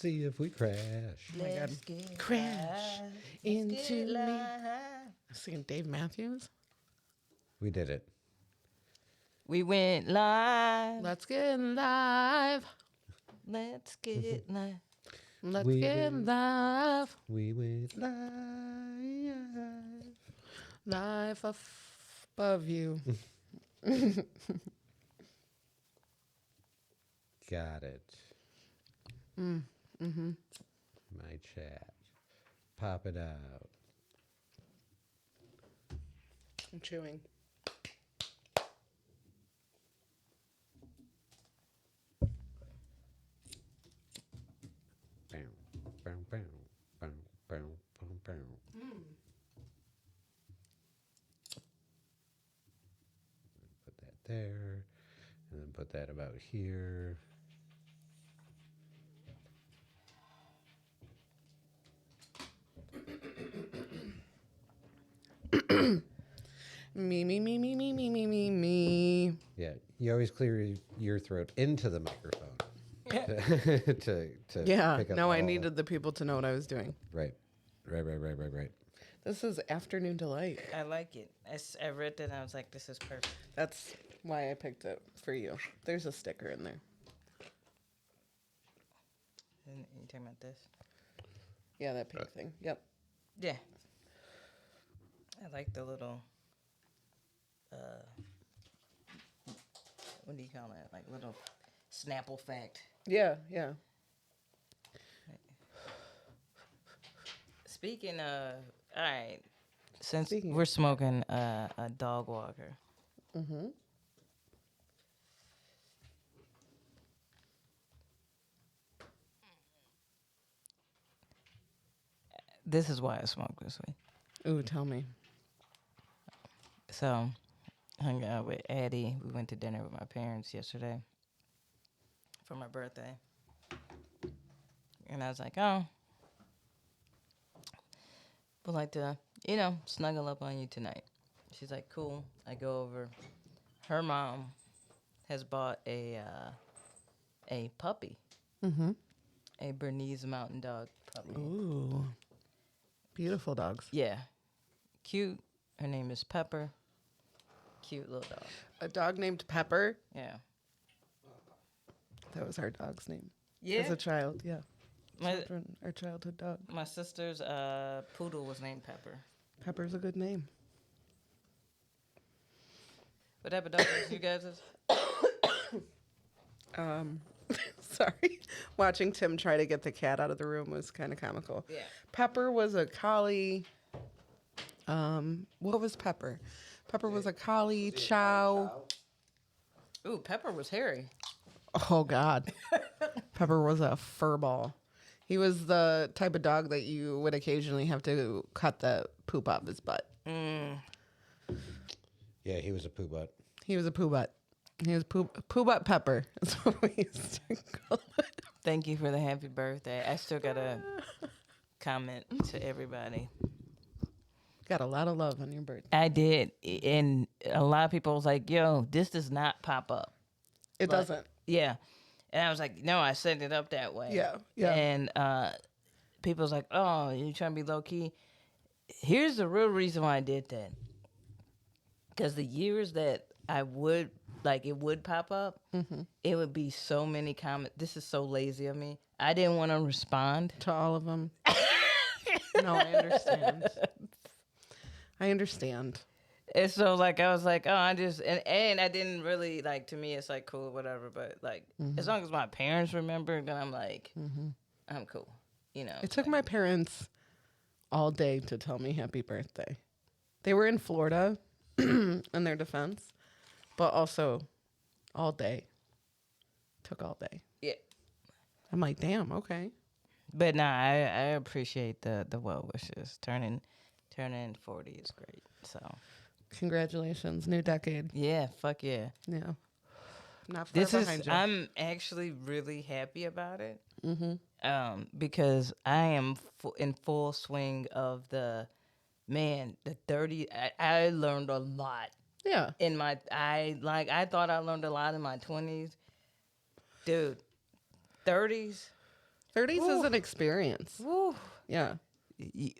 see if we crash. Oh my God. Crash into me. Singing Dave Matthews. We did it. We went live. Let's get live. Let's get live. Let's We get went- live. We went live. Live above you. Got it. Mm-hmm. My chat. Pop it out. I'm chewing. Bow, bow, bow, bow, bow, bow, bow. Put that there, and then put that about here. Me. Yeah, you always clear your throat into the microphone. to Yeah, pick up no, I all- needed the people to know what I was doing. Right. This is Afternoon Delight. I like it. I read that and I was like, this is perfect. That's why I picked it for you. There's a sticker in there. And you talking about this? Yeah, that pink thing. Yep. Yeah. I like the little, what do you call that? Like little Snapple fact. Yeah, yeah. Speaking of, all right, since Speaking of- we're smoking a dog walker, Mm-hmm. this is why I smoke this week. Ooh, tell me. So, hung out with Addie. We went to dinner with my parents yesterday for my birthday. And I was like, oh, would like to, snuggle up on you tonight. She's like, cool. I go over. Her mom has bought a puppy, Mm-hmm. a Bernese Mountain Dog puppy. Ooh. Beautiful dogs. Yeah. Cute. Her name is Pepper. Cute little dog. A dog named Pepper. Yeah. That was our dog's name. Yeah. As a child, yeah. My, Our childhood dog. my sister's poodle was named Pepper. Pepper's a good name. What type of dog is you guys? Sorry. Watching Tim try to get the cat out of the room was kind of comical. Yeah. Pepper was a collie. What was Pepper? Pepper was a collie, chow. Ooh, Pepper was hairy. Oh, God. Pepper was a fur ball. He was the type of dog that you would occasionally have to cut the poop off his butt. Mm. Yeah, he was a poo butt. He was a poo butt. He was poo butt Pepper. That's what we used to call it. Thank you for the happy birthday. I still got to comment to everybody. Got a lot of love on your birthday. I did. And a lot of people was like, yo, this does not pop up. It Like, doesn't. Yeah. And I was like, no, I set it up that way. Yeah, yeah. And people was like, oh, you trying to be low key? Here's the real reason why I did that. Because the years that I would, it would pop up, it would be so many comments. This is so lazy of me. I didn't want to respond. To all of them. No, I understand. I understand. And so, I was like, oh, I just, and I didn't really, to me, it's cool, whatever. But, as long as my parents remember, then I'm like, I'm cool. It took my parents all day to tell me happy birthday. They were in Florida in their defense, but also all day. Took all day. Yeah. I'm like, damn, okay. But nah, I appreciate the well wishes. Turning 40 is great. So Congratulations, new decade. yeah, fuck yeah. Yeah. Not far This is behind you. I'm actually really happy about it. Because I am in full swing of the 30. I learned a lot Yeah. in my I thought I learned a lot in my 20s. Dude, 30s 30s is an experience. Woo. Yeah.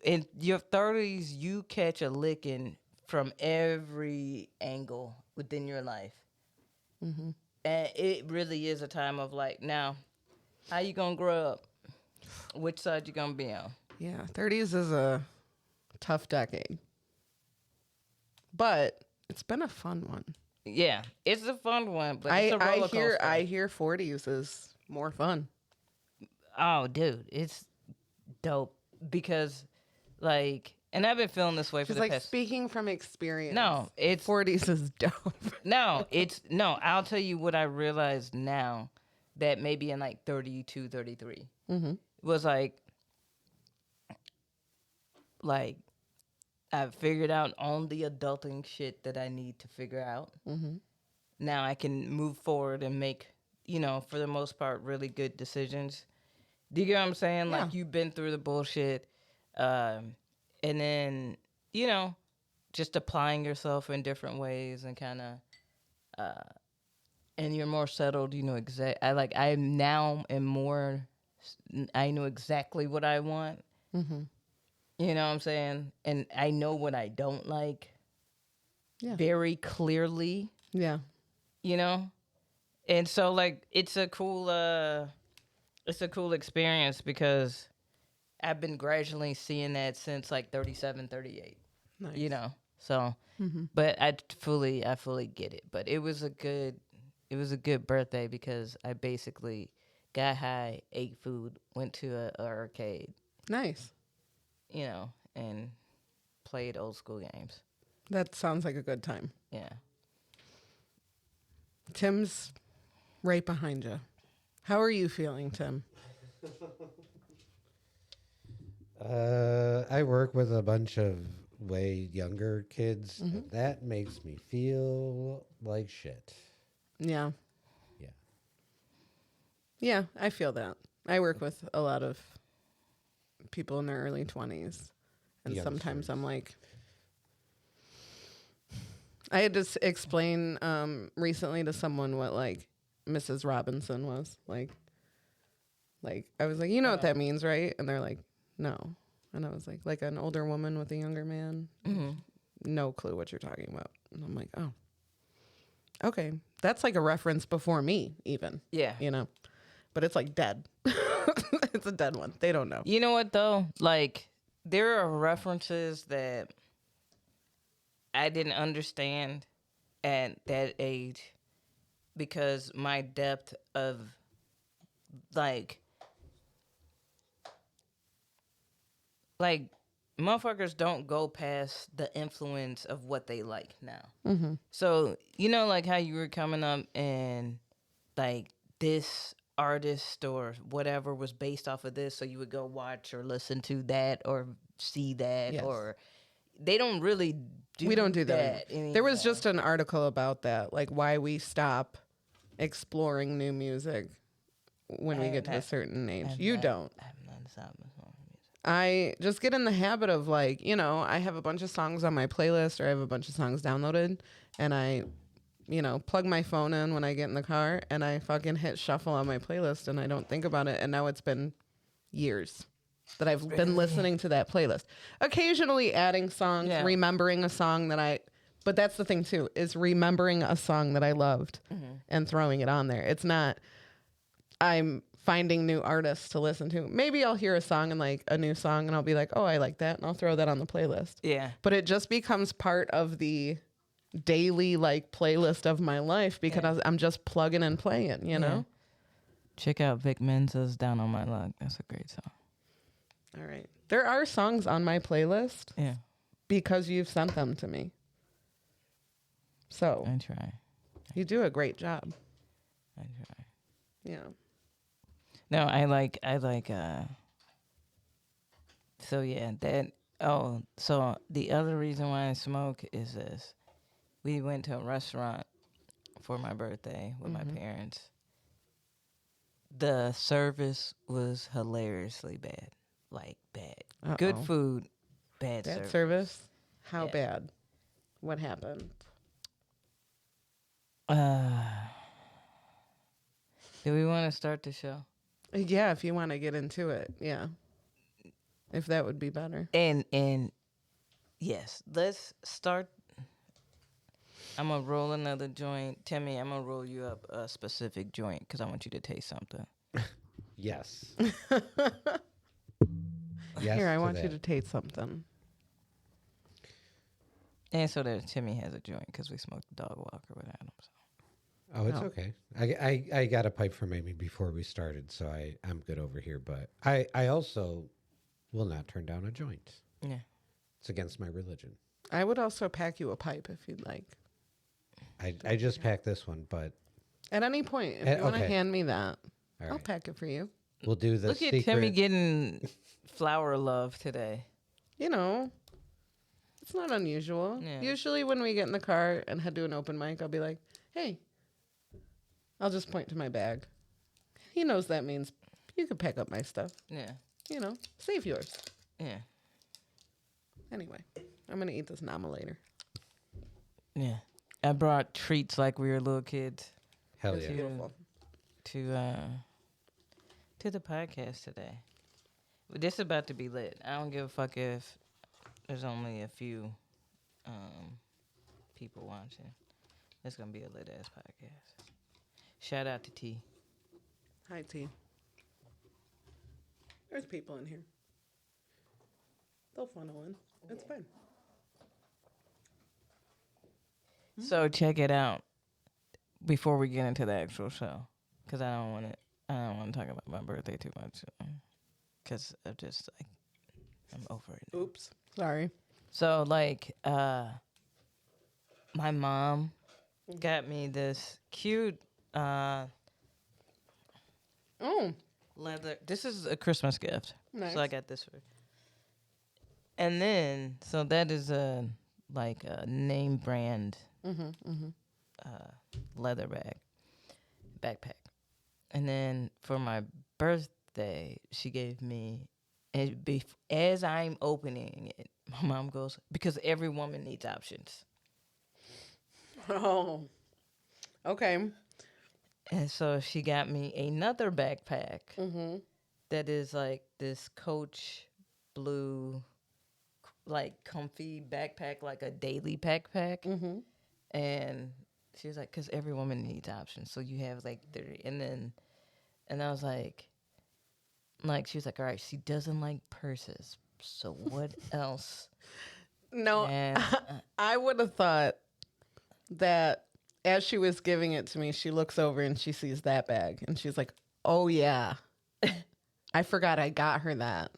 In your 30s, you catch a licking from every angle within your life. Mm-hmm. And it really is a time of like, now, how you gonna grow up? Which side you gonna be on? Yeah. 30s is a tough decade. But it's been a fun one. Yeah, it's a fun one, but it's a roller coaster. I hear 40s is more fun. Oh, dude, it's dope because, like, and I've been feeling this way for She's the like, past. speaking from experience. No, it's 40s is dope. no, it's no. I'll tell you what I realized now that maybe in like 32, 33 was like I've figured out all the adulting shit that I need to figure out. Now I can move forward and make, for the most part, really good decisions. Do you get what I'm saying? Yeah. Like, you've been through the bullshit, and then, just applying yourself in different ways and kind of, and you're more settled. I now am more, I know exactly what I want. You know what I'm saying? And I know what I don't like very clearly, Yeah. And so, like, it's a cool experience because I've been gradually seeing that since like 37, 38. Nice. So, but I fully get it. But it was a good birthday because I basically got high, ate food, went to a arcade, Nice. and played old school games. That sounds like a good time. Yeah. Tim's right behind you. How are you feeling, Tim? I work with a bunch of way younger kids. And that makes me feel like shit. Yeah. Yeah. Yeah, I feel that. I work with a lot of people in their early 20s. And sometimes I'm like, I had to explain recently to someone what like Mrs. Robinson was like. Like I was like, you know what that means, right? And they're like, no. And I was like an older woman with a younger man. No clue what you're talking about. And I'm like, oh, okay, that's like a reference before me, even. Yeah. But it's like dead. It's a dead one. They don't know. You know what though? Like, there are references that I didn't understand at that age because my depth of like motherfuckers don't go past the influence of what they like now. So, like how you were coming up and like this artist or whatever was based off of this, so you would go watch or listen to that or see that. Yes. Or they don't really do We don't do that anymore. There was just an article about that, like why we stop exploring new music when we get to a certain age. You don't. I have not stopped listening to music. I just get in the habit of like, I have a bunch of songs on my playlist or I have a bunch of songs downloaded and I, plug my phone in when I get in the car and I fucking hit shuffle on my playlist and I don't think about it. And now it's been years that I've been listening to that playlist. Occasionally adding songs, remembering a song but that's the thing too, is remembering a song that I loved and throwing it on there. It's not, I'm finding new artists to listen to. Maybe I'll hear a song and like a new song and I'll be like, oh, I like that. And I'll throw that on the playlist. Yeah. But it just becomes part of the daily like playlist of my life because I'm just plugging and playing, you know? Check out Vic Mensa's Down on My Luck. That's a great song. All right. There are songs on my playlist. Yeah. Because you've sent them to me. So. I try. You do a great job. I try. Yeah. No, I like, so yeah, so the other reason why I smoke is this. We went to a restaurant for my birthday with my parents. The service was hilariously bad. Like, bad. Uh-oh. Good food, bad service. Bad service? How bad? What happened? Do we want to start the show? Yeah, if you want to get into it. Yeah. If that would be better. And yes, let's start. I'm gonna roll another joint. Timmy, I'm gonna roll you up a specific joint because I want you to taste something. Yes. Yes. Here, I to want you that. to taste something. And so that Timmy has a joint because we smoked the dog walker with Adam. So. Oh, it's Oh. okay. I got a pipe from Amy before we started, so I'm good over here. But I also will not turn down a joint. Yeah. It's against my religion. I would also pack you a pipe if you'd like. I just packed this one, but At any point, if you want to okay. hand me that, all I'll right. pack it for you. We'll do the Look secret. at Timmy getting flower love today. You know, it's not unusual. Yeah. Usually when we get in the car and head to an open mic, I'll be like, hey, I'll just point to my bag. He knows that means you can pack up my stuff. Yeah. You know, save yours. Yeah. Anyway, I'm going to eat this nama later. Yeah. I brought treats like we were little kids Hell It's yeah. beautiful. to the podcast today. But this is about to be lit. I don't give a fuck if there's only a few people watching. It's gonna be a lit ass podcast. Shout out to T. Hi, T. There's people in here. They'll funnel in. It's fine. So check it out before we get into the actual show, because I don't want to talk about my birthday too much, because I'm just like I'm over it. Oops. Sorry. So like, my mom got me this cute Oh, leather. This is a Christmas gift, nice. so I got this for. And then, so that is a like a name brand leather backpack. And then for my birthday, she gave me, as I'm opening it, my mom goes, because every woman needs options. Oh. Okay. And so she got me another backpack Mm-hmm. that is like this Coach blue, like comfy backpack, like a daily backpack. Mm-hmm. And she was like, because every woman needs options. So you have like 30. And I was like, she was like, all right, she doesn't like purses. So what else? No, And, I would have thought that as she was giving it to me, she looks over and she sees that bag and she's like, oh, yeah. I forgot I got her that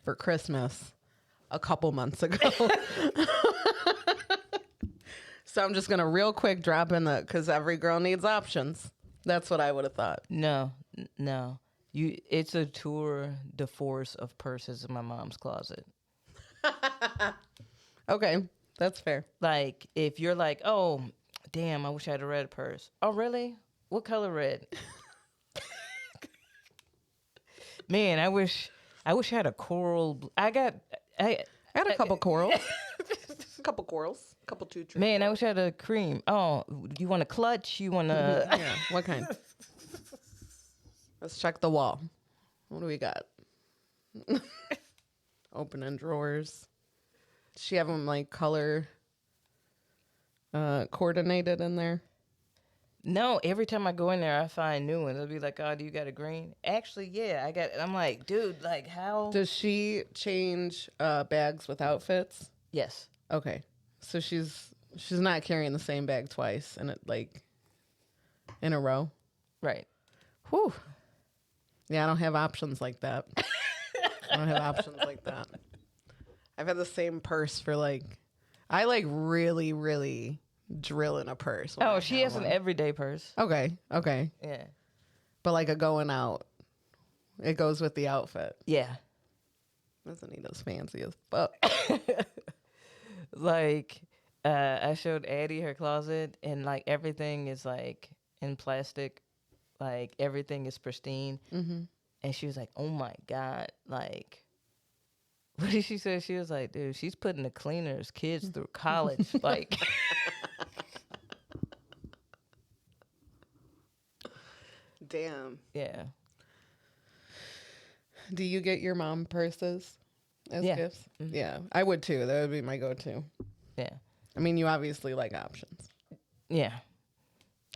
for Christmas a couple months ago. So I'm just going to real quick drop in because every girl needs options. That's what I would have thought. no. It's a tour de force of purses in my mom's closet. Okay, that's fair. Like, if you're like, oh, damn, I wish I had a red purse. Oh, really? What color red? Man, I wish I had a coral. I had a couple corals. A couple corals. A couple two trees. Man, I wish I had a cream. Oh, you want a clutch? You want a... Yeah, what kind? Let's check the wall. What do we got? Opening drawers. Does she have them like color coordinated in there? No, every time I go in there, I find new ones. It'll be like, oh, do you got a green? Actually, yeah, I got... I'm like, dude, like, how... Does she change bags with outfits? Yes. Okay. So she's not carrying the same bag twice and it like in a row. Right. Whew. Yeah, I don't have options like that. I've had the same purse for I really, really drill in a purse. when Oh, I she have has an one. everyday purse. Okay. Yeah. But like a going out, it goes with the outfit. Yeah. Anita's fancy as fuck. Like, I showed Addie her closet, and like everything is like in plastic, like everything is pristine. Mm-hmm. And she was like, "Oh my god!" Like, what did she say? She was like, "Dude, she's putting the cleaners' kids through college." Like, Damn. yeah. Do you get your mom purses as Yeah. gifts? Mhm. Yeah, I would too. That would be my go-to. Yeah. I mean, you obviously like options. Yeah.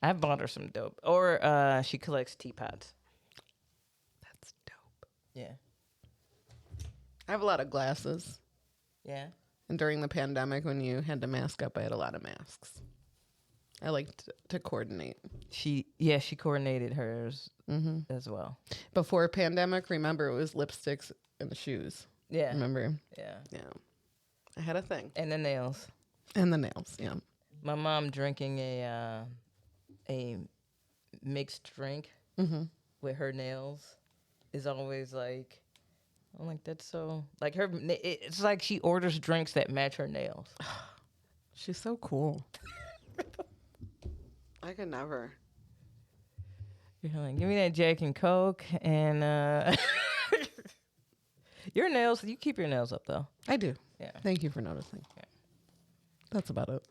I bought her some dope. Or she collects teapots. That's dope. Yeah. I have a lot of glasses. Yeah. And during the pandemic, when you had to mask up, I had a lot of masks. I liked to coordinate. She coordinated hers as well. Before pandemic, remember, it was lipsticks and shoes. Yeah. Remember? Yeah. Yeah. I had a thing. And the nails. And the nails, yeah. My mom drinking a mixed drink with her nails is always like, I'm like, that's so like her. It's like she orders drinks that match her nails. She's so cool. I could never. You're like, give me that Jack and Coke and your nails. You keep your nails up though. I do. Yeah. Thank you for noticing. Yeah. That's about it.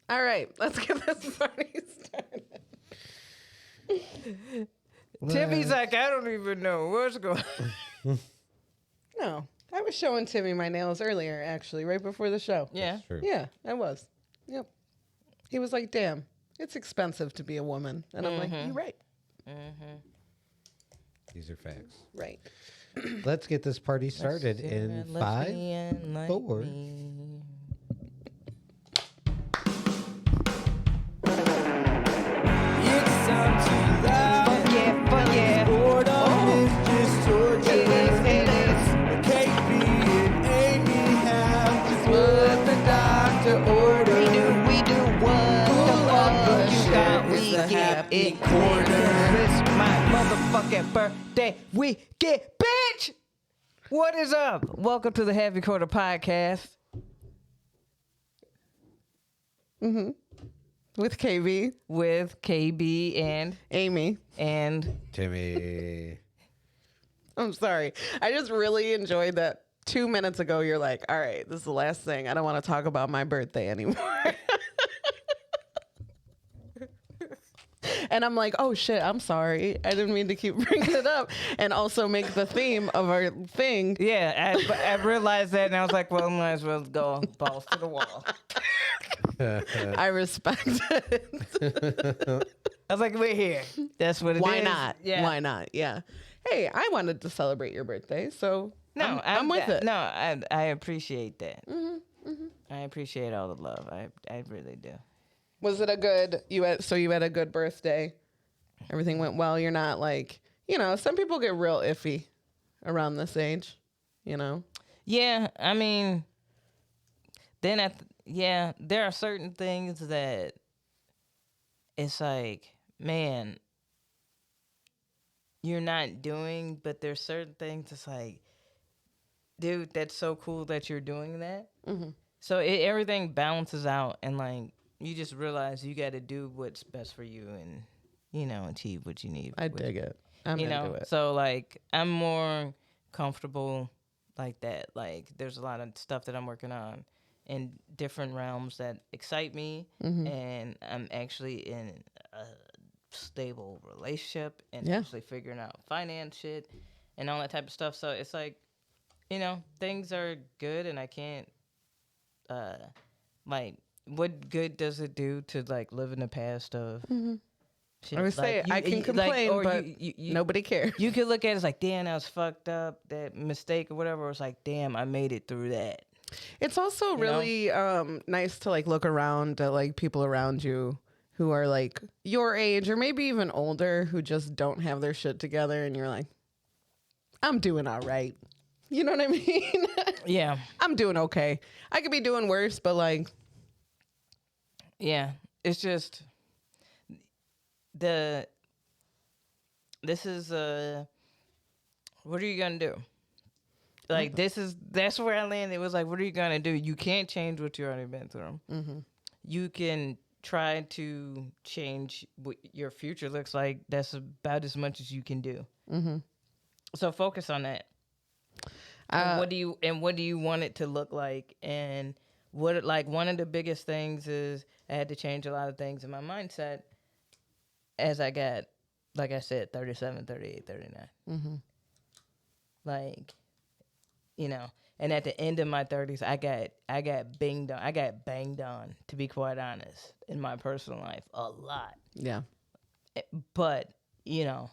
All right, let's get this party started. Timmy's like, I don't even know what's going on. No, I was showing Timmy my nails earlier, actually, right before the show. Yeah. True. Yeah, I was. Yep. He was like, damn, it's expensive to be a woman. And I'm like, you're right. These are facts. Right. Let's get this party started in 5, 4. It's my motherfucking birthday weekend, bitch! What is up? Welcome to the Happy Quarter Podcast. With KB, With KB and Amy. Timmy. I'm sorry. I just really enjoyed that 2 minutes ago. You're like, all right, this is the last thing. I don't want to talk about my birthday anymore. And I'm like, oh shit, I'm sorry. I didn't mean to keep bringing it up. And also make the theme of our thing. Yeah, I realized that and I was like, well, might as well go balls to the wall. I respect it. I was like, we're here. That's what it is. Why not? Yeah. Why not? Yeah. Hey, I wanted to celebrate your birthday, so No, I'm with it. No, I appreciate that. I appreciate all the love. I really do. Was it a good you had a good birthday? Everything went well. You're not like, some people get real iffy around this age, Yeah, I mean, then there are certain things that it's like, man, you're not doing, but there's certain things it's like, dude, that's so cool that you're doing that. So everything balances out and like, you just realize you got to do what's best for you and, achieve what you need. I dig it. I'm into it. So, like, I'm more comfortable like that. Like, there's a lot of stuff that I'm working on in different realms that excite me. And I'm actually in a stable relationship and actually figuring out finance shit and all that type of stuff. So, it's like, things are good and I can't, like, what good does it do to like live in the past of shit? I would say I can complain, but nobody cares. You could look at it as like, damn, that was fucked up, that mistake or whatever. It's like, damn, I made it through that. It's also really nice to like look around at like people around you who are like your age or maybe even older who just don't have their shit together, and you're like, I'm doing all right. You know what I mean? Yeah. I'm doing okay. I could be doing worse, but like. Yeah, it's just this is what are you gonna do? Like that's where I landed. It was like, what are you gonna do? You can't change what you already been through. You can try to change what your future looks like. That's about as much as you can do. So focus on that. And what do you want it to look like? And what, like, one of the biggest things is I had to change a lot of things in my mindset as I got like I said, 37, 38, 39. Mm-hmm. Like, you know, and at the end of my 30s, I got banged on, to be quite honest, in my personal life a lot. Yeah. But, you know,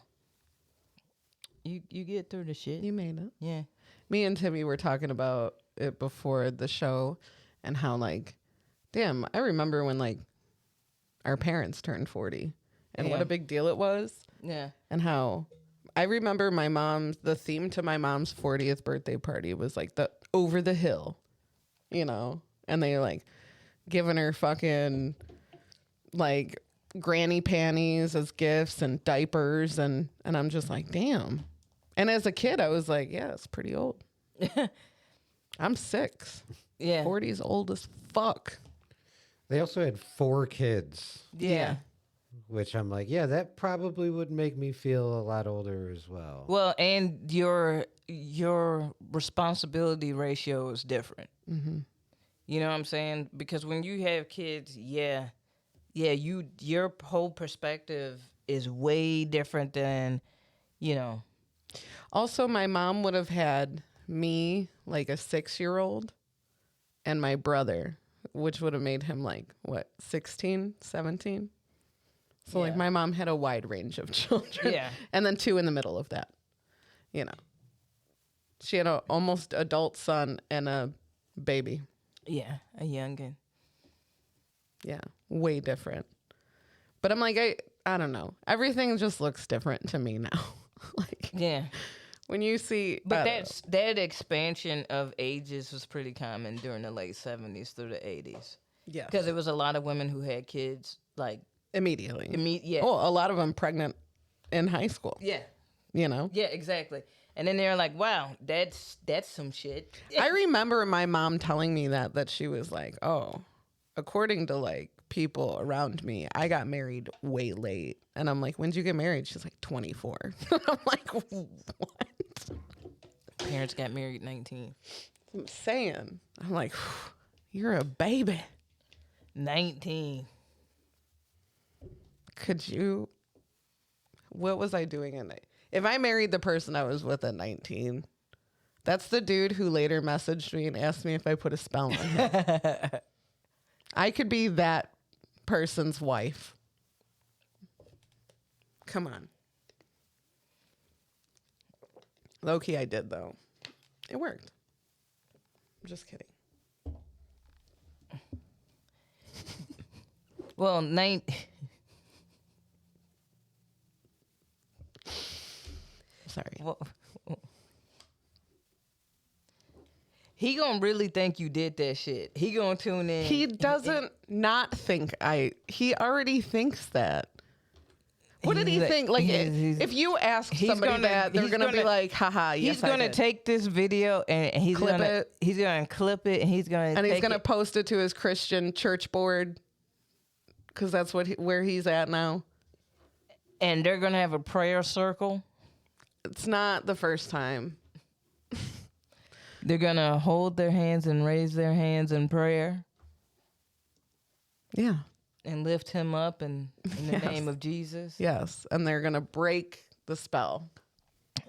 you get through the shit. You made it. Yeah. Me and Timmy were talking about it before the show and how, like, damn, I remember when, like, our parents turned 40 and what Yeah. a big deal it was. Yeah. And how I remember the theme to my mom's 40th birthday party was like the over the hill, you know, and they like giving her fucking like granny panties as gifts and diapers. And I'm just like, damn. And as a kid, I was like, yeah, it's pretty old. I'm 6. Yeah. 40 is old as fuck. They also had 4 kids, Yeah. which I'm like, yeah, that probably would make me feel a lot older as well. Well, and your responsibility ratio is different. Mm-hmm. You know what I'm saying? Because when you have kids, your whole perspective is way different than, you know. Also, my mom would have had me, like a 6-year-old, and my brother, which would have made him like, what, 16, 17? So, like, Yeah. my mom had a wide range of children. Yeah. And then 2 in the middle of that, you know. She had an almost adult son and a baby. Yeah, a youngin. Yeah, way different. But I'm like, I don't know. Everything just looks different to me now. Like, Yeah. when you see... But that expansion of ages was pretty common during the late 70s through the 80s. Yeah. Because there was a lot of women who had kids, like, Immediately. yeah. Oh, a lot of them pregnant in high school, Yeah. you know? Yeah, exactly. And then they're like, wow, that's some shit. I remember my mom telling me that she was like, oh, according to like people around me, I got married way late. And I'm like, when'd you get married? She's like, 24. I'm like, what? Parents got married 19. I'm saying. I'm like, you're a baby. 19. Could you? What was I doing at night? If I married the person I was with at 19, that's the dude who later messaged me and asked me if I put a spell on him. I could be that person's wife. Come on. Low key, I did, though. It worked. I'm just kidding. Well, Sorry. well, he gonna really think you did that shit. He gonna tune in. He doesn't not think he already thinks that. What did he He's like- think? Like, he's- if you ask he's somebody gonna- that, they're he's going to be gonna- like, haha, yes, He's gonna I did. take this video and he's Clip gonna it. he's gonna clip it and he's gonna and he's take going to it- post it to his Christian church board because that's where he's at now. and they're gonna have a prayer circle. It's not the first time. They're gonna hold their hands and raise their hands in prayer Yeah. and lift him up in the Yes. name of Jesus. Yes. And they're going to break the spell.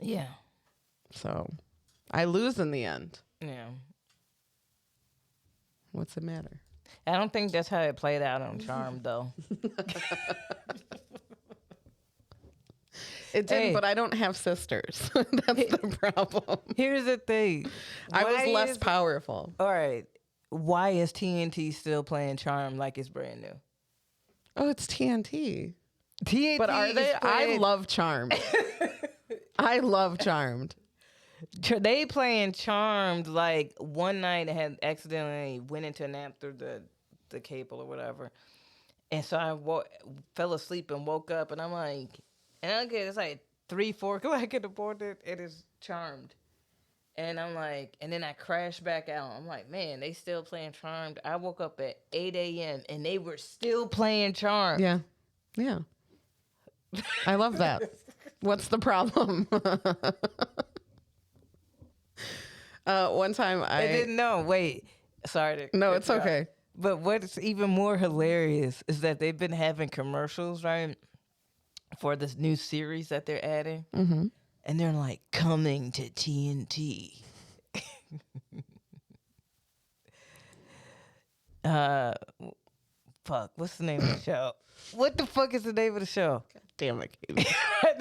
Yeah. So I lose in the end. Yeah. What's the matter? I don't think that's how it played out on Charmed though. It didn't, Hey. but I don't have sisters. That's the problem. Here's the thing. I was Why less is- powerful. All right. Why is TNT still playing Charmed like it's brand new? Oh, it's TNT. TNT But are they? is I playing- love Charmed. I love Charmed. They playing Charmed like one night I had accidentally went into a nap through the cable or whatever, and so I fell asleep and woke up and I'm like, and okay, it's like 3-4 o'clock in the morning. It is Charmed, and I'm like, and then I crashed back out. I'm like, man, they still playing Charmed. I woke up at 8 a.m. and they were still playing Charmed. Yeah. Yeah. I love that. What's the problem? One time I didn't know. Wait, sorry. No, cut it's you off. okay. But what's even more hilarious is that they've been having commercials, right? for this new series that they're adding, Mm-hmm. and they're like coming to TNT. uh, fuck, what's the name of the show? What the fuck is the name of the show? Damn it, Katie.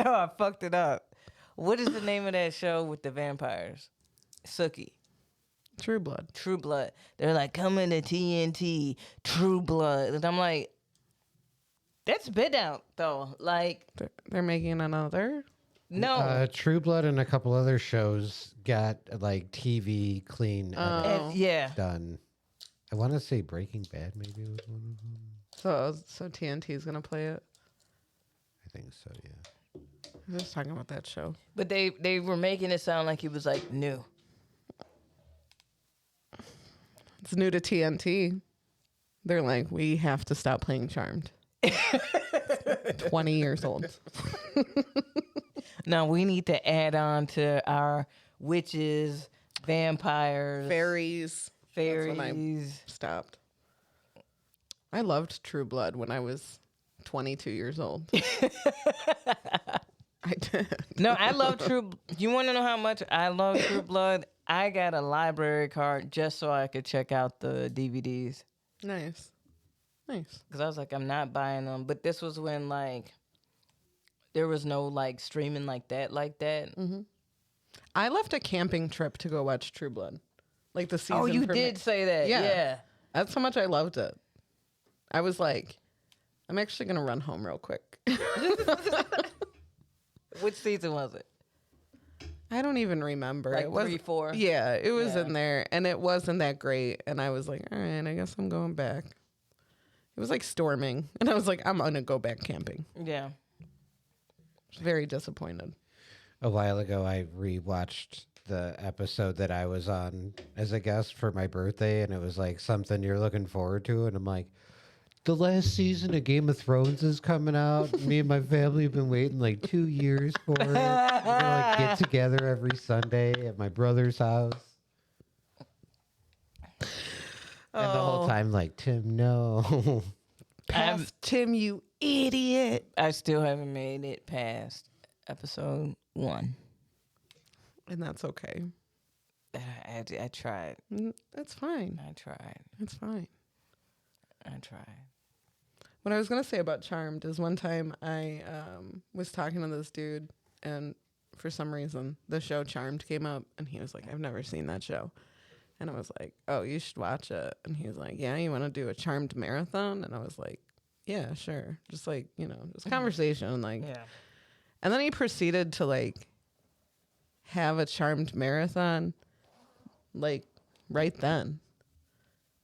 No, I fucked it up. What is the name of that show with the vampires? Sookie. True Blood. True Blood. They're like, coming to TNT, True Blood. And I'm like, that's been out, though. Like, They're making another. no. True Blood and a couple other shows got like TV clean edits Oh. Yeah. done. I want to say Breaking Bad maybe was one of them. So TNT is gonna play it. I think so, yeah. I was talking about that show. But they were making it sound like it was like new. It's new to TNT. They're like, we have to stop playing Charmed. 20 years old. No, we need to add on to our witches, vampires, Fairies. That's when I fairies. stopped. I loved True Blood when I was 22 years old. I did. No, I love True. You want to know how much I love True Blood? I got a library card just so I could check out the DVDs. Nice. Nice. Because I was like, I'm not buying them. But this was when, like, there was no, like, streaming like that. Mm-hmm. I left a camping trip to go watch True Blood. Like the season. Oh, you premiere. did say that. Yeah. Yeah. That's how much I loved it. I was like, I'm actually going to run home real quick. Which season was it? I don't even remember. Like it was 3, 4? Yeah, it was Yeah. in there, and it wasn't that great. And I was like, all right, I guess I'm going back. It was like storming, and I was like, I'm gonna go back camping. Yeah. I was very disappointed. A while ago, I rewatched the episode that I was on as a guest for my birthday, and it was like something you're looking forward to. And I'm like, the last season of Game of Thrones is coming out. Me and my family have been waiting like 2 years for it. We're gonna like get together every Sunday at my brother's house. And the whole time, like, Tim, no. Tim, you idiot. I still haven't made it past episode 1. And that's okay. I tried. That's fine. I tried. That's fine. I tried. What I was going to say about Charmed is one time I was talking to this dude, and for some reason, the show Charmed came up, and he was like, I've never seen that show. And I was like, oh, you should watch it. And he was like, yeah, you want to do a Charmed marathon? And I was like, yeah, sure. Just like, you know, just conversation. Like, Yeah. And then he proceeded to like have a Charmed marathon, like right then.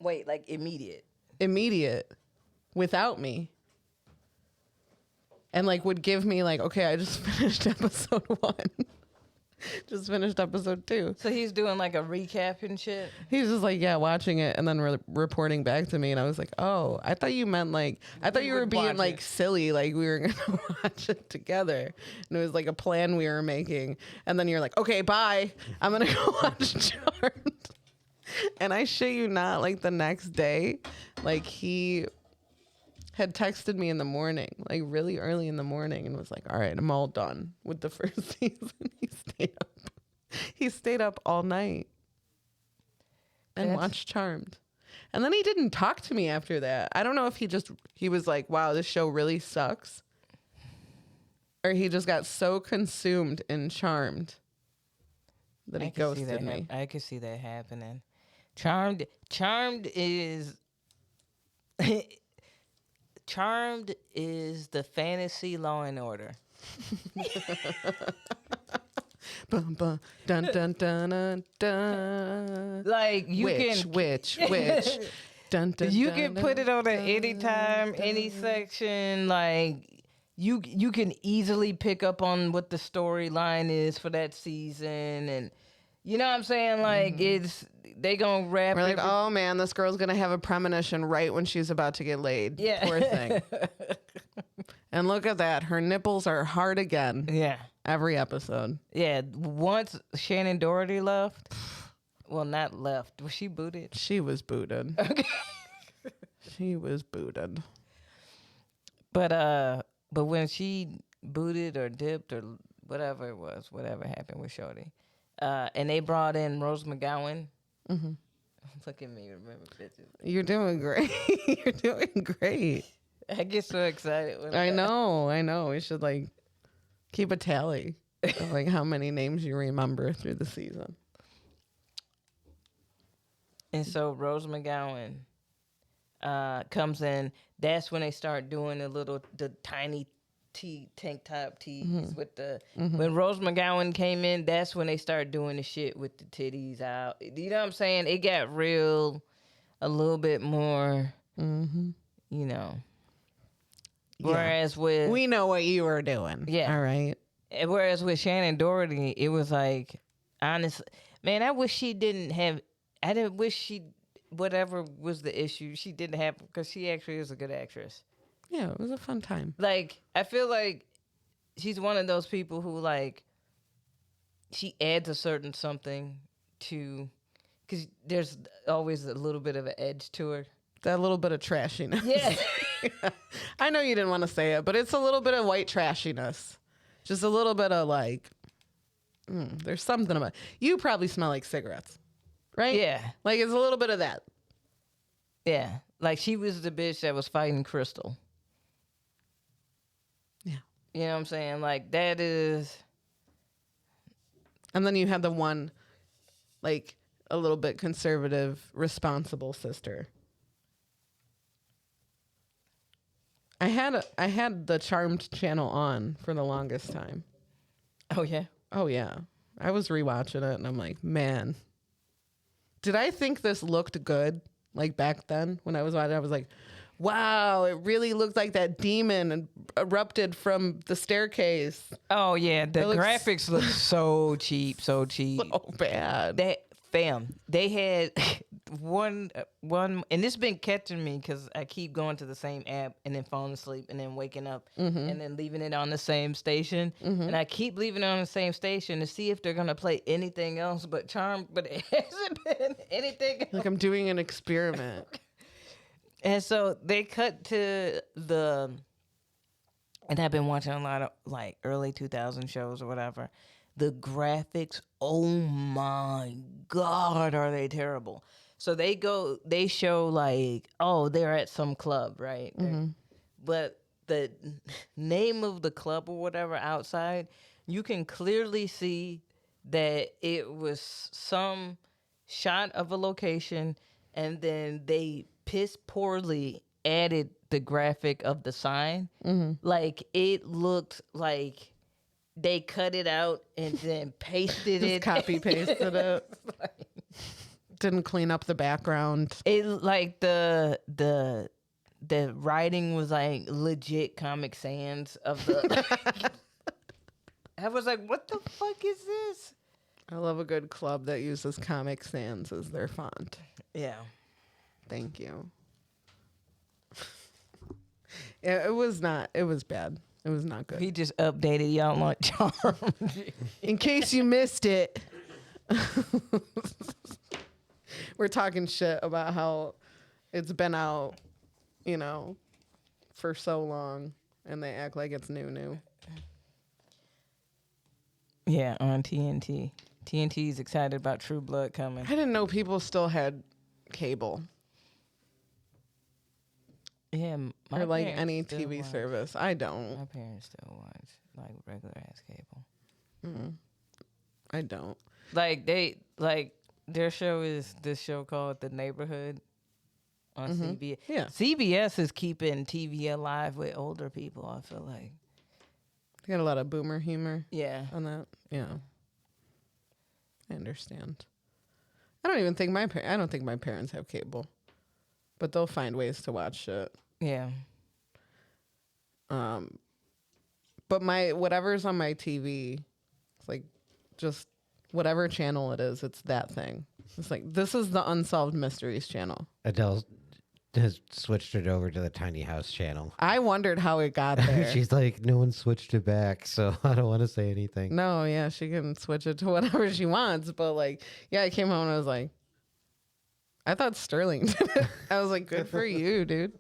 Wait, like immediate. Immediate, without me. And like would give me like, okay, I just finished episode 1. Just finished episode 2. So he's doing like a recap and shit. He's just like, yeah, watching it and then reporting back to me. And I was like, oh, I thought you meant like, I thought you were would being watch like it. silly, like we were going to watch it together. And it was like a plan we were making. And then you're like, okay, bye. I'm going to go watch Charmed. And I shit you not, like the next day, like he had texted me in the morning, like really early in the morning, and was like, all right, I'm all done with the first season. He stayed up all night and That's- watched Charmed. And then he didn't talk to me after that. I don't know if he was like, wow, this show really sucks. Or he just got so consumed in Charmed that he ghosted me. I could see that happening. Charmed is Charmed is the fantasy Law and Order. Bum, bum, dun, dun, dun, dun, dun. Like you Which. Dun, dun, you dun, can dun, put it on at dun, any time, dun, any dun. section. Like you can easily pick up on what the storyline is for that season, and you know what I'm saying. Like they gonna wrap. We're like, every- oh man, this girl's gonna have a premonition right when she's about to get laid. Yeah. Poor thing. And look at that. Her nipples are hard again. yeah, Every episode. yeah. Once Shannon Doherty left, well, not left. Was she booted? She was booted. She was booted. But when she booted or dipped or whatever it was, whatever happened with Shorty. And they brought in Rose McGowan. Mm-hmm. Look at me, remember bitches. You're doing great. You're doing great. I get so excited when I know. We should like keep a tally of like how many names you remember through the season. And so Rose McGowan comes in. That's when they start doing the tiny tank top tees with the. When Rose McGowan came in, that's when they start doing the shit with the titties out. You know what I'm saying? It got real, a little bit more. You know. Whereas with we know what you were doing. Yeah. All right. Whereas with Shannon Doherty, it was like, honestly, man, I wish she didn't have. I didn't wish she, whatever was the issue, she didn't have, because she actually is a good actress. Yeah, it was a fun time. Like, I feel like she's one of those people who, like, she adds a certain something to, because there's always a little bit of an edge to her. That little bit of trashiness. Yeah. I know you didn't want to say it, but it's a little bit of white trashiness. Just a little bit of like, there's something about it. You probably smell like cigarettes, right? Yeah. Like it's a little bit of that. Yeah. Like she was the bitch that was fighting Crystal. Yeah. You know what I'm saying? Like that is. And then you had the one, like a little bit conservative, responsible sister. I had the Charmed channel on for the longest time. Oh, yeah. Oh yeah. I was rewatching it and I'm like, man, did I think this looked good? Like back then when I was watching, I was like, wow, it really looked like that demon erupted from the staircase. Oh, yeah. The looks- graphics look so cheap, so cheap. So bad. They had one, and this has been catching me because I keep going to the same app and then falling asleep and then waking up and then leaving it on the same station. And I keep leaving it on the same station to see if they're going to play anything else but Charm, but it hasn't been anything else. Like I'm doing an experiment. And so they cut to and I've been watching a lot of like early 2000 shows or whatever. The graphics, oh my God, are they terrible. So they show like, oh, they're at some club, right? But the name of the club or whatever outside, you can clearly see that it was some shot of a location and then they piss poorly added the graphic of the sign. Like it looked like they cut it out and then pasted Just it. copy pasted it. Didn't clean up the background. It like the writing was like legit Comic Sans of the. I was like, what the fuck is this? I love a good club that uses Comic Sans as their font. Yeah. Thank you. Yeah, it was bad. It was not good. He just updated y'all on Charmed. In case you missed it, we're talking shit about how it's been out, for so long, and they act like it's new. Yeah, on TNT. TNT's excited about True Blood coming. I didn't know people still had cable Yeah, my or like parents any still TV watch. service. I don't. My parents still watch like regular ass cable. I don't. Their show is this show called The Neighborhood on CBS. Yeah. CBS is keeping TV alive with older people, I feel like. They got a lot of boomer humor Yeah. on that. Yeah. I understand. I don't think my parents have cable, but they'll find ways to watch shit. Yeah. But whatever's on my TV, it's like just whatever channel it is, it's that thing. It's like, this is the Unsolved Mysteries channel. Adele has switched it over to the Tiny House channel. I wondered how it got there. She's like, no one switched it back, so I don't want to say anything. No, yeah, she can switch it to whatever she wants. But like, yeah, I came home and I was like, I thought Sterling did it. I was like, good for you, dude.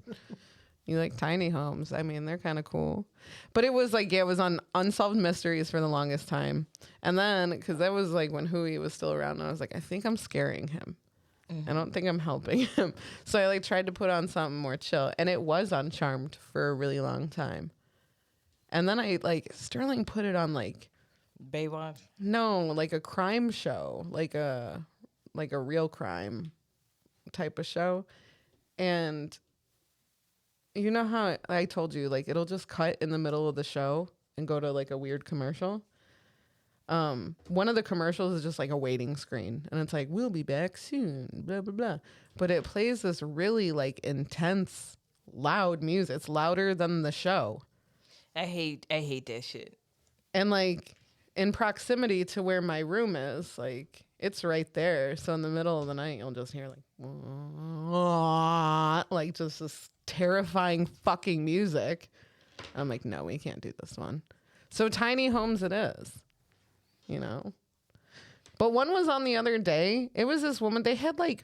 You like tiny homes. I mean, they're kind of cool. But it was like, yeah, it was on Unsolved Mysteries for the longest time. And then, because that was like when Huey was still around, and I was like, I think I'm scaring him. I don't think I'm helping him. So I like tried to put on something more chill. And it was on Charmed for a really long time. And then I like, Sterling put it on like, Baywatch. no, like a crime show, like a real crime type of show. And you know how I told you, like, it'll just cut in the middle of the show and go to like a weird commercial. One of the commercials is just like a waiting screen, and it's like, we'll be back soon, blah blah blah. But it plays this really like intense, loud music. It's louder than the show, I hate that shit. and like in proximity to where my room is, like it's right there. So in the middle of the night, you'll just hear like just this terrifying fucking music. I'm like, no, we can't do this one. So tiny homes it is, you know. But one was on the other day. It was this woman. They had like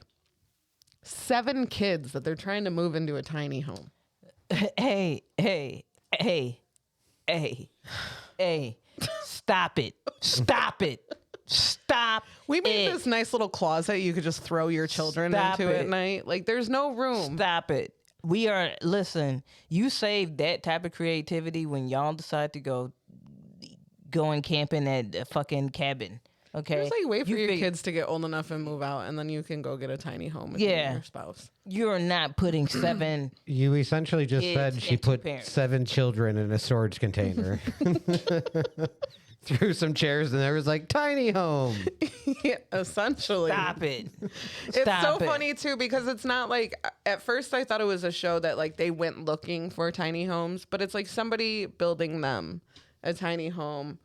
7 kids that they're trying to move into a tiny home. Hey. Stop it. Stop. We made it. this nice little closet you could just throw your children Stop into it. at night. Like there's no room. Stop it. Listen, you save that type of creativity when y'all decide to go going camping at a fucking cabin. Okay. Just like wait for You your fig- kids to get old enough and move out, and then you can go get a tiny home with you Yeah. and your spouse. You're not putting 7 You essentially just Kids said she and 2 put parents. 7 children in a storage container. Threw some chairs and there was like tiny home. Yeah, essentially. Stop it. It's Stop so it. funny too because it's not like at first I thought it was a show that like they went looking for tiny homes, but it's like somebody building them a tiny home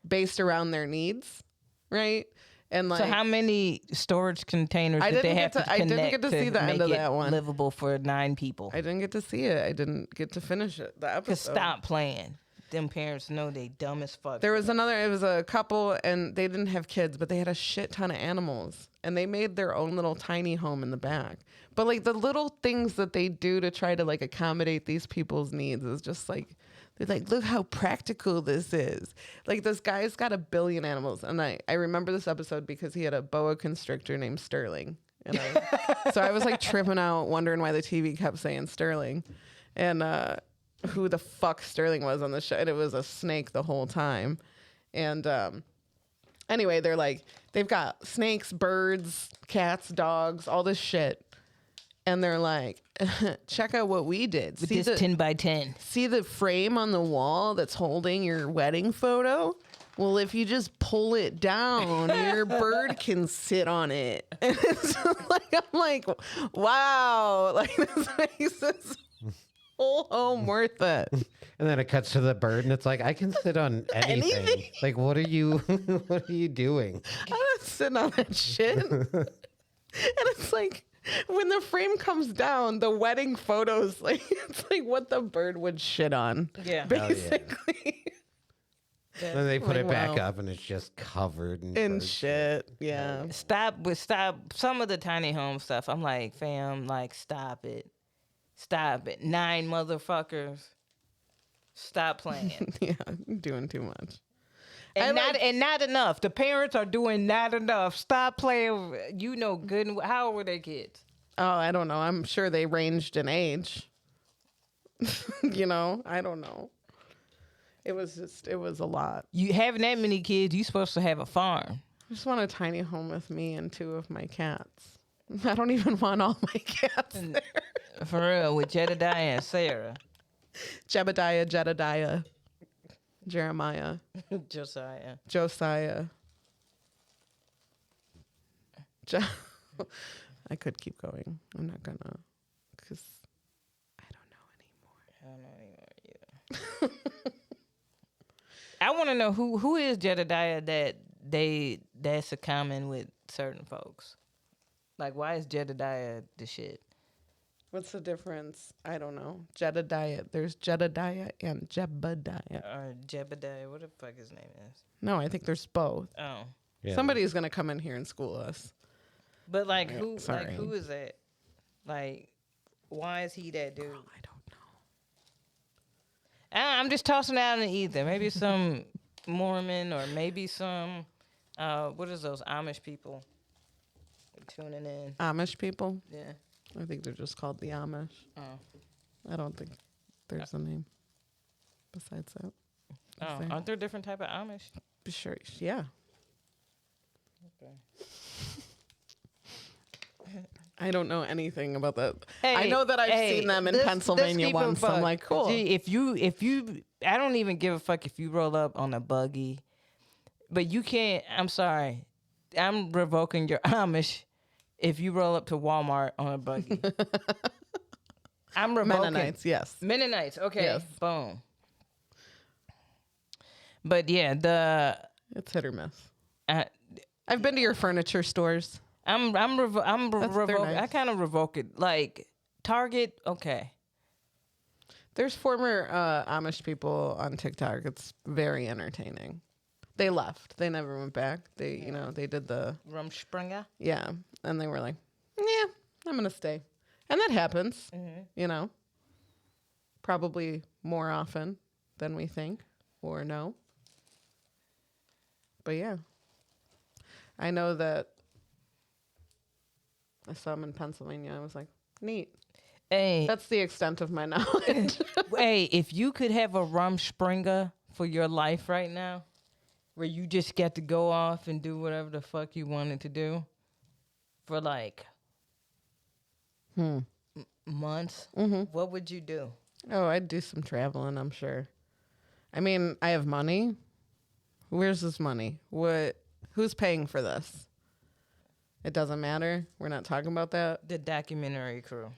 based around their needs, right? And like So how many storage containers I did they didn't have get to to- I connect didn't get to see the end make of it that one. livable for 9 people? I didn't get to see it. I didn't get to finish it. The episode. Cause stop playing. Them parents know they dumb as fuck. There was another, it was a couple and they didn't have kids, but they had a shit ton of animals and they made their own little tiny home in the back. But like the little things that they do to try to like accommodate these people's needs is just like, they're like, look how practical this is. Like this guy's got 1 billion animals. And I remember this episode because he had a boa constrictor named Sterling. And so I was like tripping out, wondering why the TV kept saying Sterling. And, who the fuck Sterling was on the show. And it was a snake the whole time. And anyway, they're like, they've got snakes, birds, cats, dogs, all this shit. And they're like, check out what we did. with this 10 by 10. See the frame on the wall that's holding your wedding photo? Well, if you just pull it down, your bird can sit on it. And it's like, I'm like, wow. Like this makes this whole home worth it. And then it cuts to the bird and it's like, I can sit on anything. Anything. Like, what are you doing? I'm not sitting on that shit. And it's like when the frame comes down, the wedding photos, like it's like what the bird would shit on. Yeah. Basically. Then they put Like, it back wow. up and it's just covered in And bird shit. Yeah. Stop some of the tiny home stuff. I'm like, fam, like stop it. 9 motherfuckers. Stop playing. Yeah. You're doing too much. And I not enough. The parents are doing not enough. Stop playing. You know good. How old were their kids? Oh, I don't know. I'm sure they ranged in age. You know, I don't know. It was a lot. You having that many kids, you supposed to have a farm. I just want a tiny home with me and 2 of my cats. I don't even want all my cats there. For real, with Jedediah and Sarah. Jedediah, Jeremiah, Josiah. Josiah. I could keep going. I'm not gonna, because I don't know anymore. I don't know anymore either. I want to know who is Jedediah that's a common with certain folks. Like, why is Jedediah the shit? What's the difference? I don't know. Jedediah. There's Jedediah and Jebediah. Or Jebediah, what the fuck his name is? No, I think there's both. Oh, Yeah. Somebody's gonna come in here and school us. but like Yeah, who? sorry. Like who is that? Like, why is he that dude? I don't know. I'm just tossing out in either. Maybe some Mormon or maybe some, what is those Amish people tuning in? Amish people. Yeah. I think they're just called the Amish. Oh. I don't think there's a name besides that. Oh, there? aren't there different type of Amish? Sure. Yeah. Okay. I don't know anything about that. Hey, I know that I've seen them in let's Pennsylvania keep it a once. I'm buck. like, cool. Gee, if you, I don't even give a fuck if you roll up on a buggy, but you can't. I'm sorry, I'm revoking your Amish if you roll up to Walmart on a buggy. I'm revoking Mennonites, yes. Mennonites. Okay, Yes. boom. But yeah, It's hit or miss. uh, I've been to your furniture stores. I'm revoking. nice. I kind of revoke it. Like Target, okay. There's former Amish people on TikTok. It's very entertaining. They left. They never went back. They, they did the Rumspringa. yeah, and they were like, "Yeah, I'm gonna stay," and that happens. Probably more often than we think or know. But yeah, I know that I saw them in Pennsylvania. I was like, neat. Hey, That's the extent of my knowledge. hey, if you could have a Rumspringa for your life right now, where you just get to go off and do whatever the fuck you wanted to do for like months, what would you do? Oh, I'd do some traveling, I'm sure. I mean, I have money. Where's this money? Who's paying for this? It doesn't matter. We're not talking about that. The documentary crew.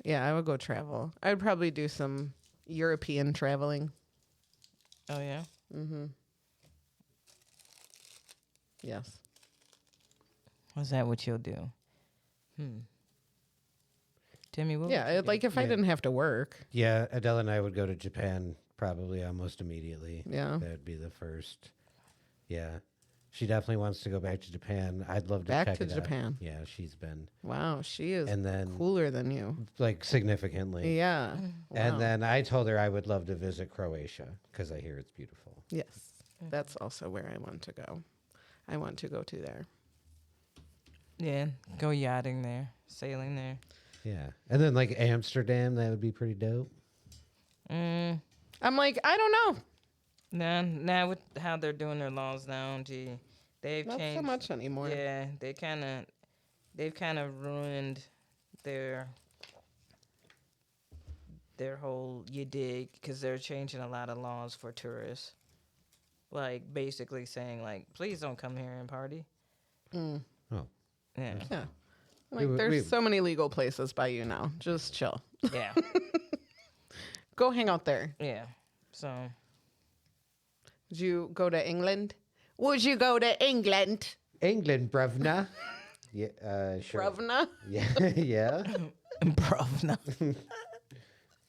Yeah, I would go travel. I'd probably do some European traveling. Oh yeah. Yes. Was that what you'll do? Timmy, what? Yeah, would you like do? if I didn't have to work. Yeah, Adele and I would go to Japan probably almost immediately. Yeah. That would be the first. Yeah. She definitely wants to go back to Japan. I'd love to Back check to it out. Japan. Yeah, she's been Wow, she is And then- cooler than you. like significantly. Yeah. Wow. And then I told her I would love to visit Croatia because I hear it's beautiful. Yes, that's also where I want to go. I want to go to there. Yeah, go yachting there, sailing there. Yeah. And then like Amsterdam, that would be pretty dope. I'm like, I don't know. Now with how they're doing their laws now, gee, they've Not changed so much anymore. Yeah, they've kind of ruined their whole you dig because they're changing a lot of laws for tourists, like basically saying like, please don't come here and party. Oh. Yeah, Yeah. Like, We- there's we- so many legal places by you now. Just chill. yeah, Go hang out there. yeah. So Did you go to England? Would you go to England? England, bruvna. Yeah, sure. Bruvna? Yeah, yeah. bro, no.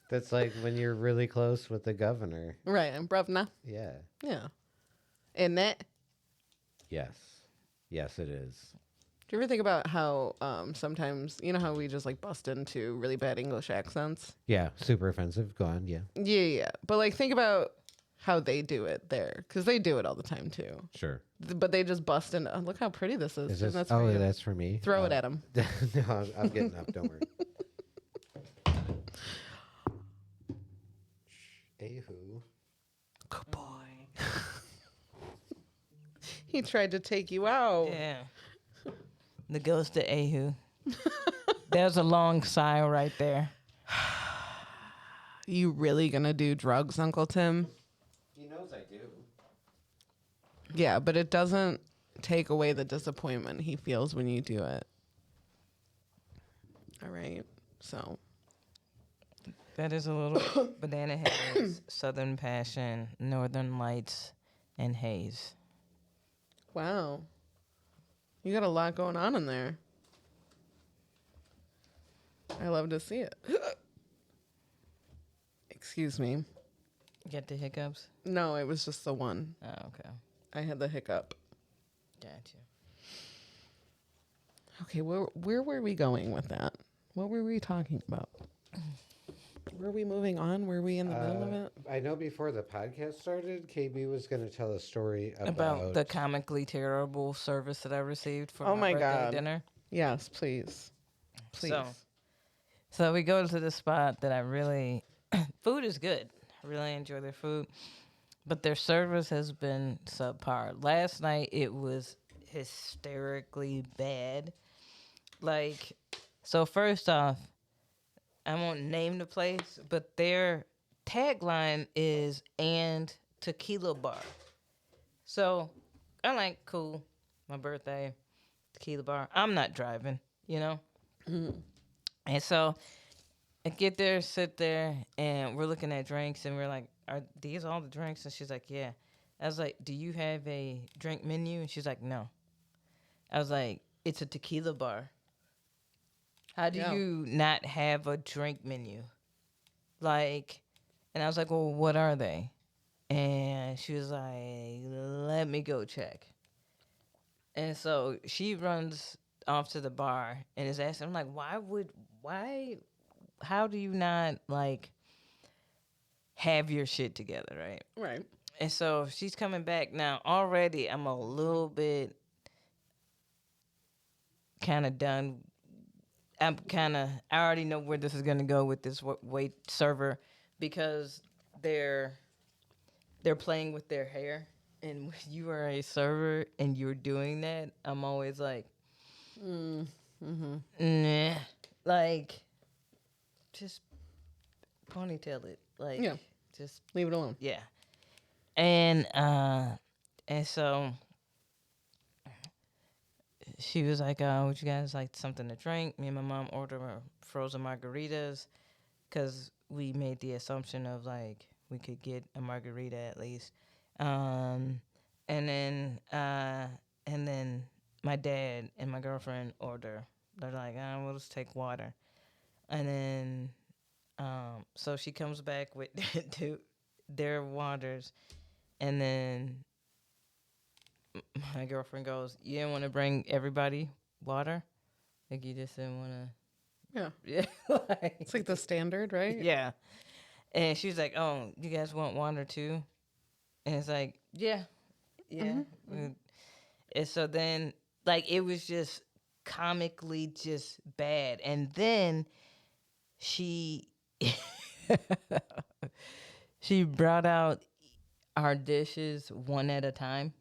That's like when you're really close with the governor. Right, and Bruvna. Yeah. Yeah. Isn't it? Yes. Yes, it is. Do you ever think about how sometimes, you know how we just like bust into really bad English accents? Yeah, super offensive. Go on. Yeah. Yeah. But like think about how they do it there. Because they do it all the time too. Sure. But they just bust in. Oh, look how pretty this is. Is this? That's for Oh, you. that's for me. Throw it at him. No, I'm getting up. Don't worry. Ahu. Good boy. He tried to take you out. Yeah. The ghost of Ahu. There's a long sigh right there. You really gonna do drugs, Uncle Tim? He knows I do. Yeah, but it doesn't take away the disappointment he feels when you do it. All right. So, That is a little banana heads, Southern Passion, Northern Lights, and Haze. wow. You got a lot going on in there. I love to see it. Excuse me. Get the hiccups? No, it was just the one. Oh, okay. I had the hiccup. Gotcha. Okay, where were we going with that? What were we talking about? Were we moving on? Were we in the middle of it? I know before the podcast started, KB was going to tell a story About the about. comically terrible service that I received for Oh my my birthday God. dinner. Yes, please. Please. So we go to the spot that I really, food is good. I really enjoy their food, but their service has been subpar. Last night it was hysterically bad. Like, so first off, I won't name the place, but their tagline is "and tequila bar." So I'm like, cool, my birthday, tequila bar. I'm not driving, you know? And so I get there, sit there, and we're looking at drinks, and we're like, are these all the drinks? And she's like, yeah. I was like, do you have a drink menu? And she's like, no. I was like, it's a tequila bar. How do Yeah. you not have a drink menu? Like, and I was like, well, what are they? And she was like, let me go check. And so she runs off to the bar and is asking, I'm like, how do you not, like, have your shit together, right? Right. And so she's coming back. Now, already I'm a little bit kind of done. I already know where this is going to go with this wait server because they're playing with their hair. And when you are a server and you're doing that, I'm always like, nah. Like, just ponytail it. Like, Yeah. just, Leave it alone. yeah. And so she was like, would you guys like something to drink? Me and my mom ordered frozen margaritas because we made the assumption of, like, we could get a margarita at least. And then my dad and my girlfriend order. They're like, we'll just take water. And then, so she comes back with their waters. And then my girlfriend goes, you didn't want to bring everybody water? Like, you just didn't want to. Yeah. Yeah. Like, It's like the standard, right? yeah. And she was like, oh, you guys want water too? And it's like, yeah. Yeah. And so then, like, it was just comically just bad. And then she she brought out our dishes one at a time.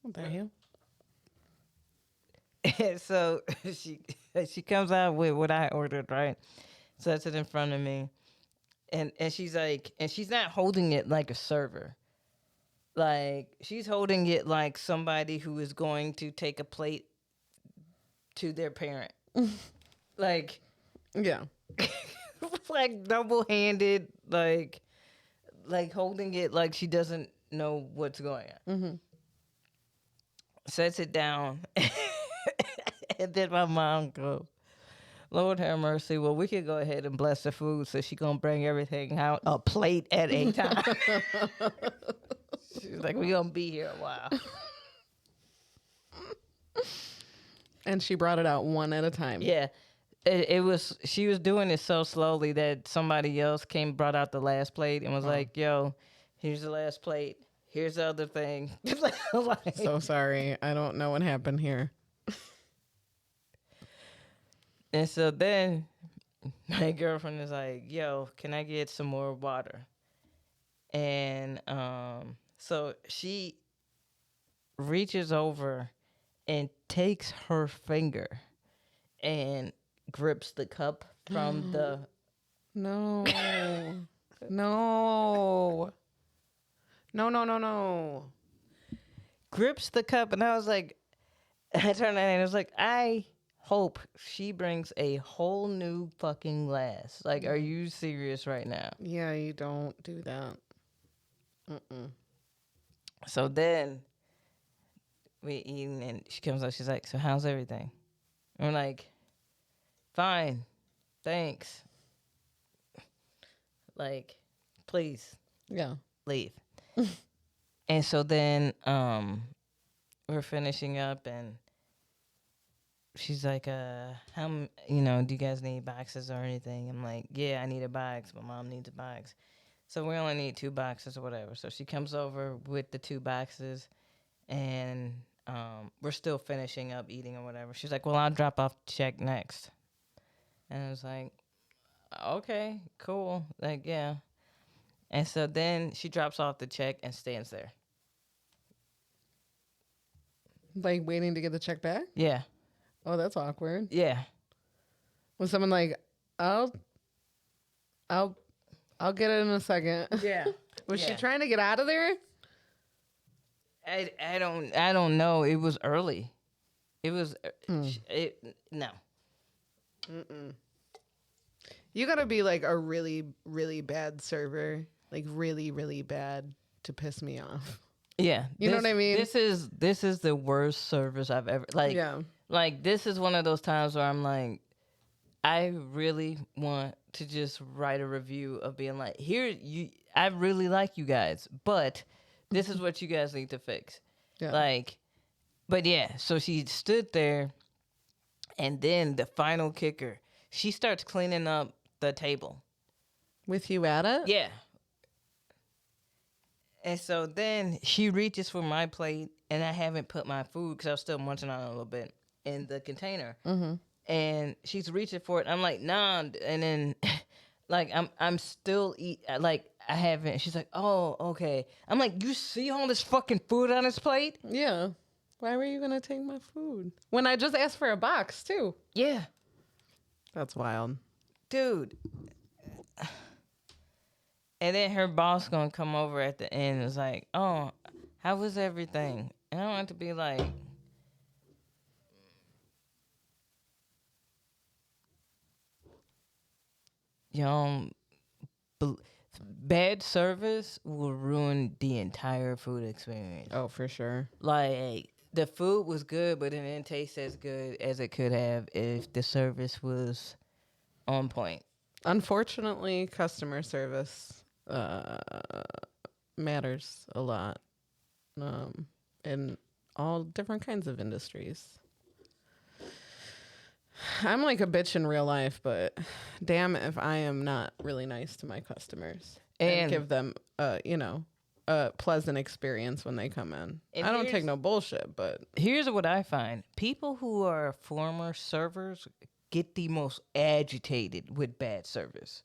What the hell? And so she comes out with what I ordered, right? Sets it in front of me. And she's like, and she's not holding it like a server. Like, she's holding it like somebody who is going to take a plate to their parent. Like, Yeah. like double-handed, like holding it like she doesn't know what's going on. Sets it down. And then my mom goes, Lord have mercy. Well, we could go ahead and bless the food. So she gonna bring everything out a plate at a time. She's like, we gonna be here a while. And she brought it out one at a time. Yeah. It was, she was doing it so slowly that somebody else brought out the last plate and was like, yo, here's the last plate. Here's the other thing. Like, So sorry. I don't know what happened here. and so then my girlfriend is like, yo, can I get some more water? And so she reaches over and takes her finger and grips the cup from the No. No. No, no, no, no. grips the cup. And I was like, I turned and I was like, I hope she brings a whole new fucking glass. Like, are you serious right now? Yeah, you don't do that. So then we eating and she comes up, she's like, so how's everything? And we're like, fine, thanks. Like, please Yeah. leave. And so then we're finishing up and she's like, do you guys need boxes or anything? I'm like, yeah, I need a box. My mom needs a box. So we only need 2 boxes or whatever. So she comes over with the 2 boxes, and we're still finishing up eating or whatever. She's like, well, I'll drop off the check next. And I was like, okay, cool. Like, yeah. And so then she drops off the check and stands there. Like waiting to get the check back? Yeah. Oh, that's awkward. Yeah. Was someone like, I'll get it in a second. Yeah. Was she Yeah. trying to get out of there? I don't know. It was early. It was no. You gotta be like a really, really bad server, like really, really bad to piss me off. Yeah. You know what I mean? This is the worst service I've ever Yeah. Like this is one of those times where I'm like, I really want to just write a review of being like, I really like you guys, but this is what you guys need to fix. Yeah. Like, but yeah, so she stood there, and then the final kicker, she starts cleaning up the table. With you at it? Yeah. And so then she reaches for my plate, and I haven't put my food, because I was still munching on it a little bit, in the container. Mm-hmm. And she's reaching for it. I'm like, nah. And then, like, I'm still like, I haven't. She's like, oh, okay. I'm like, you see all this fucking food on this plate? Yeah. Why were you gonna take my food? When I just asked for a box too. Yeah. That's wild. Dude. And then her boss gonna come over at the end and is like, oh, how was everything? And I want to be like, bad service will ruin the entire food experience. Oh, for sure. Like, the food was good, but it didn't taste as good as it could have if the service was on point. Unfortunately, customer service matters a lot in all different kinds of industries. I'm like a bitch in real life, but damn if I am not really nice to my customers and give them, a pleasant experience when they come in. And I don't take no bullshit, but here's what I find. People who are former servers get the most agitated with bad service.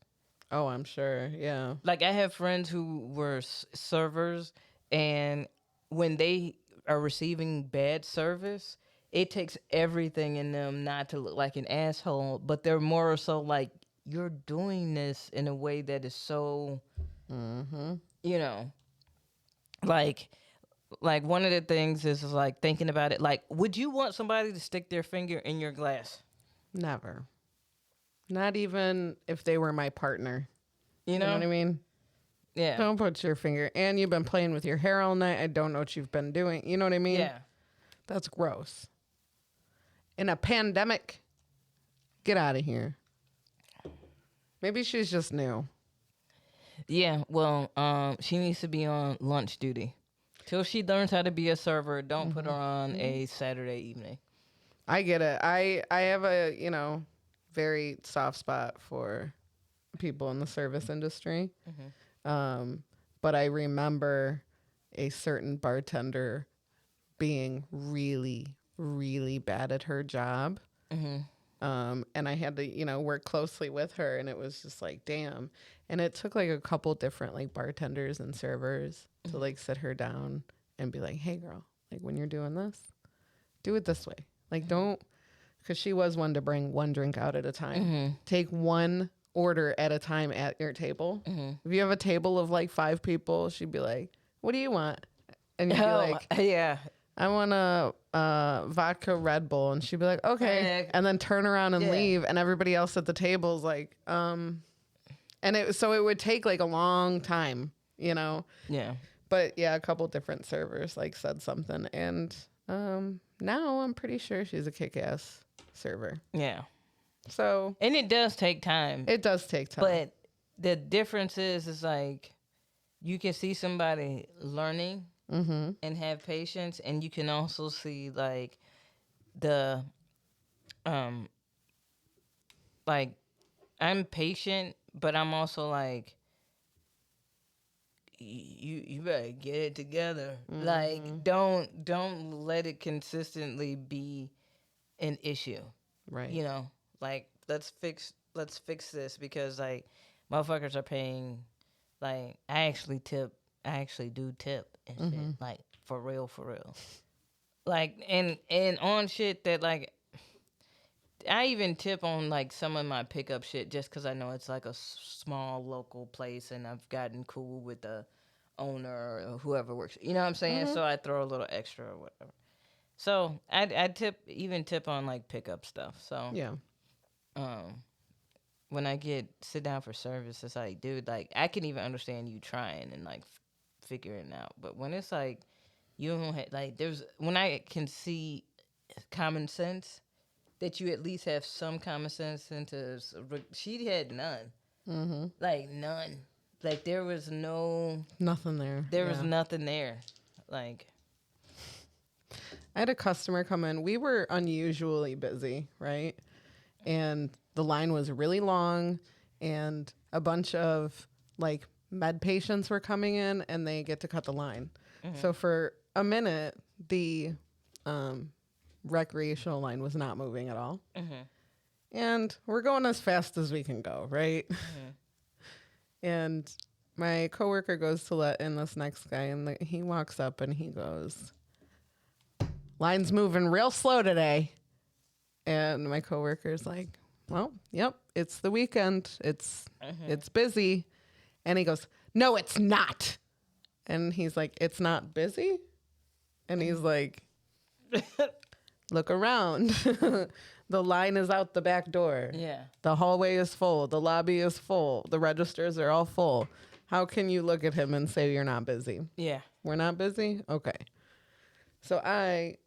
oh, I'm sure, yeah. Like, I have friends who were servers, and when they are receiving bad service, it takes everything in them not to look like an asshole, but they're more so like, you're doing this in a way that is so, like one of the things is like thinking about it. Like, would you want somebody to stick their finger in your glass? Never. Not even if they were my partner. You know what I mean? Yeah. Don't put your finger. And you've been playing with your hair all night. I don't know what you've been doing. You know what I mean? Yeah. That's gross. In a pandemic, get out of here. Maybe she's just new. Yeah. Well, she needs to be on lunch duty till she learns how to be a server. Don't put her on a Saturday evening. I get it. I have a, very soft spot for people in the service industry. But I remember a certain bartender being really, really bad at her job. And I had to, work closely with her, and it was just like, damn. And it took like a couple different like bartenders and servers to like sit her down and be like, hey girl, like when you're doing this, do it this way. Like don't, because she was one to bring one drink out at a time. Take one order at a time at your table. If you have a table of like 5 people, she'd be like, what do you want? And you'd be like, yeah. I want a vodka Red Bull. And she'd be like, okay. And then turn around and leave. And everybody else at the table is like, and it would take like a long time, Yeah. But yeah, a couple different servers like said something. And now I'm pretty sure she's a kick-ass server. Yeah. So. And it does take time. It does take time. But the difference is like, you can see somebody learning and have patience, and you can also see like the um, like I'm patient, but I'm also like, you better get it together. Like don't let it consistently be an issue. Right. You know, like let's fix this because like motherfuckers are paying. Like I actually do tip and shit. Like for real. Like and on shit that like I even tip on like some of my pickup shit just because I know it's like a small local place and I've gotten cool with the owner or whoever works. You know what I'm saying? So I throw a little extra or whatever. So I tip on like pickup stuff. So Yeah. when I sit down for service, it's like, dude, like I can even understand you trying and like figuring it out. But when it's like you don't have, like when I can see common sense that you at least have some common sense into she had none. Like none. Like there was Nothing there. was nothing there. Like I had a customer come in. We were unusually busy, right? And the line was really long, and a bunch of like med patients were coming in, and they get to cut the line. So for a minute, the recreational line was not moving at all. And we're going as fast as we can go, right? And my coworker goes to let in this next guy, and he walks up and he goes, "Line's moving real slow today." And my coworker's like, "Well, yep, it's the weekend. It's busy." And he goes, "No, it's not." And he's like, "It's not busy?" And he's like, "Look around." The line is out the back door. yeah. The hallway is full. The lobby is full. The registers are all full. How can you look at him and say you're not busy? Yeah. We're not busy? Okay. So I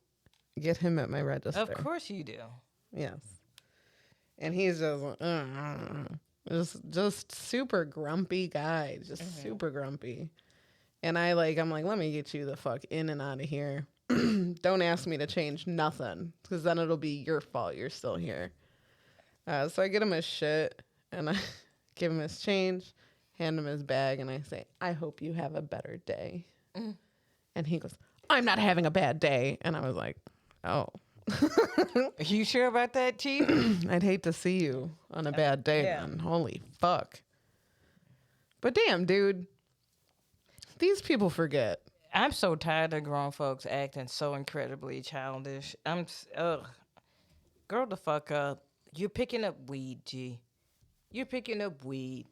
get him at my register. Of course you do. Yes. And he's just super grumpy guy. Just super grumpy. And I'm like, let me get you the fuck in and out of here. Don't ask me to change nothing, because then it'll be your fault you're still here. So I get him his shit, and I give him his change, hand him his bag, and I say, "I hope you have a better day." And he goes, "I'm not having a bad day." And I was like, "Oh." Are you sure about that, Chief? I'd hate to see you on a bad day, yeah. then. Holy fuck. But damn, dude. These people forget. I'm so tired of grown folks acting so incredibly childish. Grow the fuck up. You're picking up weed, G. You're picking up weed.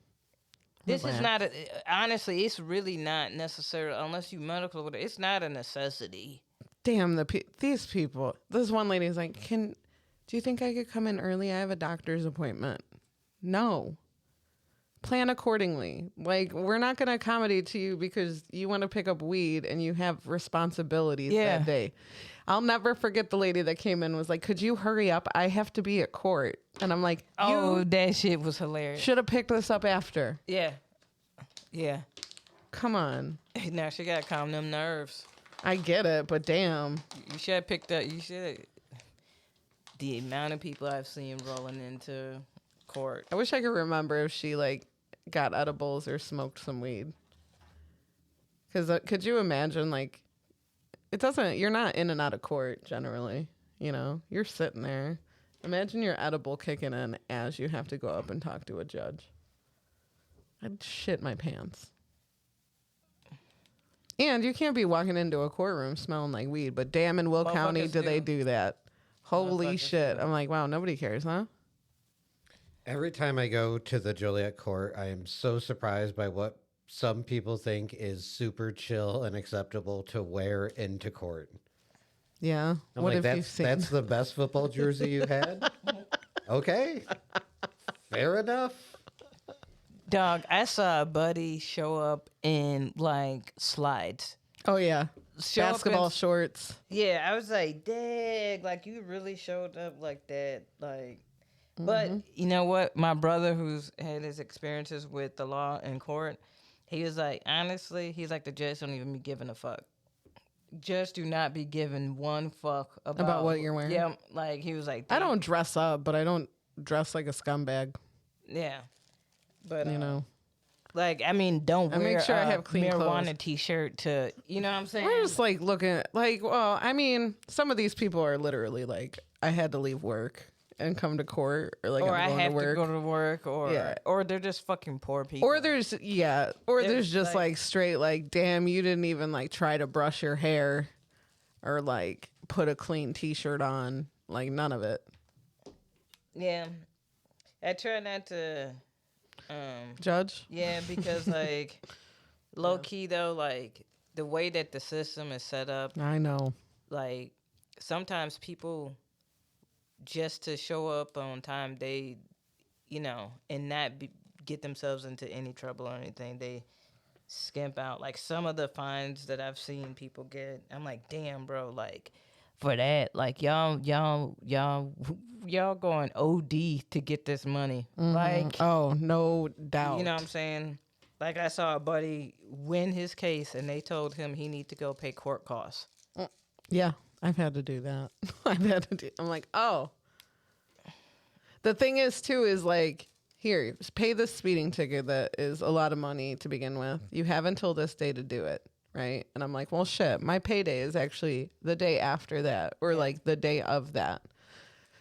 This is not honestly, it's really not necessary unless you medical. It's not a necessity. Damn, these people. This one lady's like, do you think I could come in early? I have a doctor's appointment. No. Plan accordingly. Like, we're not going to accommodate to you because you want to pick up weed and you have responsibilities that day. I'll never forget the lady that came in and was like, "Could you hurry up? I have to be at court." And I'm like, that shit was hilarious. Should have picked this up after. Yeah. Yeah. Come on. Now she got to calm them nerves. I get it, but damn. You should have picked up, the amount of people I've seen rolling into court. I wish I could remember if she like got edibles or smoked some weed. Because could you imagine, like, you're not in and out of court generally, you know? You're sitting there. Imagine your edible kicking in as you have to go up and talk to a judge. I'd shit my pants. And you can't be walking into a courtroom smelling like weed, but damn, in Will County, do they do that? Holy shit. I'm like, wow, nobody cares, huh? Every time I go to the Joliet court, I am so surprised by what some people think is super chill and acceptable to wear into court. Yeah. I'm what like, have you seen? that's the best football jersey you had? Okay. Fair enough. Dog, I saw a buddy show up in like slides. Oh, yeah. Show up Basketball shorts. Yeah, I was like, dang, like you really showed up like that. Like, but you know what? My brother, who's had his experiences with the law in court, he was like, honestly, he's like, the judge don't even be giving a fuck. just do not be giving one fuck About what you're wearing? Yeah, like he was like, I don't dress up, but I don't dress like a scumbag. Yeah, but You know, like I mean, don't I wear make sure I a have clean marijuana clothes. T-shirt to, you know what I'm saying? we're just like looking like, well, I mean, some of these people are literally like, I had to leave work and come to court, or like or I'm I going have to work. to go to work, or Yeah. or they're just fucking poor people. Or there's there's just like straight like, damn, you didn't even like try to brush your hair or like put a clean t-shirt on, like none of it. Yeah, I try not to. Judge? Yeah, because like low key though, like the way that the system is set up, I know. like sometimes people just to show up on time, they, you know, and not get themselves into any trouble or anything, they skimp out. Like some of the fines that I've seen people get, I'm like, damn, bro, like for that, like y'all going OD to get this money. Like, Oh, no doubt. you know what I'm saying? Like I saw a buddy win his case and they told him he need to go pay court costs. Yeah, I've had to do that. I'm like, oh. The thing is, too, is like, here, just pay this speeding ticket that is a lot of money to begin with. You have until this day to do it, right? And I'm like, well, shit, my payday is actually the day after that, or like the day of that.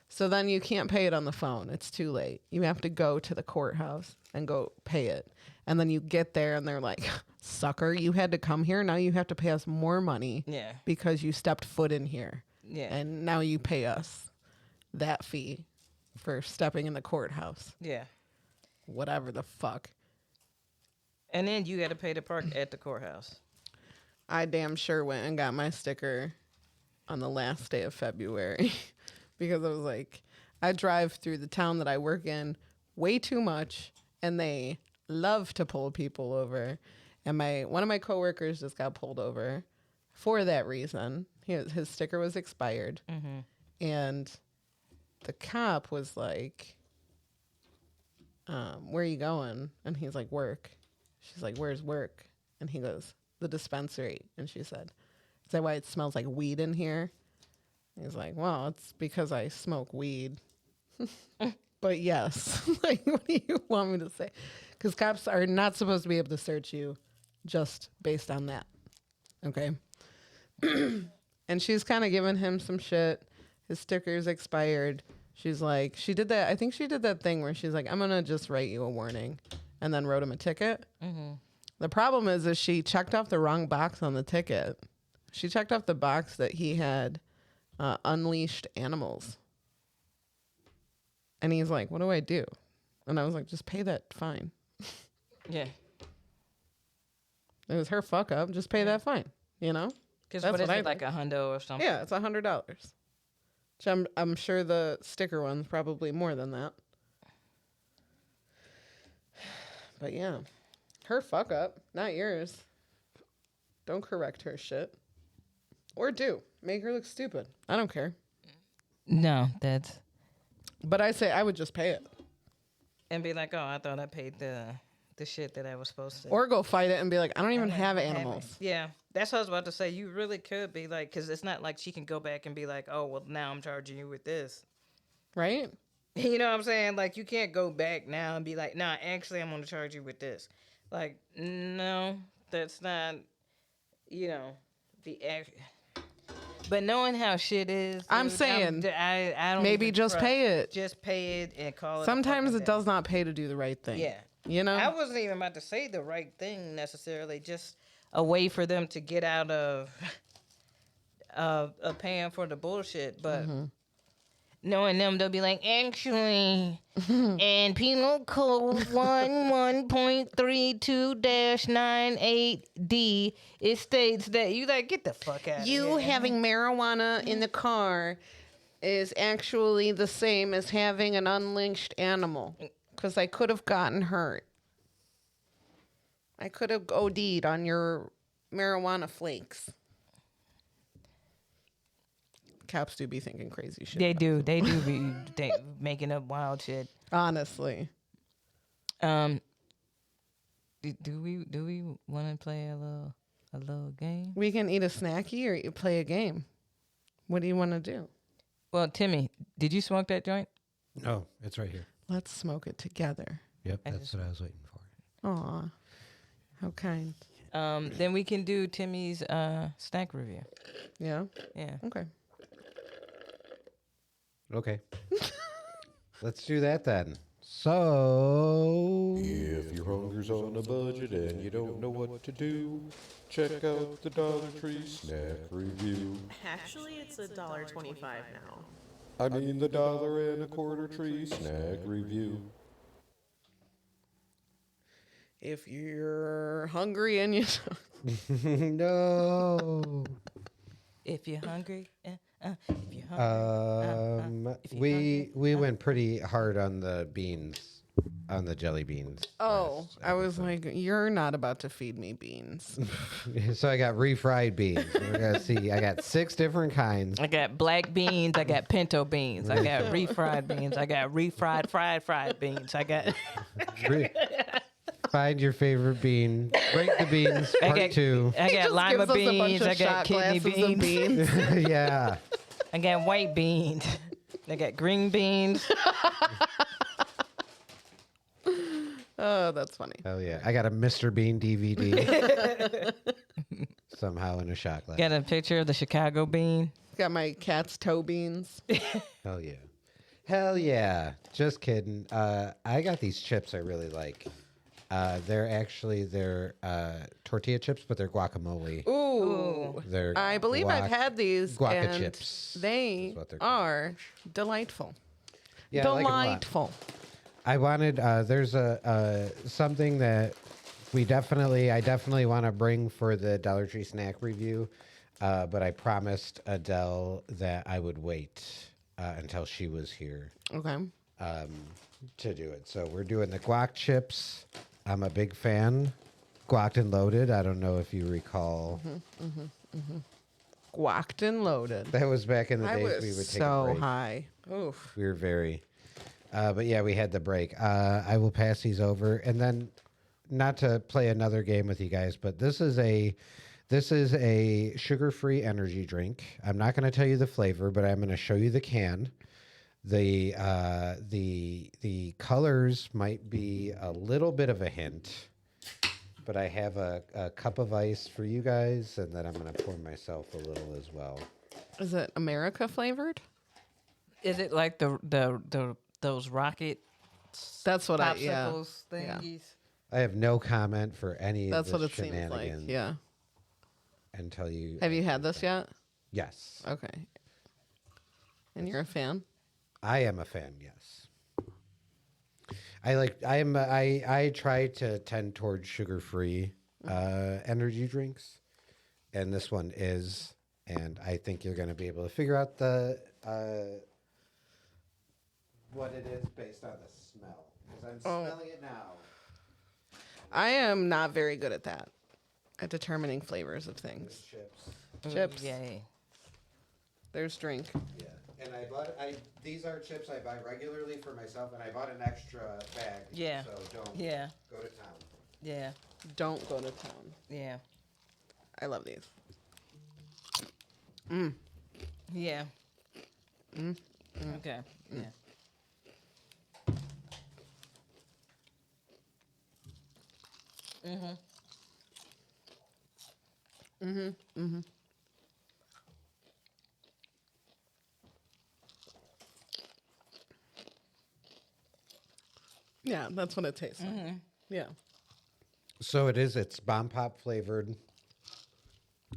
So then you can't pay it on the phone. It's too late. You have to go to the courthouse and go pay it. And then you get there and they're like, sucker, you had to come here. Now you have to pay us more money Yeah. because you stepped foot in here. Yeah. And now you pay us that fee for stepping in the courthouse. Yeah. Whatever the fuck. And then you got to pay to park at the courthouse. I damn sure went and got my sticker on the last day of February because I was like, I drive through the town that I work in way too much and they love to pull people over. And one of my coworkers just got pulled over for that reason. His sticker was expired. Mm-hmm. And the cop was like, where are you going? And he's like, work. She's like, where's work? And he goes, the dispensary. And she said, is that why it smells like weed in here? He's like, well, it's because I smoke weed. But yes, like, what do you want me to say? Because cops are not supposed to be able to search you just based on that. Okay. And she's kind of giving him some shit. His sticker's expired. She's like, she did that. I think she did that thing where she's like, I'm going to just write you a warning, and then wrote him a ticket. Mm-hmm. The problem is she checked off the wrong box on the ticket. She checked off the box that he had unleashed animals. And he's like, what do I do? And I was like, just pay that fine. Yeah. It was her fuck up. Just pay that fine, you know? Because That's what is what I it, like a hundo or something? Yeah, it's $100. So I'm sure the sticker one's probably more than that. But yeah, her fuck up, not yours. Don't correct her shit. Or do. Make her look stupid. I don't care. No, that's... But I say I would just pay it. And be like, oh, I thought I paid the shit that I was supposed to. Or go fight it and be like, I don't even have animals. Yeah, that's what I was about to say. You really could be like, because it's not like she can go back and be like, oh, well, now I'm charging you with this. Right? You know what I'm saying? Like, you can't go back now and be like, nah, actually, I'm going to charge you with this. Like, no, that's not, you know, the act. But knowing how shit is, I'm saying, I don't maybe even just trust. pay it. Just pay it and call it. Sometimes it does not pay to do the right thing. Yeah. You know? I wasn't even about to say the right thing necessarily. Just a way for them to get out of paying for the bullshit. But knowing them, they'll be like, actually, and Penal Code 11.32-98D, it states that you like, get the fuck out of here. You having marijuana in the car is actually the same as having an unleashed animal. Because I could have gotten hurt. I could have OD'd on your marijuana flakes. Cops do be thinking crazy shit. They do be making up wild shit. Honestly. Do we want to play a little? A little game. We can eat a snacky or you play a game. What do you want to do? Well, Timmy, did you smoke that joint? No, it's right here. Let's smoke it together. Yep, I that's just- what I was waiting for. Aw, how kind. Then we can do Timmy's snack review. Yeah. Yeah. Okay. Okay. Let's do that then. So, If your hunger's on a budget and you don't know what to do, check out the Dollar Tree Snack Review. Actually, it's $1.25 now. I mean the $1.25 Tree Snack Review. If you're hungry and you no. If you're hungry, if you're hungry. If you're We went pretty hard on the beans, on the jelly beans. Oh, I was like, you're not about to feed me beans. So I got refried beans. We're gonna see. I got 6 different kinds. I got black beans. I got pinto beans. I got refried beans. I got refried fried beans. I got Find your favorite bean. Break the beans. I Part got 2. I He got just lima gives us a bunch beans. of I got shot kidney glasses of beans. Yeah. I got white beans. I got green beans. Oh, that's funny. Hell yeah. I got a Mr. Bean DVD. Somehow in a shot glass. Got a picture of the Chicago bean. Got my cat's toe beans. Hell yeah. Hell yeah. Just kidding. I got these chips I really like. They're tortilla chips, but they're guacamole. Ooh. They're I believe I've had these. guaca and chips They is what they're called. are delightful. Yeah, I like 'em a lot. Delightful. I wanted. There's a something that I definitely want to bring for the Dollar Tree snack review, but I promised Adele that I would wait until she was here Okay. to do it. So we're doing the guac chips. I'm a big fan. Guacked and loaded. I don't know if you recall. Guacked and loaded. That was back in the I days was we would take a so break. high. Oof. We were very, but yeah, we had the break. I will pass these over, and then not to play another game with you guys, but this is a sugar-free energy drink. I'm not going to tell you the flavor, but I'm going to show you the can. The colors might be a little bit of a hint, but I have a cup of ice for you guys, and then I'm going to pour myself a little as well. Is it America flavored? Is it like those rocket That's what popsicles Yeah. thingies? I have no comment for any That's of what this it seems like. shenanigans Yeah. until you. Have you had this yet? Yes, Okay. And you're a fan? I am a fan. Yes, I try to tend towards sugar-free energy drinks, and this one is, and I think you're going to be able to figure out the what it is based on the smell, because I'm smelling it now. I am not very good at that, at determining flavors of things. Chips. Chips. Yay. There's drink. Yeah, and these are chips I buy regularly for myself, and I bought an extra bag. Yeah. So don't Yeah. go to town. Yeah. Don't go to town. Yeah. I love these. Yeah. Okay. Yeah. Yeah, that's what it tastes like. Yeah. So it's Bomb Pop flavored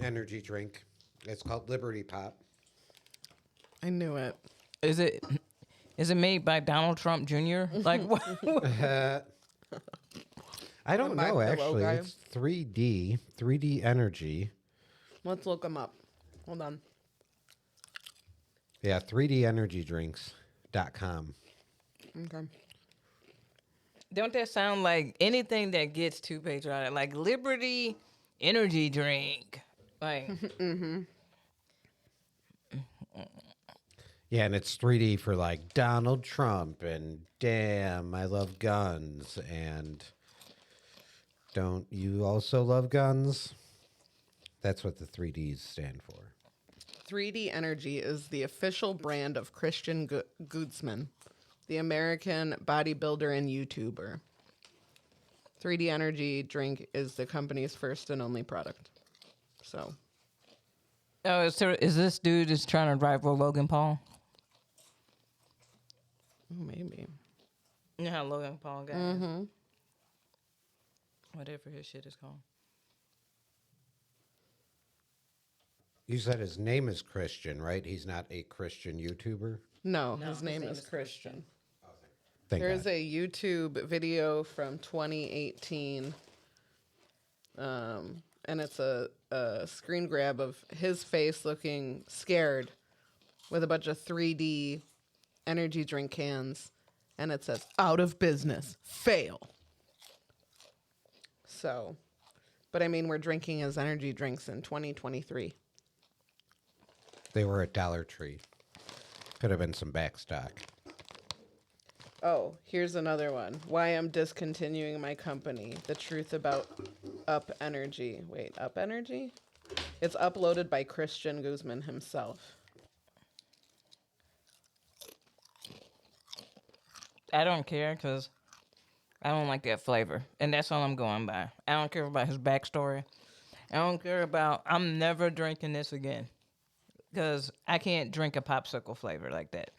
energy drink. It's called Liberty Pop. I knew it. Is it made by Donald Trump Jr.? Like what? I don't My know Pillow actually. guy. It's 3D Energy. Let's look them up. Hold on. Yeah, 3DEnergydrinks.com. Okay. Don't that sound like anything that gets too patriotic? Like Liberty Energy Drink. Like Yeah, and it's 3D for like Donald Trump and damn, I love guns and don't you also love guns? That's what the 3Ds stand for. 3D Energy is the official brand of Christian Goodsman, the American bodybuilder and YouTuber. 3D Energy drink is the company's first and only product. So, Oh, is this dude just trying to rival Logan Paul? maybe. You know how Logan Paul got his? Whatever his shit is called. You said his name is Christian, right? He's not a Christian YouTuber? No, his name is Christian. Thank There's God. a YouTube video from 2018, and it's a screen grab of his face looking scared with a bunch of 3D energy drink cans, and it says, out of business, fail. So, but I mean, we're drinking his energy drinks in 2023. They were at Dollar Tree. Could have been some back stock. Oh, here's another one. Why I'm discontinuing my company. The truth about Up Energy. Wait, Up Energy? It's uploaded by Christian Guzman himself. I don't care because I don't like that flavor. And that's all I'm going by. I don't care about his backstory. I don't care about, I'm never drinking this again. Because I can't drink a popsicle flavor like that.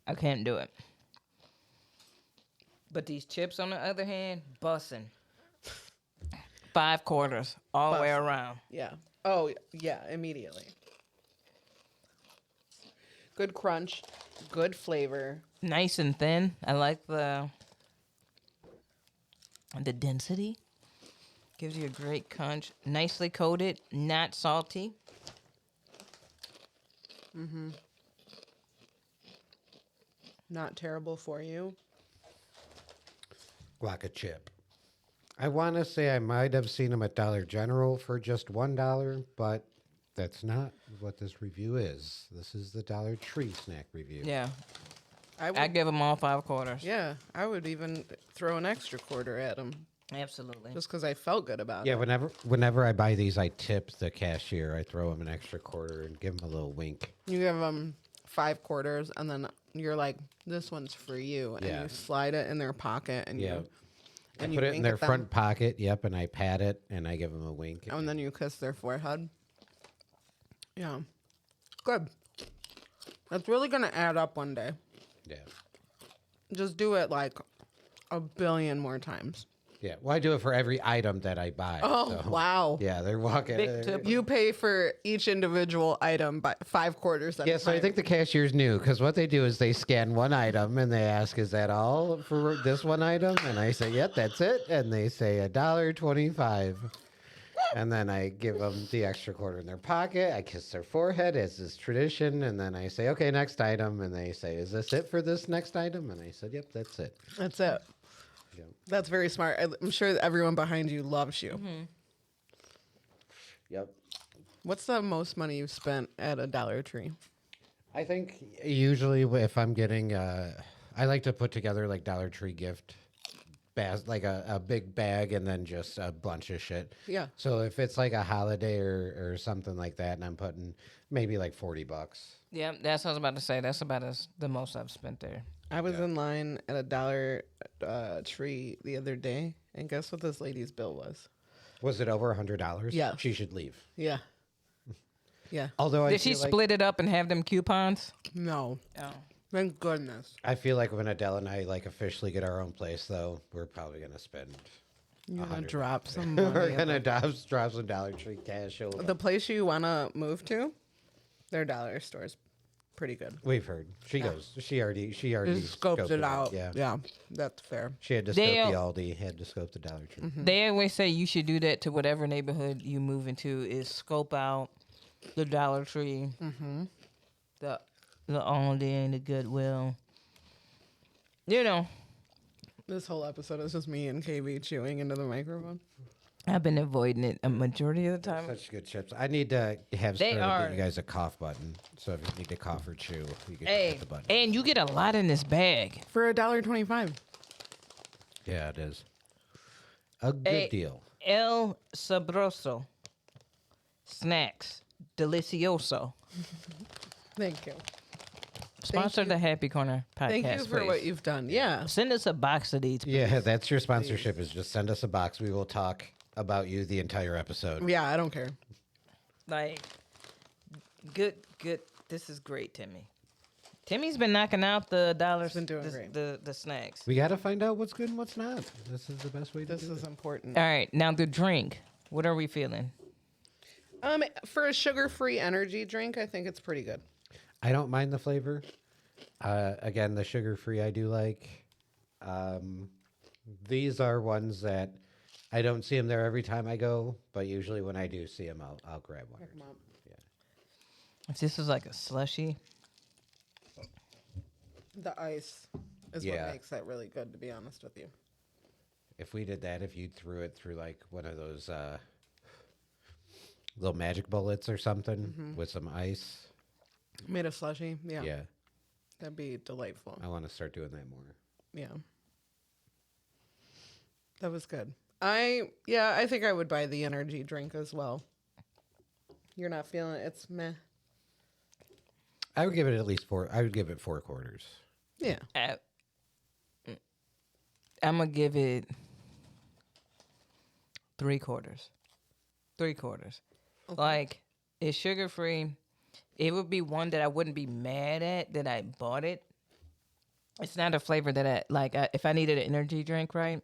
I can't do it. But these chips, on the other hand, bussin'. 5 quarters all the way Bussin'. around. Yeah. Oh, yeah, immediately. Good crunch, good flavor. Nice and thin. I like the density. Gives you a great crunch. Nicely coated, not salty. Not terrible for you. Guaca chip. I want to say I might have seen them at Dollar General for just $1, but that's not what this review is. This is the Dollar Tree snack review. Yeah. I would, I give them all 5 quarters. yeah, I would even throw an extra quarter at him Absolutely. just because I felt good about Yeah, it. whenever I buy these, I tip the cashier. I throw him an extra quarter and give him a little wink. You give them 5 quarters, and then you're like, "This one's for you," and Yeah. you slide it in their pocket, and Yeah. you I and put you it in wink their at them, front pocket, yep, and I pat it, and I give them a wink. and then you kiss their forehead. Yeah, good. That's really gonna add up one day. Yeah. Just do it like a billion more times. Yeah. Well, I do it for every item that I buy. Oh, so, wow. Yeah, they're walking. Big tip. You pay for each individual item by 5 quarters. At Yeah, a so I time. think the cashiers knew because what they do is they scan one item and they ask, "Is that all for this one item?" And I say, "Yep, that's it." And they say $1.25, and then I give them the extra quarter in their pocket. I kiss their forehead as is tradition, and then I say, "Okay, next item." And they say, "Is this it for this next item?" And I said, "Yep, that's it." That's it. Yeah. That's very smart. I'm sure that everyone behind you loves you. Yep. What's the most money you've spent at a Dollar Tree? I think usually if I'm getting, I like to put together like Dollar Tree gift like a big bag and then just a bunch of shit. Yeah. So if it's like a holiday or something like that, and I'm putting maybe like $40. Yeah, that's what I was about to say. That's about the most I've spent there. I was in line at a Dollar Tree the other day, and guess what this lady's bill was? Was it over $100? Yeah. She should leave. Yeah. Yeah. Although I Did she feel like, split it up and have them coupons? No. Oh. Thank goodness. I feel like when Adele and I like officially get our own place, though, we're probably gonna spend. You're gonna 100. drop some We're money. gonna drop some Dollar Tree cash. Over. The place you want to move to, their dollar store's pretty good. We've heard she goes. She already Just scoped it out. Yeah. That's fair. She had to They, scope the Aldi, had to scope the Dollar Tree. They always say you should do that to whatever neighborhood you move into. Is scope out the Dollar Tree, the Aldi, and the Goodwill. You know, This whole episode is just me and KB chewing into the microphone. I've been avoiding it a majority of the time. Such good chips. I need to have They started are. give you guys a cough button. So if you need to cough or chew, you can Hey, hit the button. and you get a lot in this bag. For $1.25. Yeah, it is. A good Hey. deal. El Sabroso. snacks, delicioso. Thank you. Sponsor the Happy Corner podcast. Thank you for please. what you've done. Yeah. Send us a box of these. Yeah, that's your sponsorship. Is just send us a box. We will talk about you the entire episode. Yeah, I don't care. Like, good. This is great, Timmy. Timmy's been knocking out the dollars. Been doing great. The snacks. We got to find out what's good and what's not. This is the best way to This do is it. important. All right, now the drink. What are we feeling? For a sugar-free energy drink, I think it's pretty good. I don't mind the flavor. Again, the sugar-free I do like. These are ones that I don't see them there every time I go, but usually when I do see them, I'll grab one. or two. If this was like a slushy, The ice is Yeah. what makes that really good, to be honest with you. If we did that, if you threw it through like one of those little magic bullets or something with some ice, Made a slushy, yeah. yeah, That'd be delightful. I want to start doing that more. Yeah. That was good. I think I would buy the energy drink as well. You're not feeling it. It's meh. I would give it at least 4. I would give it 4 quarters. Yeah. I'm gonna give it 3/4. 3/4. Like, it's sugar free. It would be one that I wouldn't be mad at that I bought it. It's not a flavor that I like. If I needed an energy drink, right,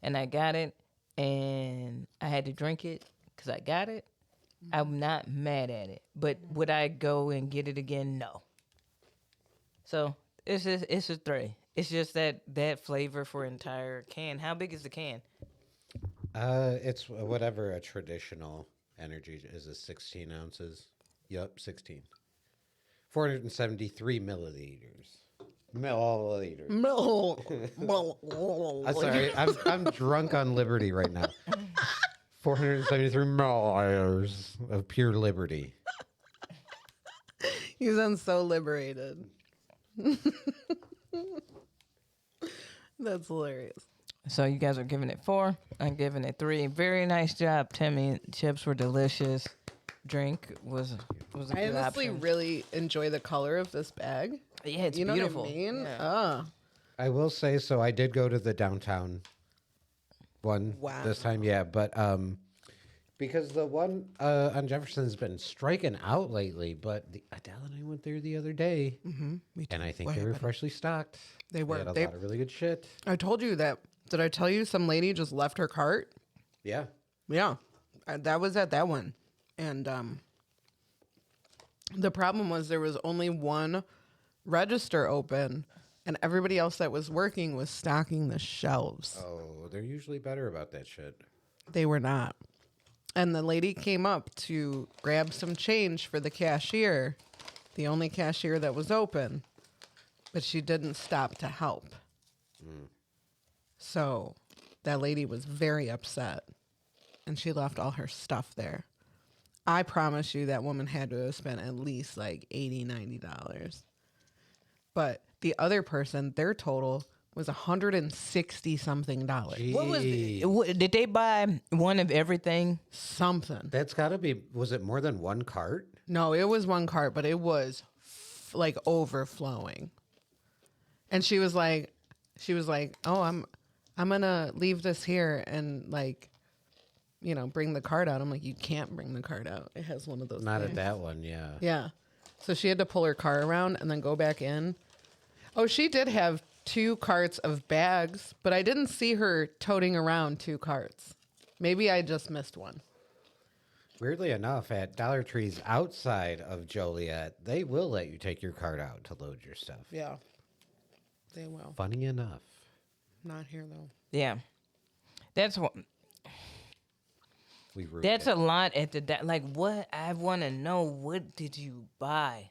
and I got it, and I had to drink it because I got it, I'm not mad at it. But would I go and get it again? No. So it's a 3. It's just that flavor for entire can. How big is the can? It's whatever a traditional energy is 16 ounces. Yup, 16. 473 milliliters. Milliliters. I'm sorry, I'm drunk on Liberty right now. 473 milliliters of pure Liberty. You sound so liberated. That's hilarious. So you guys are giving it 4. I'm giving it 3. Very nice job, Timmy. Chips were delicious. Drink was a I good honestly option. really enjoy the color of this bag. Yeah, it's You know beautiful. what I mean? Yeah. I will say, so I did go to the downtown one this time, yeah, but because the one on Jefferson's been striking out lately, but Adele and I went there the other day, Me too. and I think What they were happened? freshly stocked. They were. had a They- lot of really good shit. I told you that. Did I tell you some lady just left her cart? Yeah. Yeah, that was at that one, and the problem was there was only one register open, and everybody else that was working was stocking the shelves. Oh, they're usually better about that shit. They were not. And the lady came up to grab some change for the cashier, the only cashier that was open, but she didn't stop to help. So that lady was very upset, and she left all her stuff there. I promise you that woman had to have spent at least like $80, $90. But the other person, their total was $160 something. What was did they buy one of everything? Something. That's got to be, was it more than one cart? No, it was one cart, but it was like overflowing. And she was like, "Oh, I'm gonna leave this here and like, bring the cart out." I'm like, "You can't bring the cart out. It has one of those." Not things. at that one, yeah. Yeah. So she had to pull her car around and then go back in. Oh, she did have 2 carts of bags, but I didn't see her toting around 2 carts. Maybe I just missed one. Weirdly enough, at Dollar Trees outside of Joliet, they will let you take your cart out to load your stuff. Yeah. They will. Funny enough. Not here though. Yeah, that's what. We ruined That's it. a lot at the like. What I want to know, what did you buy?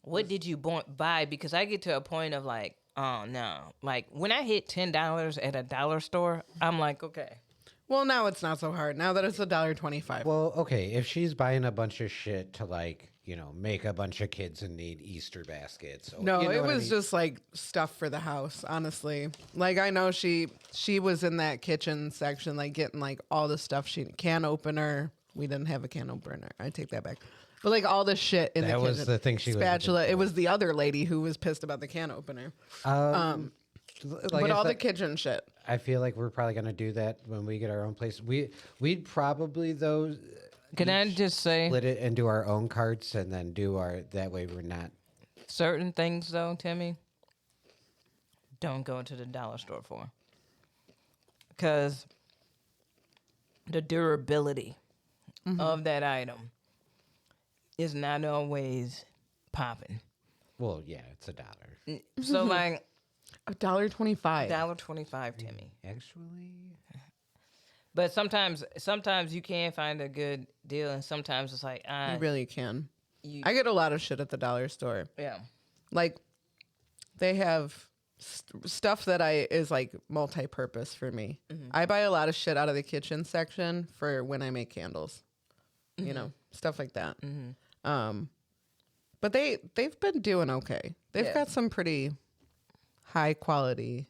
What did you buy? Because I get to a point of like, oh no, like when I hit $10 at a dollar store, I'm like, okay. Well, now it's not so hard. Now that it's $1.25. Well, okay, if she's buying a bunch of shit to like, make a bunch of kids in need Easter baskets. Or, No, you know it what I was mean? just like stuff for the house, honestly. Like I know she was in that kitchen section, like getting like all the stuff, can opener, We didn't have a candle burner. I take that back. But like all the shit in the That kitchen. was the thing she was spatula. looking It for. was the other lady who was pissed about the can opener. Like But I all the said, kitchen shit. I feel like we're probably gonna do that when we get our own place. We'd probably though Can I just say split it into our own carts and then do our. That way we're not. certain things though, Timmy? Don't go to the dollar store for, because the durability of that item is not always popping. Well, yeah, it's $1. So like $1.25. $1.25, Timmy. Actually, But sometimes you can find a good deal, and sometimes it's like You really can. you- I get a lot of shit at the dollar store. yeah. Like they have stuff that is like multi-purpose for me. I buy a lot of shit out of the kitchen section for when I make candles. You know, stuff like that. But they've been doing okay. They've Yeah. got some pretty high quality.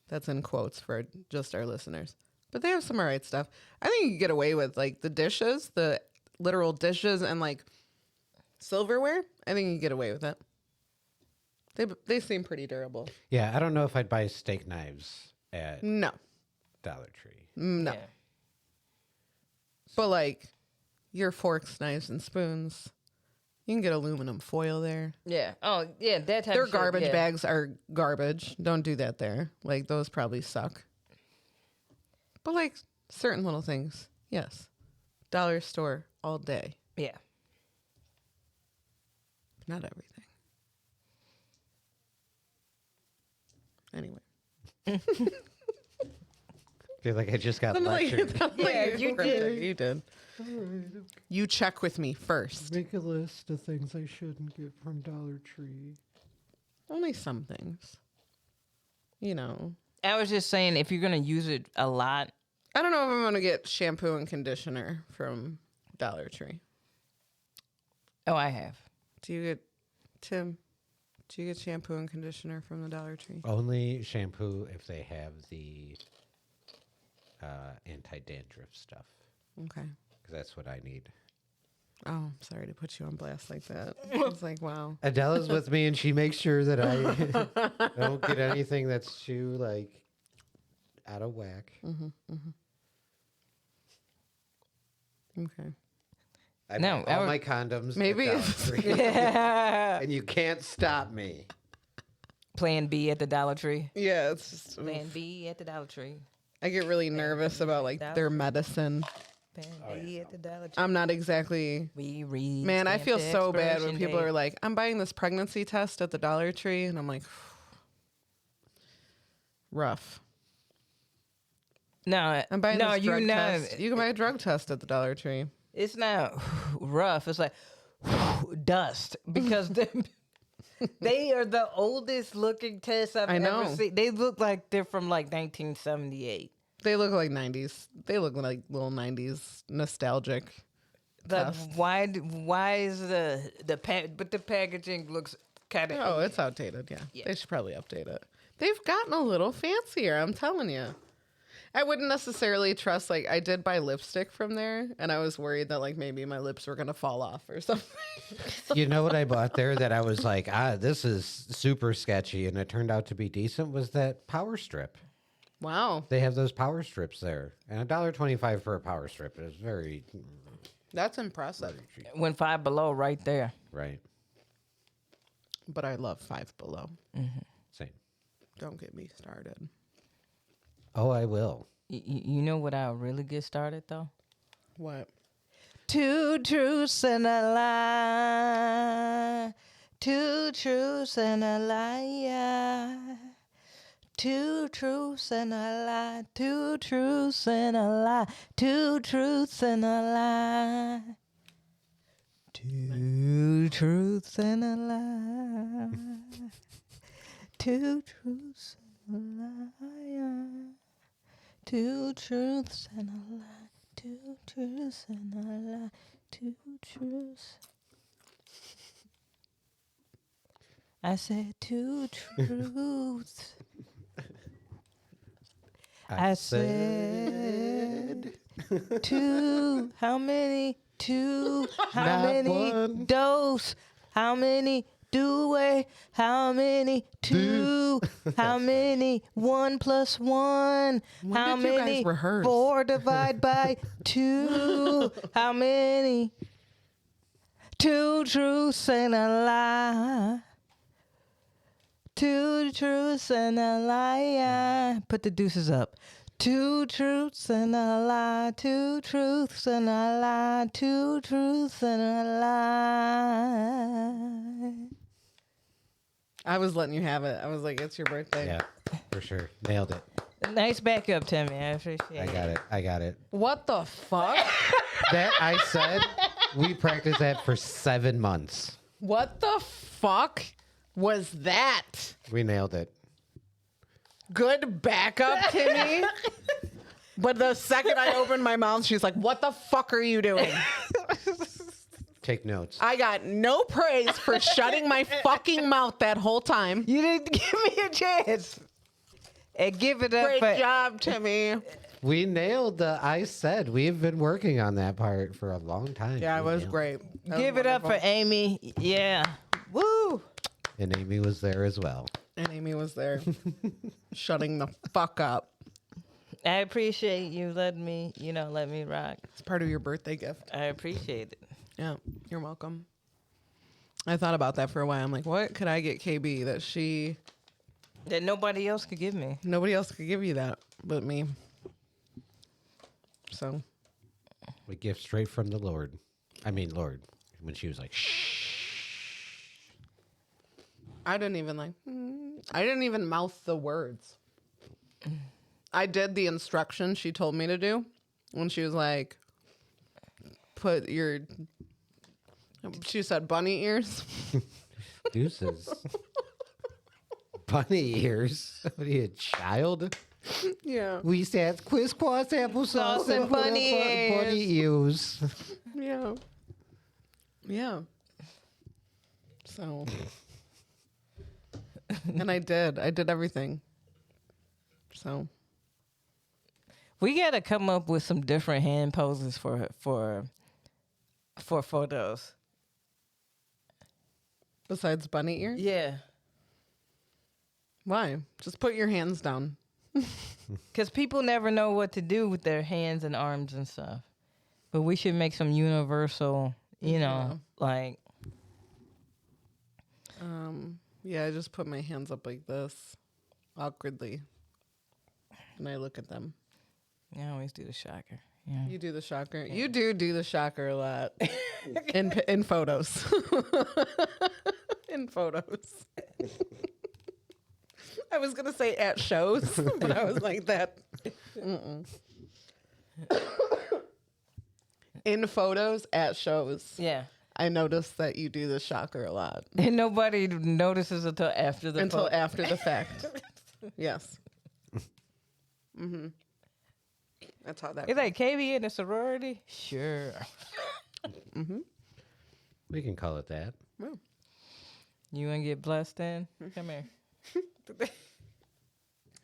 That's in quotes for just our listeners. But they have some alright stuff. I think you can get away with like the dishes, the literal dishes, and like silverware. I think you can get away with it. They seem pretty durable. yeah, I don't know if I'd buy steak knives at No, Dollar Tree. no. Yeah. But like your forks, knives, and spoons, you can get aluminum foil there. Yeah. Oh, yeah. That type Their of shit, garbage yeah. bags are garbage. Don't do that there. Like those probably suck. But like certain little things, yes. Dollar store all day. Yeah. Not everything. Anyway. I feel like I just got lectured. Yeah, you did. You did. You check with me first. Make a list of things I shouldn't get from Dollar Tree. Only some things. You know. I was just saying, if you're gonna use it a lot, I don't know if I'm going to get shampoo and conditioner from Dollar Tree. oh, I have. Do you get, Tim, do you get shampoo and conditioner from the Dollar Tree? Only shampoo if they have the anti-dandruff stuff. Okay. Because that's what I need. Oh, sorry to put you on blast like that. I was like, wow. Adela's with me, and she makes sure that I don't get anything that's too, like, out of whack. Okay. I No, buy I all would- my condoms. Maybe at it's- Dollar Tree. And you can't stop me. Plan B at the Dollar Tree. Yeah, it's just, Plan B at the Dollar Tree. I get really nervous about like their medicine. Plan B at the Dollar Tree. I'm not exactly, We read. man, I feel so bad when people are are like, I'm buying this pregnancy test at the Dollar Tree. And I'm like, rough. No, I'm buying no, this you're drug not. test. You can buy a drug test at the Dollar Tree. It's not rough. It's like dust because they are the oldest looking tests I've I ever know. seen. They look like they're from like 1978. They look like 90s. They look like little 90s nostalgic. But Test. why is but the packaging looks kind of Oh, it's outdated. Yeah. Yeah. They should probably update it. They've gotten a little fancier. I'm telling you. I wouldn't necessarily trust, like, I did buy lipstick from there, and I was worried that, like, maybe my lips were going to fall off or something. You know what I bought there that I was like, this is super sketchy, and it turned out to be decent, was that power strip. Wow. They have those power strips there. And $1.25 for a power strip is very That's impressive. cheap. went Five Below right there. Right. But I love Five Below. Same. Don't get me started. Oh, I will. You know what I'll really get started though? What? Two truths and a lie. Two truths and a lie. Two truths and a lie. Two truths and a lie. Two truths and a lie. Two truths and a lie. Two truths and a lie. Two truths and a lie. Two truths and a lie. Two truths. I said two truths. I said two. How many? Two. How Not many? one. Dose. How many? Do it. How many? Two. How many? 1 plus 1. When How did you guys many? rehearse? 4 divided by 2. How many? 2 truths and a lie. 2 truths and a lie. Put the deuces up. 2 truths and a lie. 2 truths and a lie. 2 truths and a lie. I was letting you have it. I was like, it's your birthday. Yeah, for sure. Nailed it. Nice backup, Timmy. I appreciate I it. got it. I got it. What the fuck? That I said we practiced that for 7 months. What the fuck was that? We nailed it. Good backup, Timmy. But the second I opened my mouth, she's like, what the fuck are you doing? Take notes. I got no praise for shutting my fucking mouth that whole time. You didn't give me a chance. And give it up Great for job, Timmy. We nailed the I said. We've been working on that part for a long time. Yeah, it We was nailed great. That give was it up for wonderful. Amy. Yeah. Woo. And Amy was there as well. And Amy was there, shutting the fuck up. I appreciate you letting me, let me rock. It's part of your birthday gift. I appreciate it. Yeah, you're welcome. I thought about that for a while. I'm like, what could I get KB That nobody else could give me. nobody else could give you that but me. So A gift straight from the Lord. I mean, Lord. When she was like, shh. I didn't even I didn't even mouth the words. I did the instructions she told me to do when she was like, she said bunny ears. Deuces. Bunny ears. What are you, a child? Yeah. We said quiz quads applesauce and and put bunny up ears. bunny ears. Yeah. Yeah. So. And I did everything. So. We gotta come up with some different hand poses for photos. Besides bunny ears? Yeah. Why? Just put your hands down. Because people never know what to do with their hands and arms and stuff. But we should make some universal, like. Yeah, I just put my hands up like this, awkwardly. And I look at them. I always do the shocker. Yeah. You do the shocker. You do the shocker a lot. in photos. In photos. I was going to say at shows, but I was like that. Mm-mm. In photos, at shows. Yeah. I noticed that you do the shocker a lot. And nobody notices until after the Until photo. after the fact. Yes. Mm-hmm. That's how that It's like KB in a sorority? Sure. We can call it that. You want to get blessed in? Come here.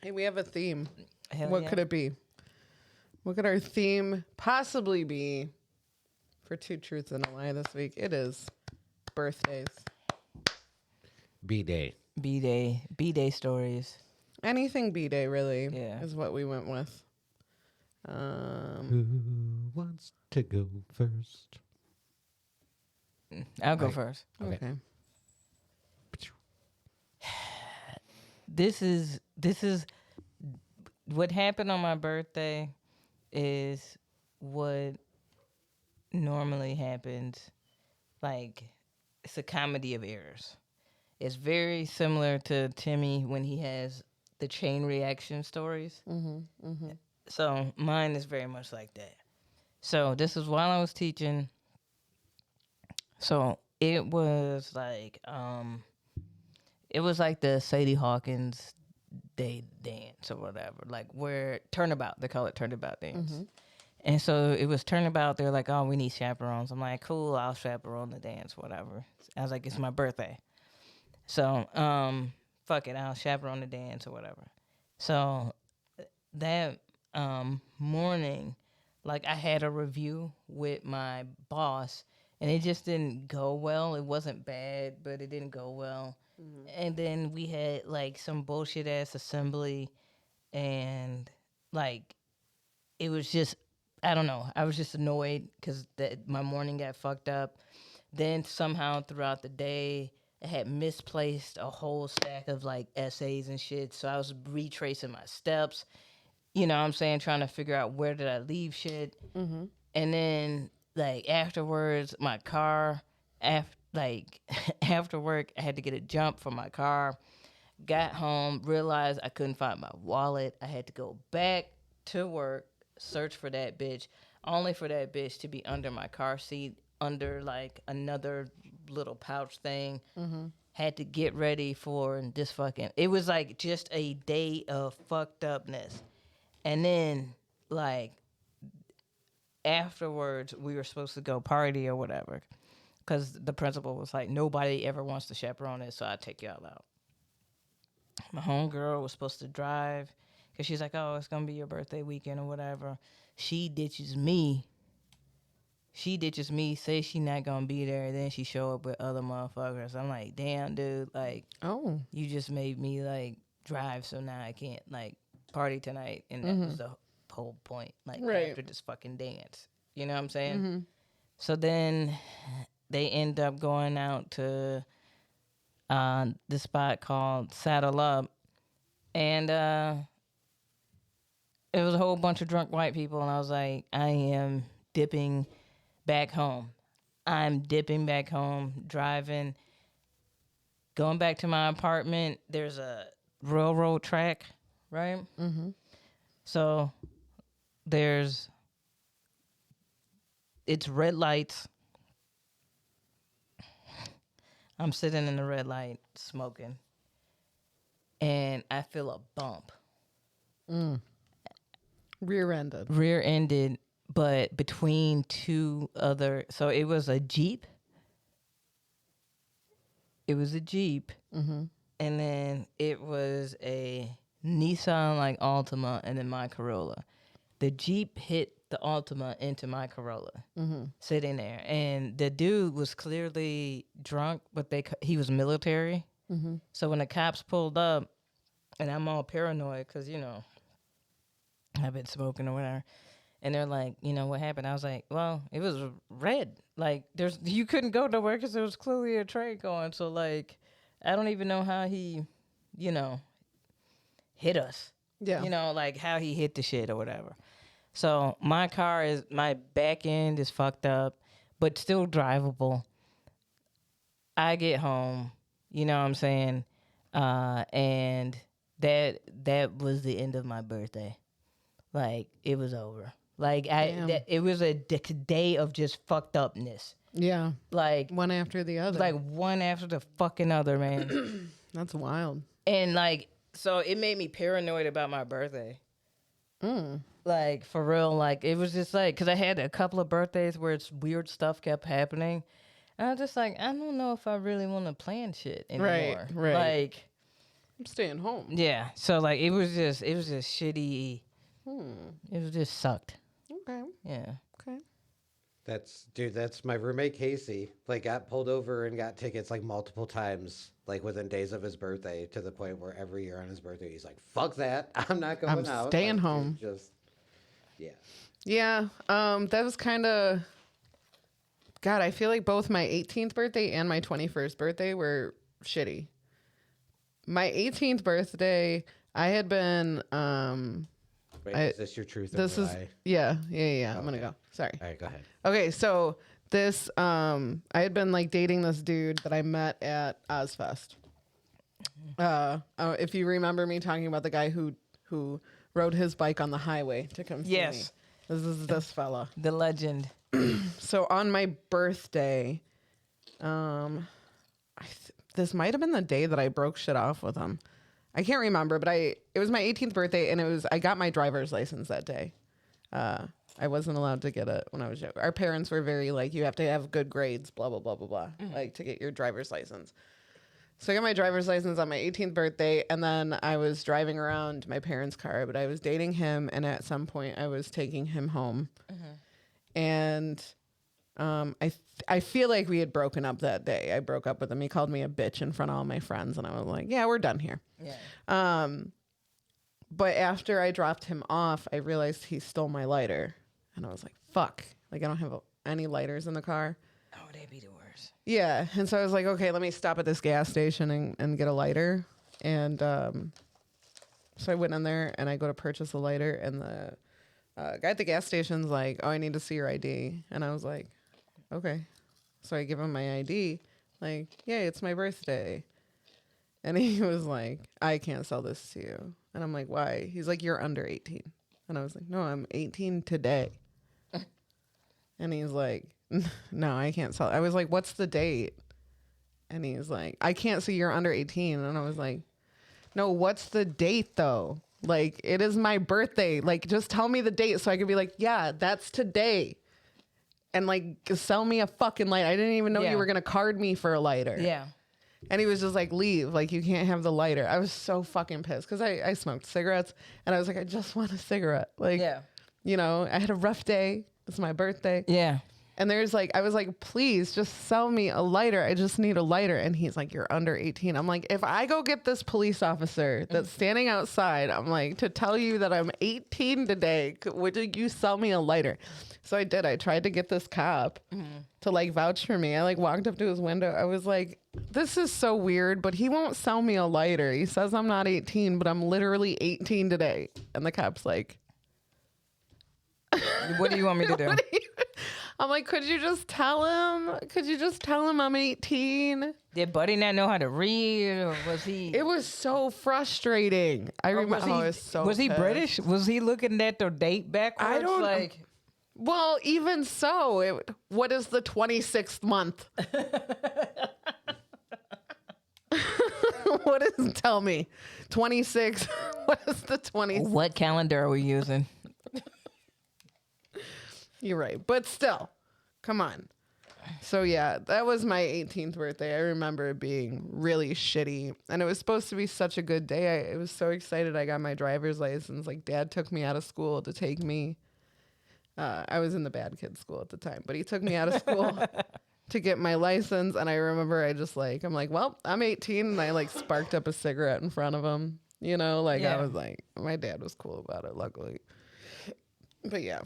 Hey, we have a theme. Hell What yeah. could it be? What could our theme possibly be for Two Truths and a Lie this week? It is birthdays. B-Day. B-Day stories. Anything B-Day, really, Yeah. is what we went with. Who wants to go first? I'll go Right. first. Okay. This is what happened on my birthday is what normally happens. Like, it's a comedy of errors. It's very similar to Timmy when he has the chain reaction stories. So mine is very much like that. So this is while I was teaching. So it was like the Sadie Hawkins Day dance or whatever, like where turnabout, they call it turnabout dance. And so it was turnabout. They're like, oh, we need chaperones. I'm like, cool, I'll chaperone the dance, whatever. I was like, it's my birthday. So, fuck it, I'll chaperone the dance or whatever. So that morning, like I had a review with my boss, and it just didn't go well. It wasn't bad, but it didn't go well. And then we had like some bullshit ass assembly, and like it was just, I don't know. I was just annoyed because my morning got fucked up. Then somehow throughout the day, I had misplaced a whole stack of like essays and shit. So I was retracing my steps. You know what I'm saying? Trying to figure out where did I leave shit. And then like afterwards, my car, like after work, I had to get a jump from my car. Got home, realized I couldn't find my wallet. I had to go back to work, search for that bitch, only for that bitch to be under my car seat, under like another little pouch thing. Had to get ready for this fucking. It was like just a day of fucked upness. And then like afterwards, we were supposed to go party or whatever. Because the principal was like, nobody ever wants to chaperone it, so I'll take y'all out. My homegirl was supposed to drive because she's like, oh, it's going to be your birthday weekend or whatever. She ditches me. Says she not going to be there. Then she show up with other motherfuckers. I'm like, damn, dude. Like, Oh. you just made me, like, drive so now I can't, like, party tonight. And that was the whole point. Like, Right. after this fucking dance. You know what I'm saying? So then they end up going out to this spot called Saddle Up, and it was a whole bunch of drunk white people, and I was like, I am dipping back home. I'm dipping back home, driving, going back to my apartment. There's a railroad track, right? So it's red lights. I'm sitting in the red light smoking, and I feel a bump. Rear-ended, but between two other. So it was a Jeep. And then it was a Nissan like Altima, and then my Corolla. The Jeep hit the Altima into my Corolla, sitting there, and the dude was clearly drunk, but he was military. So when the cops pulled up, and I'm all paranoid because I've been smoking or whatever, and they're like, what happened? I was like, well, it was red. Like you couldn't go nowhere because there was clearly a train going. So like, I don't even know how he, hit us. Yeah. Like how he hit the shit or whatever. So my back end is fucked up, but still drivable. I get home, you know what I'm saying? And that was the end of my birthday. Like it was over. Like it was a day of just fucked upness. Yeah. Like One after the other. like one after the fucking other, man. That's wild. And like, so it made me paranoid about my birthday. Like for real, like it was just like, cause I had a couple of birthdays where it's weird stuff kept happening. And I was just like, I don't know if I really want to plan shit anymore. Right. Like, I'm staying home. yeah. So like, it was just shitty. It was just sucked. Okay. Yeah. Okay. That's my roommate Casey. Like got pulled over and got tickets like multiple times, like within days of his birthday, to the point where every year on his birthday he's like, "Fuck that! I'm not going out. I'm staying Like, home." Just yeah. Yeah. That was kind of. God, I feel like both my 18th birthday and my 21st birthday were shitty. My 18th birthday, I had been. Wait, is this your truth or lie? Yeah. I'm gonna go. Sorry. All right, go ahead. Okay, so this I had been like dating this dude that I met at Ozfest. If you remember me talking about the guy who rode his bike on the highway to come see me. Yes. This is this fella. The legend. So on my birthday, this might have been the day that I broke shit off with him. I can't remember, but it was my 18th birthday, and I got my driver's license that day. I wasn't allowed to get it when I was young. Our parents were very like, you have to have good grades, blah, blah, blah, blah, blah, like to get your driver's license. So I got my driver's license on my 18th birthday, and then I was driving around my parents' car, but I was dating him, and at some point I was taking him home. And I feel like we had broken up that day. I broke up with him. He called me a bitch in front of all my friends, and I was like, yeah, we're done here. Yeah. But after I dropped him off, I realized he stole my lighter, and I was like, fuck. Like, I don't have any lighters in the car. Oh, that'd be the worst. Yeah. And so I was like, okay, let me stop at this gas station and get a lighter. And so I went in there and I go to purchase a lighter. And the guy at the gas station's like, oh, I need to see your ID. And I was like, okay. So I give him my ID. Like, yay, it's my birthday. And he was like, I can't sell this to you. And I'm like, why? He's like, you're under 18. And I was like, no, I'm 18 today. And he's like, no, I can't sell. I was like, what's the date? And he's like, I can't see you're under 18. And I was like, no, what's the date though? Like, it is my birthday. Like, just tell me the date so I could be like, yeah, that's today. And like, sell me a fucking light. I didn't even know Yeah. you were going to card me for a lighter. Yeah. And he was just like, leave. Like, you can't have the lighter. I was so fucking pissed because I smoked cigarettes. And I was like, I just want a cigarette. Like, Yeah. you know, I had a rough day. It's my birthday. Yeah. And there's like, I was like, please just sell me a lighter. I just need a lighter. And he's like, you're under 18. I'm like, if I go get this police officer that's standing outside, I'm like, to tell you that I'm 18 today, would you sell me a lighter? So I did. I tried to get this cop to like vouch for me. I like walked up to his window. I was like, this is so weird, but he won't sell me a lighter. He says I'm not 18, but I'm literally 18 today. And the cop's like, What do you want me to do? I'm like, could you just tell him? Could you just tell him I'm 18? Did Buddy not know how to read, or was he? It was so frustrating. I remember. Was he, I was so was he pissed. British? Was he looking at the date backwards? I don't- like. Well, even so, what is the 26th month? What is? Tell me, 26. What is the 20? What calendar are we using? You're right, but still, come on. So yeah, that was my 18th birthday. I remember it being really shitty, and it was supposed to be such a good day. I was so excited. I got my driver's license. Like, Dad took me out of school to take me. I was in the bad kid school at the time, but he took me out of school to get my license. And I remember I'm like, well, I'm 18, and I like sparked up a cigarette in front of him. You know, like Yeah. I was like, my dad was cool about it, luckily. But yeah.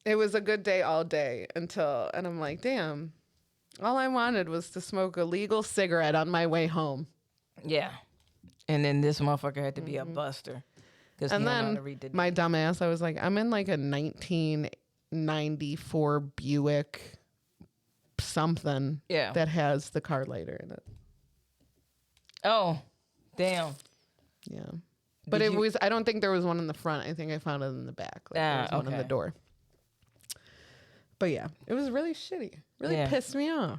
It was a good day all day and I'm like, damn, all I wanted was to smoke a legal cigarette on my way home. Yeah. And then this motherfucker had to be a buster. Because he And don't know how then to read the my dumb ass, I was like, I'm in like a 1994 Buick something Yeah. that has the car lighter in it. Oh, damn. Yeah. But Did you- I don't think there was one in the front. I think I found it in the back. Like, there was one in the okay. door. But yeah, it was really shitty. Really Yeah. pissed me off.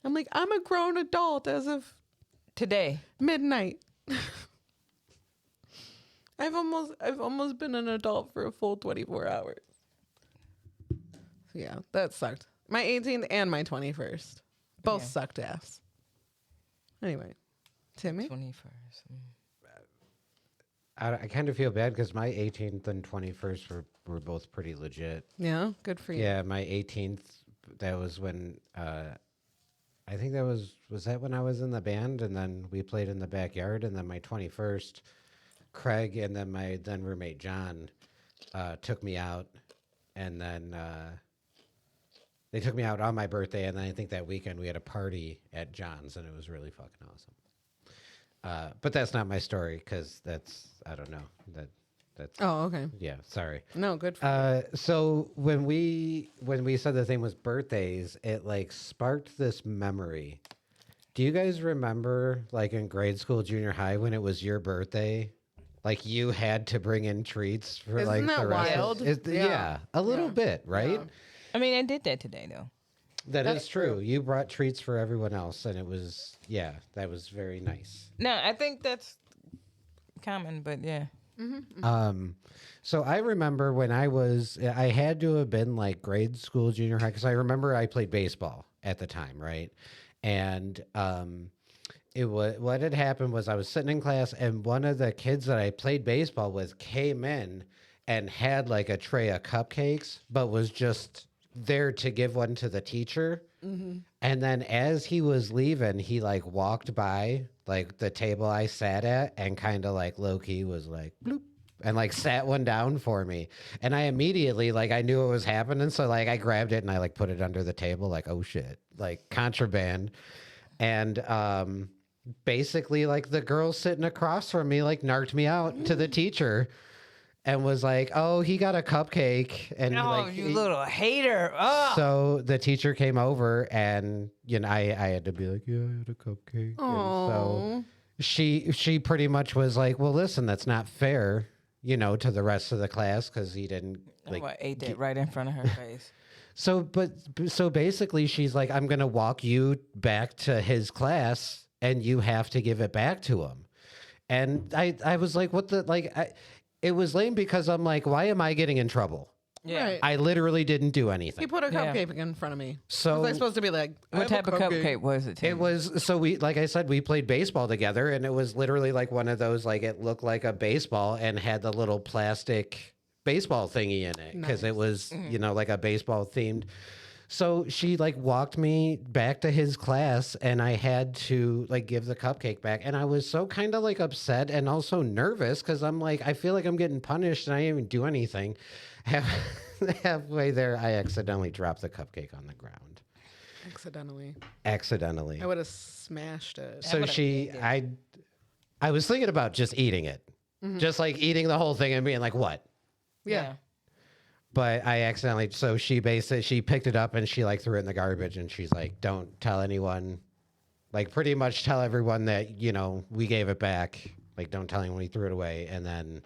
I'm like, I'm a grown adult as of Today. midnight. I've almost been an adult for a full 24 hours. So yeah, that sucked. My 18th and my 21st. Both Yeah. sucked ass. Anyway, Timmy? 21st. I kind of feel bad because my 18th and 21st were both pretty legit. Yeah, good for you. Yeah, my 18th, that was when, I think that was that when I was in the band, and then we played in the backyard, and then my 21st, Craig and then my then roommate John took me out, and then they took me out on my birthday, and then I think that weekend we had a party at John's, and it was really fucking awesome. But that's not my story because I don't know that's Oh, okay. yeah, sorry. No, good for you. So when we said the thing was birthdays, it like sparked this memory. Do you guys remember like in grade school, junior high, when it was your birthday? Like you had to bring in treats for Isn't like that the rest wild? of Yeah. yeah, a little Yeah. bit, right? Yeah. I mean, I did that today, though. That's true. You brought treats for everyone else, and it was that was very nice. No, I think that's common, but yeah. So I remember when I had to have been like grade school, junior high, because I remember I played baseball at the time, right? And what had happened was I was sitting in class and one of the kids that I played baseball with came in and had like a tray of cupcakes, but was just there to give one to the teacher. And then as he was leaving, he like walked by like the table I sat at and kind of like low key was like bloop and like sat one down for me. And I immediately like I knew what was happening. So like I grabbed it and I like put it under the table like, oh shit, like contraband. And basically like the girl sitting across from me like narked me out to the teacher and was like, oh, he got a cupcake. And Oh, like, you little hater. Oh. so the teacher came over and, you know, I had to be like, yeah, I had a cupcake. And so she pretty much was like, well, listen, that's not fair, you know, to the rest of the class because he didn't like. I ate that right in front of her face. So basically she's like, I'm going to walk you back to his class and you have to give it back to him. And I was like, what the, like, it was lame because I'm like, why am I getting in trouble? Yeah. Right. I literally didn't do He anything. put a Yeah. cupcake in front of me. So Was I supposed to be like, What type of cupcake was it? Tim? it was, so we, like I said, we played baseball together and it was literally like one of those, like it looked like a baseball and had the little plastic baseball thingy in it because it was, you know, like a baseball themed. So she like walked me back to his class and I had to like give the cupcake back. And I was so kind of like upset and also nervous because I'm like, I feel like I'm getting punished and I didn't even do anything. Halfway there, I accidentally dropped the cupcake on the ground. Accidentally. I would have smashed it. So I was thinking about just eating it. Just like eating the whole thing and being like, what? Yeah. But I accidentally, so she picked it up and she like threw it in the garbage and she's like, don't tell anyone, like pretty much tell everyone that, you know, we gave it back. Like, don't tell anyone we threw it away. And then,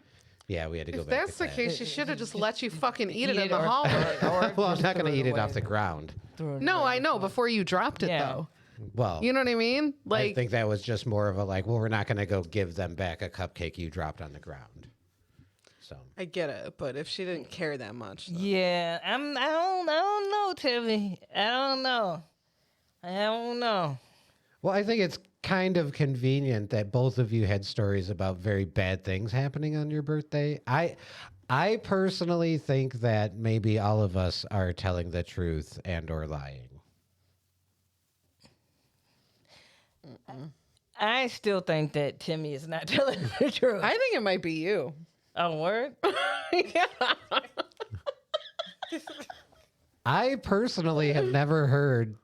yeah, we had to go If back. that's to the class. case, she should have just let you fucking eat it in the or- hallway. Well, I'm not going to eat it off the ground. No, I know. Before you dropped it, Yeah. though. Well, You know what I mean? I Like, think that was just more of a like, well, we're not going to go give them back a cupcake you dropped on the ground. So I get it, but if she didn't care that much, then- Yeah, I don't know, Timmy. I don't know. well, I think it's kind of convenient that both of you had stories about very bad things happening on your birthday. I personally think that maybe all of us are telling the truth and or lying. I still think that Timmy is not telling the truth. I think it might be you. Oh, word? Yeah. I personally have never heard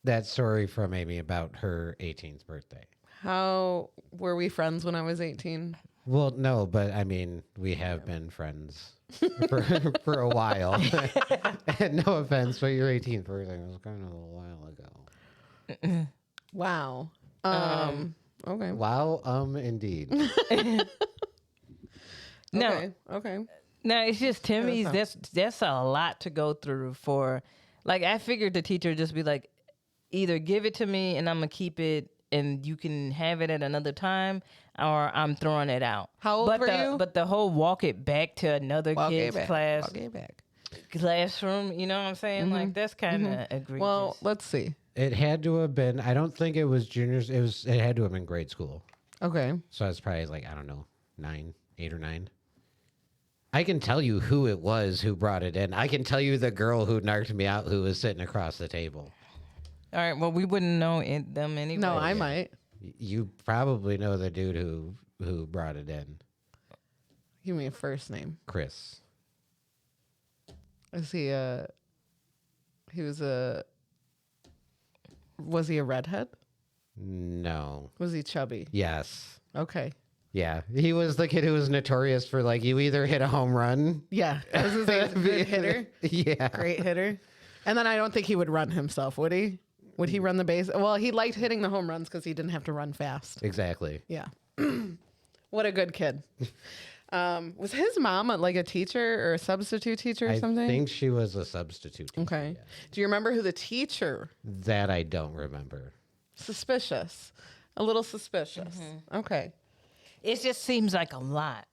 that story from Amy about her 18th birthday. How were we friends when I was 18? Well, no, but I mean, we have been friends for a while. And no offense, but your 18th birthday was kind of a while ago. Wow. Okay. Wow, indeed. No. Okay. No, it's just Timmy's. That's a lot to go through for. Like, I figured the teacher would just be like, either give it to me and I'm gonna keep it and you can have it at another time, or I'm throwing it out. How old were you? But the whole walk it back to another kid's classroom. You know what I'm saying? Like, that's kind of egregious. Well, let's see. It had to have been, I don't think it was juniors. It had to have been grade school. Okay. So it's probably like, I don't know, 8 or 9. I can tell you who it was who brought it in. I can tell you the girl who narked me out who was sitting across the table. all right. Well, we wouldn't know them anyway. No, I might. You probably know the dude who brought it in. Give me a first name. Chris. Is he was he a redhead? No. Was he chubby? Yes. Okay. Yeah. He was the kid who was notorious for like, you either hit a home run. Yeah. Was his name good hitter? Yeah. Great hitter. And then I don't think he would run himself, would he? Would he run the base? Well, he liked hitting the home runs because he didn't have to run fast. Exactly. Yeah. What a good kid. Was his mom like a teacher or a substitute teacher or something? I think she was a substitute teacher. Okay. Yeah. Do you remember who the teacher? That I don't remember. Suspicious. A little suspicious. Okay. It just seems like a lot.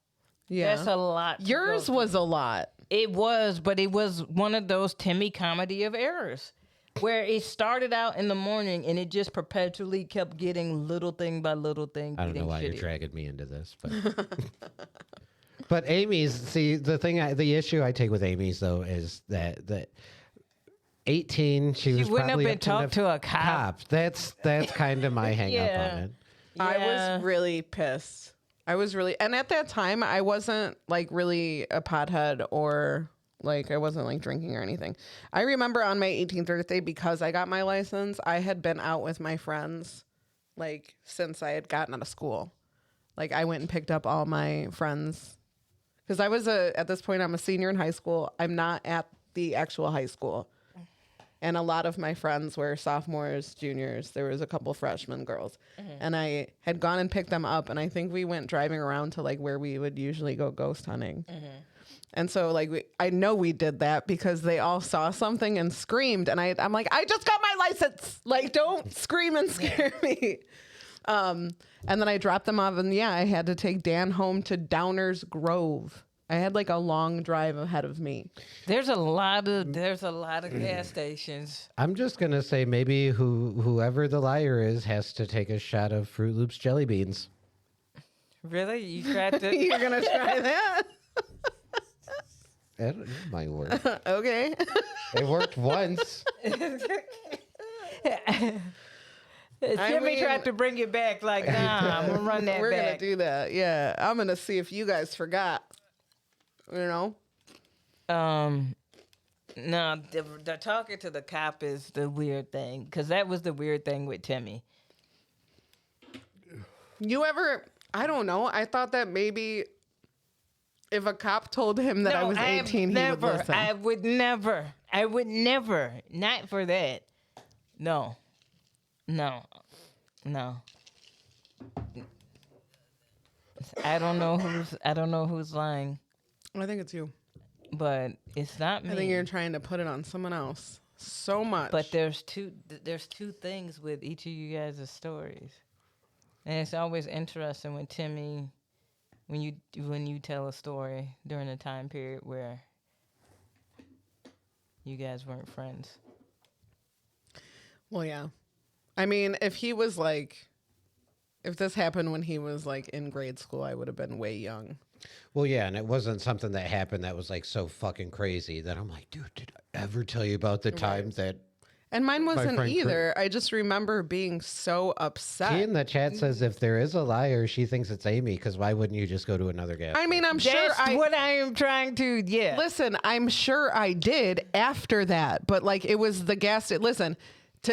Yeah. That's a lot. to Yours go was a lot. It was, but it was one of those Timmy comedy of errors. where it started out in the morning and it just perpetually kept getting little thing by little thing. I don't know getting why you're shittier. dragging me into this, but but Amy's the issue I take with Amy's though is that 18 she was went up probably and up talked to a cop. That's kind of my hang up Yeah. on it. I Yeah. was really pissed. And at that time, I wasn't like really a pothead or like I wasn't like drinking or anything. I remember on my 18th birthday, because I got my license, I had been out with my friends like since I had gotten out of school. Like I went and picked up all my friends because at this point, I'm a senior in high school. I'm not at the actual high school. And a lot of my friends were sophomores, juniors. There was a couple freshman girls. And I had gone and picked them up. And I think we went driving around to like where we would usually go ghost hunting. And so like I know we did that because they all saw something and screamed. And I'm like, I just got my license. Like, don't scream and scare me. And then I dropped them off. And yeah, I had to take Dan home to Downers Grove. I had like a long drive ahead of me. There's a lot of gas stations. I'm just gonna say maybe whoever the liar is has to take a shot of Fruit Loops jelly beans. Really? You tried to? You're going to try that? It might work. Okay. It worked once. Timmy tried to bring it back. Like, nah, I'm gonna run that We're going to back. do that. Yeah. I'm going to see if you guys forgot. You know? No, the talking to the cop is the weird thing, because that was the weird thing with Timmy. You ever, I don't know. I thought that maybe if a cop told him that I was 18, he would listen. I would never. Not for that. No. I don't know who's lying, I think it's you. but it's not me. I think you're trying to put it on someone else so much. But there's two things with each of you guys' stories, and it's always interesting when Timmy, when you tell a story during a time period where you guys weren't friends. Well, yeah. I mean, if this happened when he was like in grade school, I would have been way young. Well, yeah, and it wasn't something that happened that was like so fucking crazy that I'm like, dude, did I ever tell you about the time that And mine wasn't friend either. I just remember being so upset. She in the chat says if there is a liar, she thinks it's Amy, because why wouldn't you just go to another gas? I mean, I'm sure That's what I am trying to. Yeah. Listen, I'm sure I did after that, but like it was the gas. Listen,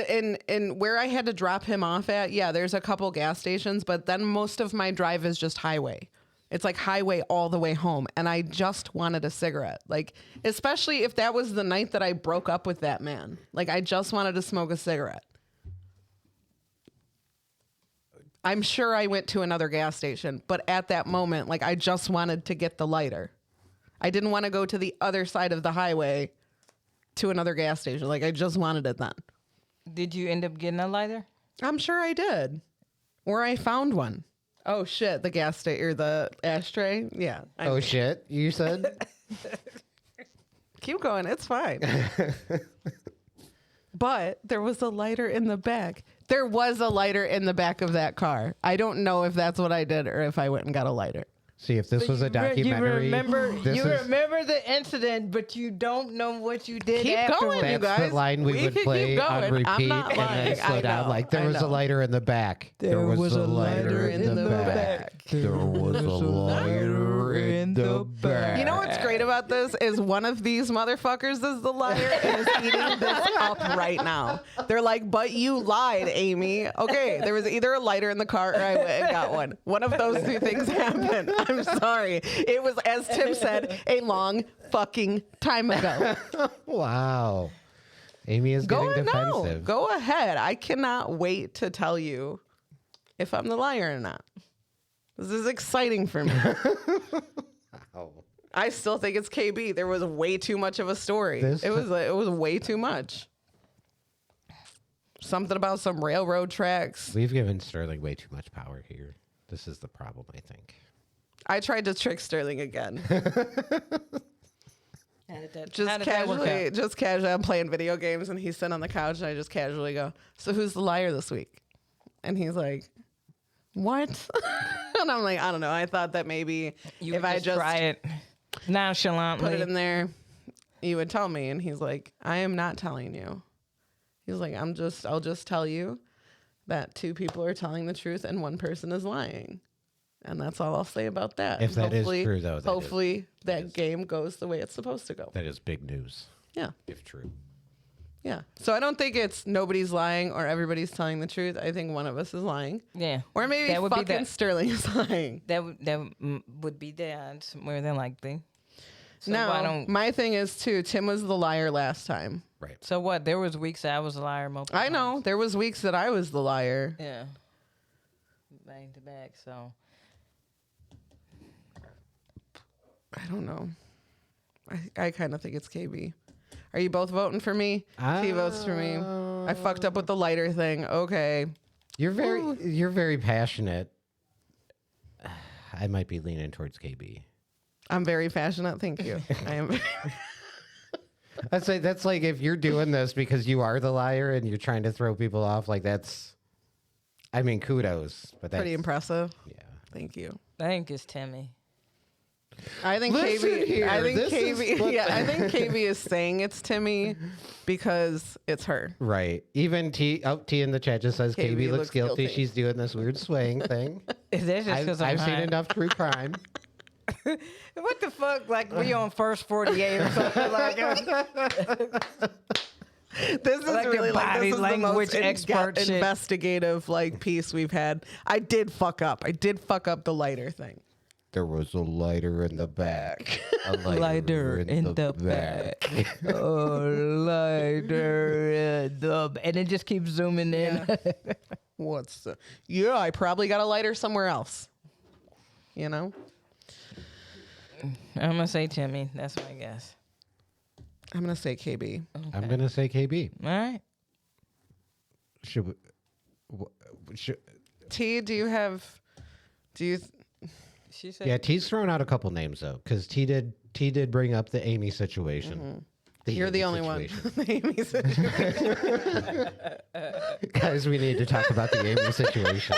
in where I had to drop him off at, yeah, there's a couple gas stations, but then most of my drive is just highway. It's like highway all the way home, and I just wanted a cigarette. Like, especially if that was the night that I broke up with that man. Like, I just wanted to smoke a cigarette. I'm sure I went to another gas station, but at that moment, like, I just wanted to get the lighter. I didn't want to go to the other side of the highway to another gas station. Like, I just wanted it then. Did you end up getting a lighter? I'm sure I did. Or I found one. Oh, shit. The gas station or the ashtray. Yeah. Oh, shit. You said? Keep going. It's fine. But there was a lighter in the back. There was a lighter in the back of that car. I don't know if that's what I did or if I went and got a lighter. See, if this was a documentary, You remember this remember the incident, but you don't know what you did Keep afterwards. going, you that's guys. the line we would could play keep on going. I'm repeat not and then lying. slow I down. know, Like there I was a know. lighter in the back. There was a lighter in the back. There was a lighter in the back. You know what's great about this is one of these motherfuckers is the liar and is eating this up right now. They're like, but you lied, Amy. Okay, there was either a lighter in the car or I went and got one. One of those two things happened. I'm sorry. It was, as Tim said, a long fucking time ago. Wow. Amy is getting defensive. Go ahead. I cannot wait to tell you if I'm the liar or not. This is exciting for me. Oh. I still think it's KB. There was way too much of a story. This- It was way too much. Something about some railroad tracks. We've given Sterling way too much power here. This is the problem, I think. I tried to trick Sterling again. Just casually, I'm playing video games and he's sitting on the couch and I just casually go, "So who's the liar this week?" And he's like, "What?" And I'm like, "I don't know. I thought that maybe if I just try it nonchalantly, put it in there, you would tell me." And he's like, "I am not telling you." He's like, I'll just tell you that 2 people are telling the truth and 1 person is lying. And that's all I'll say about that. If that is true, though, hopefully that game goes the way it's supposed to go. that is big news. Yeah. If true. Yeah. So I don't think it's nobody's lying or everybody's telling the truth. I think one of us is lying. yeah, Or maybe That would be fucking the- Sterling is lying. that would be the odds more than likely. So No, why don't? my thing is too, Tim was the liar last time. Right. So what? There was weeks I was a liar multiple I know. times. There was weeks that I was the liar. Yeah. Back to back. So I don't know. I kind of think it's KB. Are you both voting for me? He votes for me. I fucked up with the lighter thing. Okay. You're very passionate. I might be leaning towards KB. I'm very passionate. Thank you. I am. That's like if you're doing this because you are the liar and you're trying to throw people off, like that's, I mean, kudos, but that's Pretty impressive. Yeah. Thank you. I think it's Timmy. I think Listen KB. here, I think this is KB. what Yeah, the- I think KB is saying it's Timmy because it's her. Right. Even T in the chat just says KB KB looks looks guilty. guilty. She's doing this weird swaying thing. Is that just because I've seen enough true crime. What the fuck? Like we on first 48 or something like This is Like your really like body this is the language most expert shit. investigative like piece we've had. I did fuck up. I did fuck up the lighter thing. There was a lighter in the back. A lighter in the back. Lighter in the and it just keeps zooming in. What's the? Yeah, I probably got a lighter somewhere else. You know. I'm gonna say Timmy. That's my guess. I'm gonna say KB. I'm gonna say KB. All right. Should we? Should, T, do you? She said. yeah, T's thrown out a couple names though, because T did bring up the Amy situation. You're the Amy only situation. one. Amy situation. Guys, we need to talk about the Amy situation.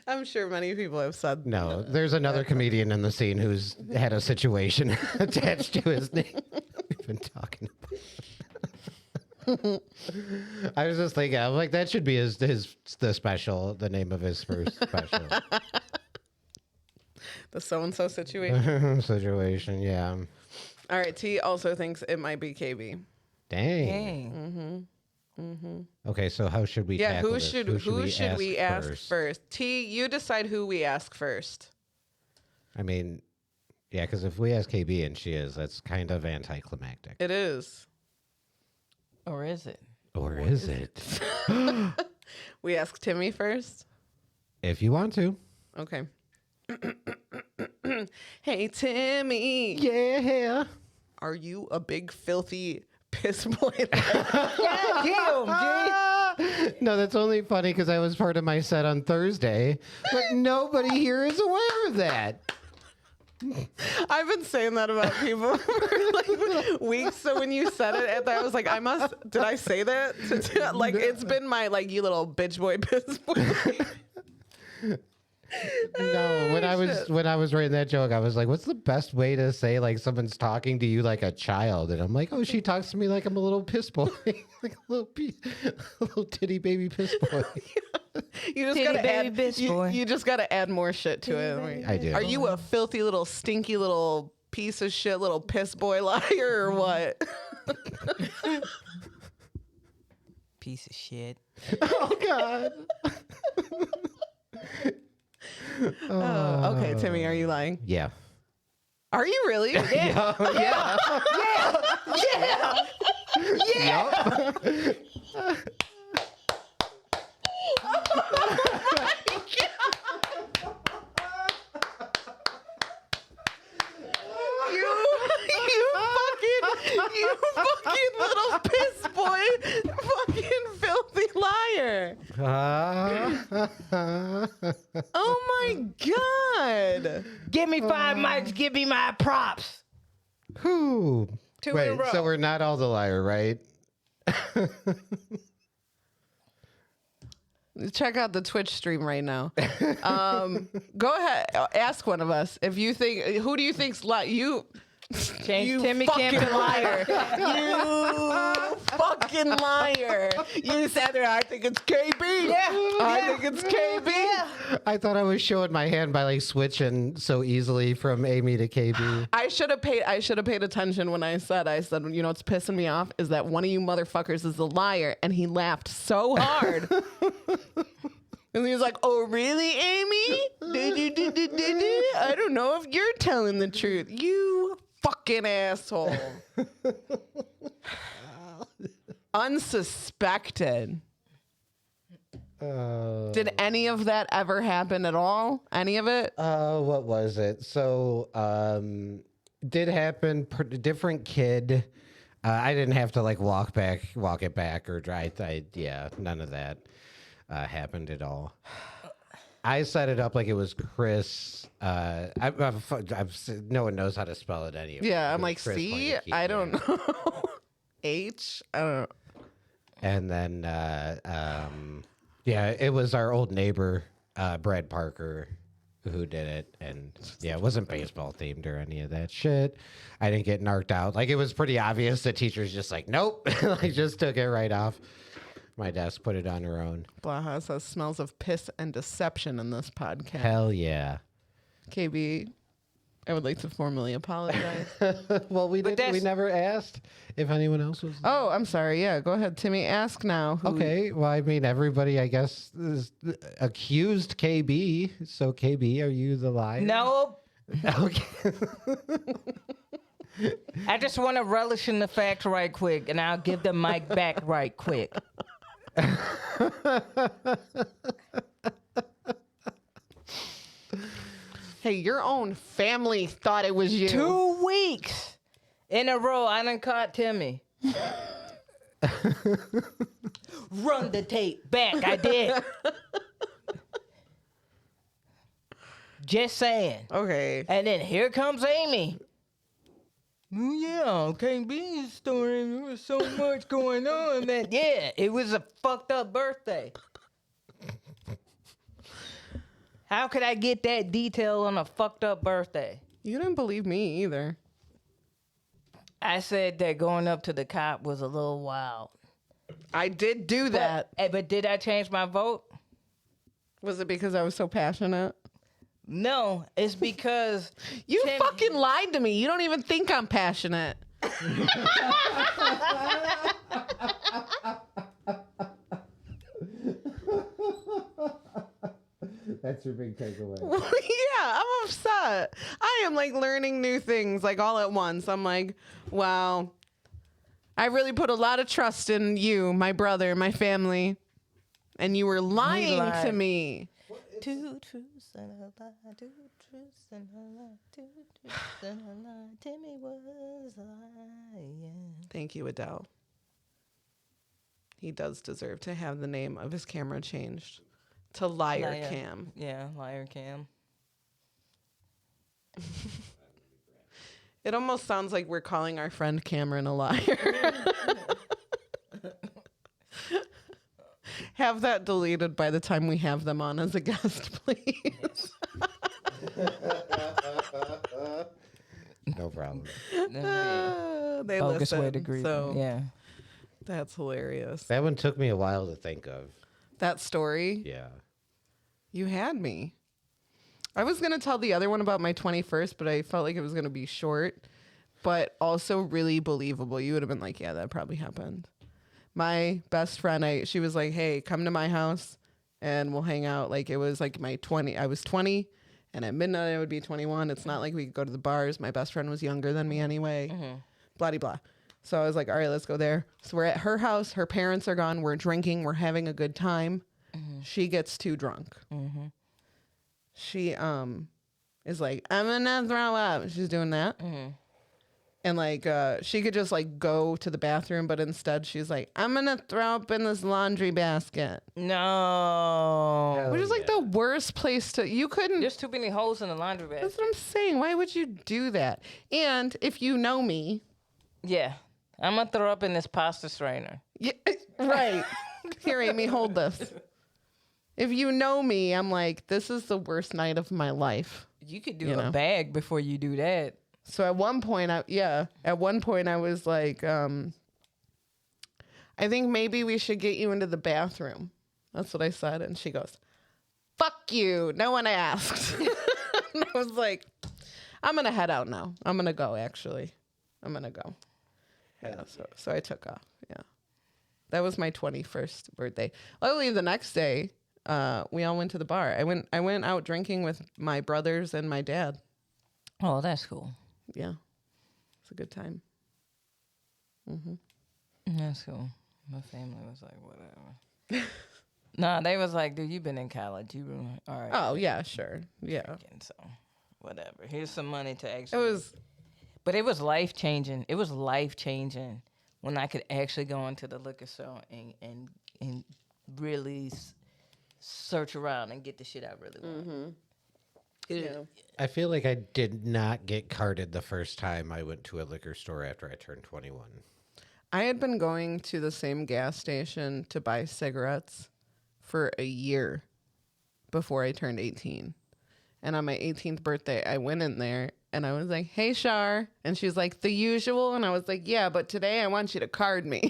I'm sure many people have said. No, there's another comedian in the scene who's had a situation attached to his name. We've been talking about. I was just thinking, I'm like, that should be the special, the name of his first special The so-and-so situation. situation. Yeah. All right, T also thinks it might be KB. Dang. Dang. Okay, so how should we? Yeah, tackle who this? should we ask first? T, you decide who we ask first. I mean, yeah, because if we ask KB and she is, that's kind of anticlimactic. It is. Or is it? Or is it? We ask Timmy first. If you want to. Okay. Hey, Timmy. Yeah. Are you a big filthy piss boy? No, that's only funny because I was part of my set on Thursday, but nobody here is aware of that. I've been saying that about people for like weeks. So when you said it, I was like, did I say that? Like, it's been my, like, you little bitch boy, piss boy. No, when I was writing that joke, I was like, "What's the best way to say like someone's talking to you like a child?" And I'm like, "Oh, she talks to me like I'm a little piss boy, like a little titty baby piss boy." You just Titty gotta baby add. bitch boy. You just gotta add more shit to it. I do. Are you a filthy little stinky little piece of shit, little piss boy liar, or what? Piece of shit. Oh God. Okay, Timmy, are you lying? Yeah. Are you really? Yeah. You fucking little piss boy, fucking filthy liar. Oh my God. Give me 5 mics. Give me my props. Whew. 2 Wait, in a row. so we're not all the liar, right? Check out the Twitch stream right now. Go ahead, ask one of us if you think. Who do you think's you? Change You Timmy fucking Camp to liar! You fucking liar! You said there. I think it's KB. I think it's KB. I thought I was showing my hand by like switching so easily from Amy to KB. I should have paid attention when I said, you know, what's pissing me off is that one of you motherfuckers is a liar, and he laughed so hard. And he was like, "Oh, really, Amy? I don't know if you're telling the truth. You fucking asshole." Unsuspected. Did any of that ever happen at all? Any of it? What was it? So, did happen. Different kid. I didn't have to like walk it back, or drive. Yeah, none of that happened at all. I set it up like it was Chris. No one knows how to spell it anyway. Yeah, I'm It was like, Chris C? Weineke, I yeah. don't know. H? I don't know. And then, yeah, it was our old neighbor, Brad Parker, who did it. And yeah, it wasn't baseball themed or any of that shit. I didn't get narked out. Like, it was pretty obvious. The teacher's just like, nope. Like, just took it right off my desk, put it on her own. Blaha says smells of piss and deception in this podcast. Hell yeah. KB, I would like to formally apologize. Well, we that's- never asked if anyone else was. Oh, I'm sorry. Yeah, go ahead, Timmy. Ask now. Okay, well, I mean, everybody, I guess, is accused KB. So, KB, are you the liar? Nope. Okay. I just want to relish in the fact right quick, and I'll give the mic back right quick. Hey, your own family thought it was you. 2 weeks in a row, I done caught Timmy. Run the tape back. I did. Just saying. Okay. And then here comes Amy. Oh, yeah, KB's story. There was so much going on that, yeah, it was a fucked up birthday. How could I get that detail on a fucked up birthday? You didn't believe me either. I said that going up to the cop was a little wild. I did do that. But did I change my vote? Was it because I was so passionate? No, it's because You Tim- fucking lied to me. You don't even think I'm passionate. That's your big takeaway. Yeah, I'm upset. I am like learning new things like all at once. I'm like, wow, I really put a lot of trust in you, my brother, my family, and you were lying to lied. me. 2 truths and a lie, 2 truths and a lie, 2 truths and a lie. Timmy was lying. Thank you, Adele. He does deserve to have the name of his camera changed to Liar Cam. Yeah, Liar Cam. It almost sounds like we're calling our friend Cameron a liar. Have that deleted by the time we have them on as a guest, please. No problem. They Bogus way to listen, greet. so Yeah. that's hilarious. That one took me a while to think of. That story, Yeah. you had me. I was going to tell the other one about my 21st, but I felt like it was going to be short, but also really believable. You would have been like, yeah, that probably happened. My best friend, she was like, hey, come to my house and we'll hang out. Like it was like I was 20 and at midnight I would be 21. It's not like we could go to the bars. My best friend was younger than me anyway, blah, blah, blah. So I was like, all right, let's go there. So we're at her house. Her parents are gone. We're drinking. We're having a good time. She gets too drunk. She is like, I'm gonna throw up. She's doing that. And like she could just like go to the bathroom, but instead she's like, I'm gonna throw up in this laundry basket. No. Which is like the worst place to you couldn't There's too many holes in the laundry basket. That's what I'm saying. Why would you do that? And if you know me, Yeah. I'm going to throw up in this pasta strainer. yeah, right. Here, Amy, hold this. If you know me, I'm like, this is the worst night of my life. You could do You a know? bag before you do that. So at one point, I was like, I think maybe we should get you into the bathroom. That's what I said. And she goes, fuck you. No one asked. And I was like, I'm going to head out now. I'm going to go, actually. I'm going to go. Yeah, so I took off. Yeah. That was my 21st birthday. Luckily, the next day, we all went to the bar. I went out drinking with my brothers and my dad. Oh, that's cool. Yeah. It's a good time. That's cool. My family was like, whatever. Nah, they was like, dude, you been in college. You were all right. Oh, yeah, sure. Yeah. Drinking, so whatever. Here's some money to It actually. was, But it was life changing. It was life changing when I could actually go into the liquor store and really search around and get the shit I really want. yeah. I feel like I did not get carded the first time I went to a liquor store after I turned 21. I had been going to the same gas station to buy cigarettes for a year before I turned 18. And on my 18th birthday, I went in there and I was like, hey, Shar. And she's like, the usual. And I was like, yeah, but today I want you to card me.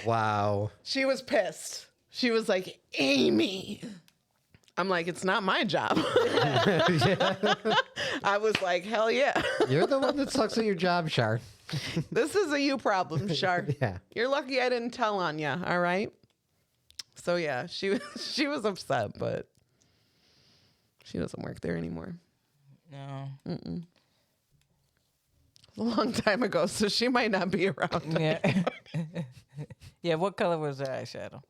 Wow. She was pissed. She was like, Amy. I'm like, it's not my job. I was like, hell yeah. You're the one that sucks at your job, Shar. This is a you problem, Shar. Yeah. You're lucky I didn't tell on you, all right? So yeah, she was upset, but she doesn't work there anymore. No. It's a long time ago, so she might not be around. Yeah. Yeah, what color was her eyeshadow?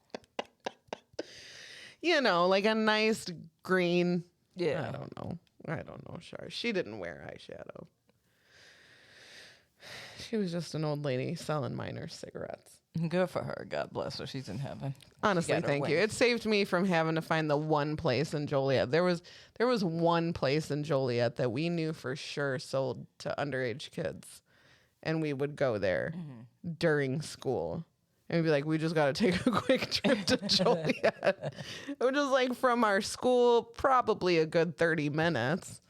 You know, like a nice green. Yeah. I don't know, Shar. She didn't wear eyeshadow. She was just an old lady selling minor cigarettes. Good for her. God bless her. She's in heaven. Honestly, got her thank you. wings. It saved me from having to find the one place in Joliet. There was one place in Joliet that we knew for sure sold to underage kids, and we would go there during school. And we'd be like, we just got to take a quick trip to Joliet. It was just like from our school, probably a good 30 minutes.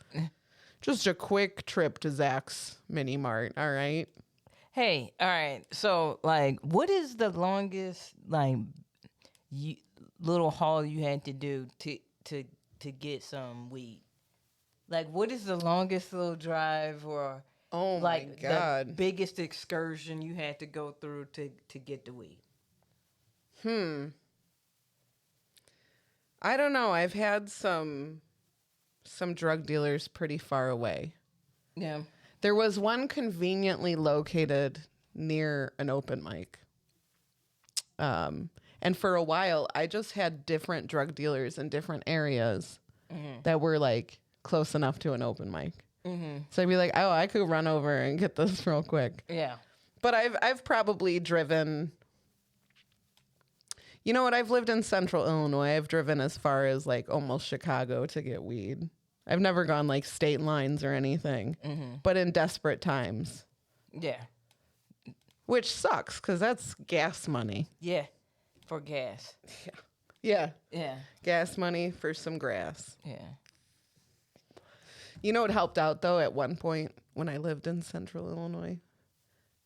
Just a quick trip to Zach's Mini Mart. All right. Hey, all right. So, like, what is the longest, like, little haul you had to do to get some weed? Like, what is the longest little drive or Oh like my God. the biggest excursion you had to go through to get the weed? I don't know. I've had some drug dealers pretty far away. Yeah. There was one conveniently located near an open mic. And for a while, I just had different drug dealers in different areas that were like close enough to an open mic. So I'd be like, oh, I could run over and get this real quick. Yeah. But I've probably driven. You know what? I've lived in central Illinois. I've driven as far as like almost Chicago to get weed. I've never gone like state lines or anything, but in desperate times, Yeah. which sucks because that's gas money. Yeah. For gas. Yeah, Yeah. gas money for some grass. Yeah. You know what helped out though at one point when I lived in central Illinois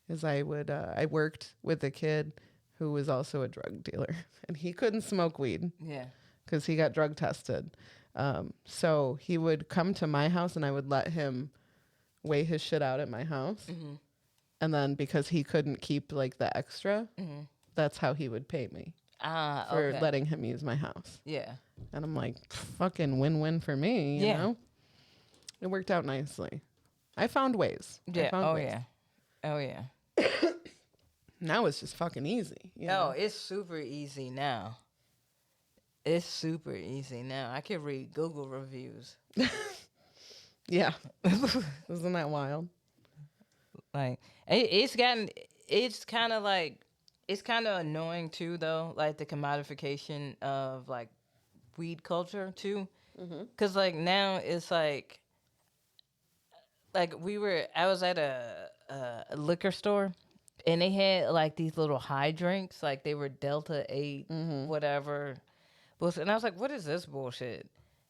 is I worked with a kid who was also a drug dealer and he couldn't smoke weed Yeah. because he got drug tested. So he would come to my house and I would let him weigh his shit out at my house. And then because he couldn't keep like the extra, that's how he would pay me Ah, for okay. letting him use my house. Yeah. And I'm like, fucking win-win for me, you Yeah. know? It worked out nicely. I found ways. I Yeah. found Oh, ways. yeah. Oh, yeah. Now it's just fucking easy. You No, know? it's super easy now. It's super easy now. I can read Google reviews. Yeah. Isn't that wild? Like it's kind of like it's kind of annoying too, though. Like the commodification of like weed culture too, because like now it's like I was at a liquor store, and they had like these little high drinks, like they were Delta 8, whatever. And I was like, what is this bullshit?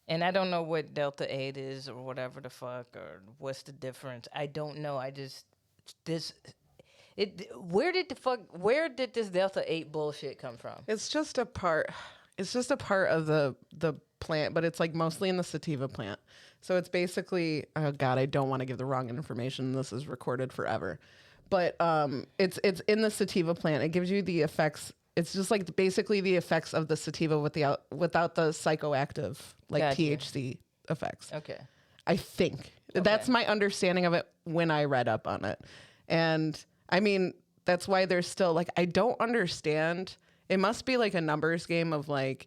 And I don't know what Delta 8 is or whatever the fuck, or what's the difference. I don't know. Where did this Delta 8 bullshit come from? It's just a part. It's just a part of the plant, but it's like mostly in the sativa plant. So it's basically, oh God, I don't want to give the wrong information. This is recorded forever, but it's in the sativa plant. It gives you the effects. It's just like basically the effects of the sativa without the psychoactive like Gotcha. THC effects. Okay. I think that's my understanding of it when I read up on it. And I mean, that's why there's still like, I don't understand. It must be like a numbers game of like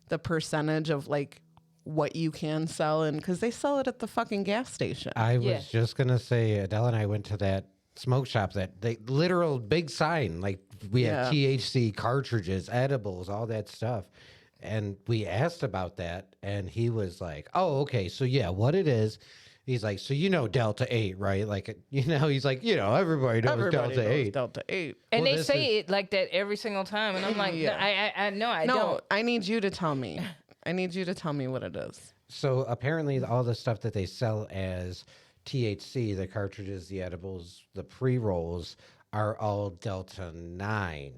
the percentage of like what you can sell. And cause they sell it at the fucking gas station. I was Yeah. just gonna say, Adele and I went to that smoke shop, that they literal big sign, like we have THC cartridges, edibles, all that stuff. And we asked about that, and he was like, "Oh, okay, so yeah, what it is." He's like, "So you know Delta 8, right?" Like, he's like, everybody knows Everybody Delta knows 8. Delta 8. And Well, they this say it like that every single time, and I'm like, Yeah. I know, I No, don't. I need you to tell me. I need you to tell me what it is. So apparently, all the stuff that they sell as THC, the cartridges, the edibles, the pre-rolls, are all Delta 9.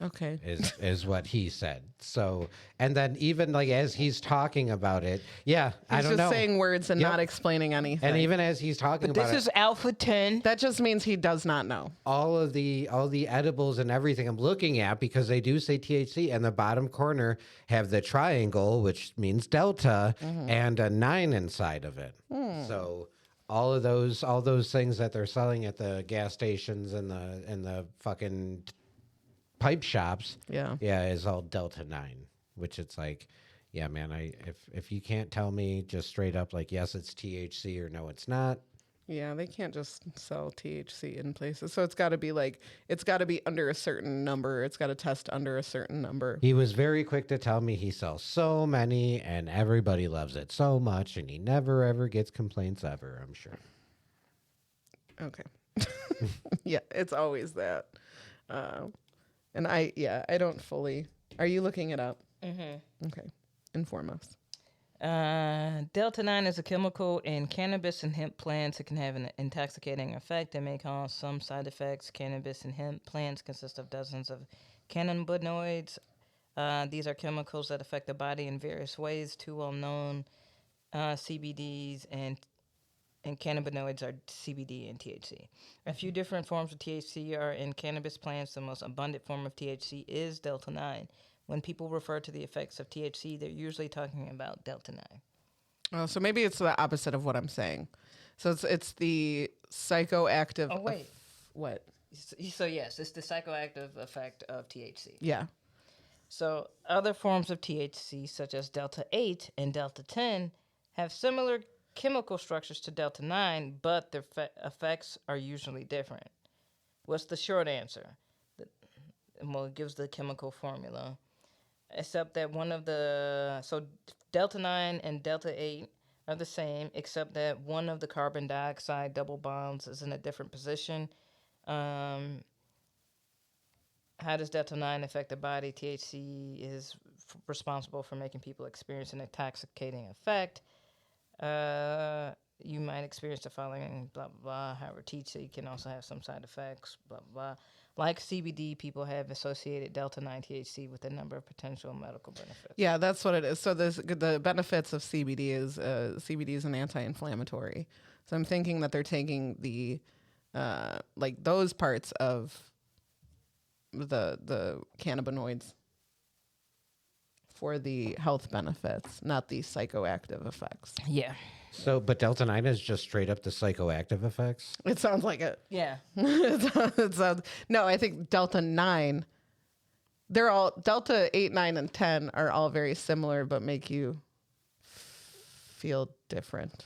Okay. Is what he said. So, and then even like as he's talking about it, I He's don't just know. saying words and Yep. not explaining anything. And even as he's talking about This it, is Alpha 10. that just means he does not know. all the edibles and everything I'm looking at, because they do say THC, and the bottom corner have the triangle, which means Delta, and a 9 inside of it. So all those things that they're selling at the gas stations and the fucking pipe shops, Yeah. is all Delta 9, which it's like, yeah, man, if you can't tell me just straight up like, yes, it's THC or no, it's not. Yeah, they can't just sell THC in places. So it's got to be like, it's got to be under a certain number. It's got to test under a certain number. He was very quick to tell me he sells so many and everybody loves it so much, and he never ever gets complaints ever, I'm sure. Okay. Yeah, it's always that. And I don't fully. Are you looking it up? Mm-hmm. Okay. Inform us. Delta 9 is a chemical in cannabis and hemp plants. It can have an intoxicating effect that may cause some side effects. Cannabis and hemp plants consist of dozens of cannabinoids. These are chemicals that affect the body in various ways. Two well-known CBDs and cannabinoids are CBD and THC. A few different forms of THC are in cannabis plants. The most abundant form of THC is Delta 9. When people refer to the effects of THC, they're usually talking about Delta 9. Oh, so maybe it's the opposite of what I'm saying. So it's the psychoactive. Oh, wait. What? So, yes, it's the psychoactive effect of THC. Yeah. So, other forms of THC, such as Delta 8 and Delta 10, have similar chemical structures to Delta 9, but their effects are usually different. What's the short answer? Well, it gives the chemical formula. Except that Delta 9 and Delta 8 are the same, except that one of the carbon dioxide double bonds is in a different position. How does Delta 9 affect the body? THC is responsible for making people experience an intoxicating effect. You might experience the following, blah, blah, blah. However, THC can also have some side effects, blah, blah, blah. Like CBD, people have associated Delta 9 THC with a number of potential medical benefits. Yeah, that's what it is. So the benefits of CBD is an anti-inflammatory. So I'm thinking that they're taking the like those parts of the cannabinoids for the health benefits, not the psychoactive effects. Yeah. So, but Delta 9 is just straight up the psychoactive effects? It sounds like it. Yeah. It sounds, no, I think Delta 9, they're all, Delta 8, 9, and 10 are all very similar, but make you feel different,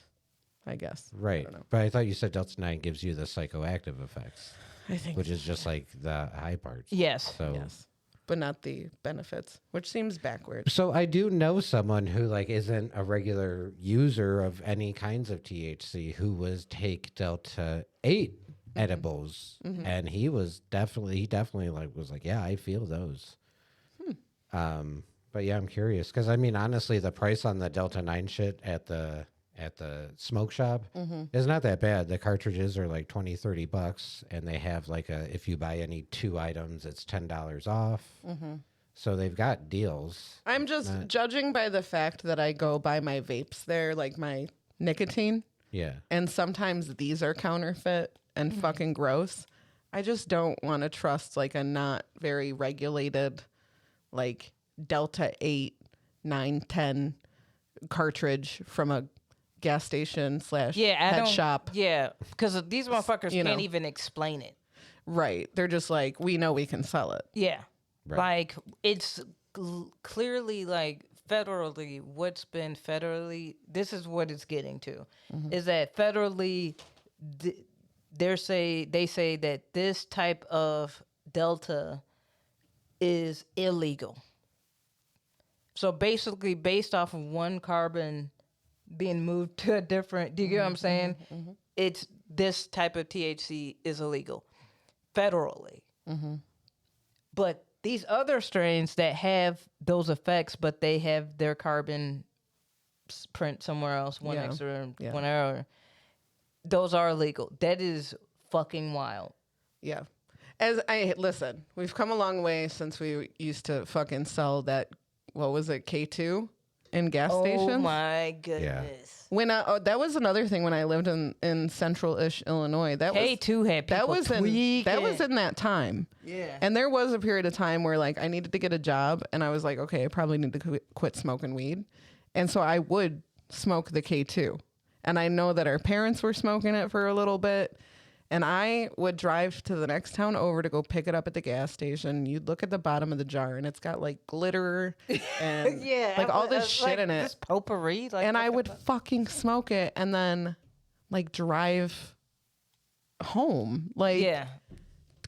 I guess. Right. I don't know. But I thought you said Delta 9 gives you the psychoactive effects, I think which is just like the high parts. Yes. So yes, but not the benefits, which seems backwards. So I do know someone who like isn't a regular user of any kinds of THC who was take Delta 8 edibles, and he definitely like was like, yeah, I feel those. But yeah, I'm curious because I mean, honestly, the price on the Delta 9 shit at the smoke shop is not that bad. The cartridges are like $20-$30, and they have like if you buy any 2 items, it's $10 off. So they've got deals. I'm just judging by the fact that I go buy my vapes there, like my nicotine, Yeah. and sometimes these are counterfeit and fucking gross. I just don't want to trust like a not very regulated, like Delta 8, 9, 10 cartridge from a gas station / Yeah, I head don't. shop. Yeah, because these motherfuckers You can't know. even explain it. Right. They're just like, we know we can sell it. Yeah, Right. like it's clearly like federally. What's been federally? This is what it's getting to, is that federally, they say that this type of Delta is illegal. So basically, based off of one carbon being moved to a different, do you get what I'm saying? It's this type of THC is illegal federally. But these other strains that have those effects, but they have their carbon print somewhere else, one Yeah. extra, Yeah. whatever, those are illegal. That is fucking wild. Yeah. Listen, we've come a long way since we used to fucking sell that, what was it, K2 in gas Oh stations? my goodness. That was another thing when I lived in central-ish Illinois. K2 had people that was in that time. Yeah. And there was a period of time where like I needed to get a job and I was like, okay, I probably need to quit smoking weed. And so I would smoke the K2. And I know that our parents were smoking it for a little bit. And I would drive to the next town over to go pick it up at the gas station. You'd look at the bottom of the jar and it's got like glitter and like all this shit in it. This potpourri. Like, And what I the would fuck? fucking smoke it and then like drive home. Like Yeah.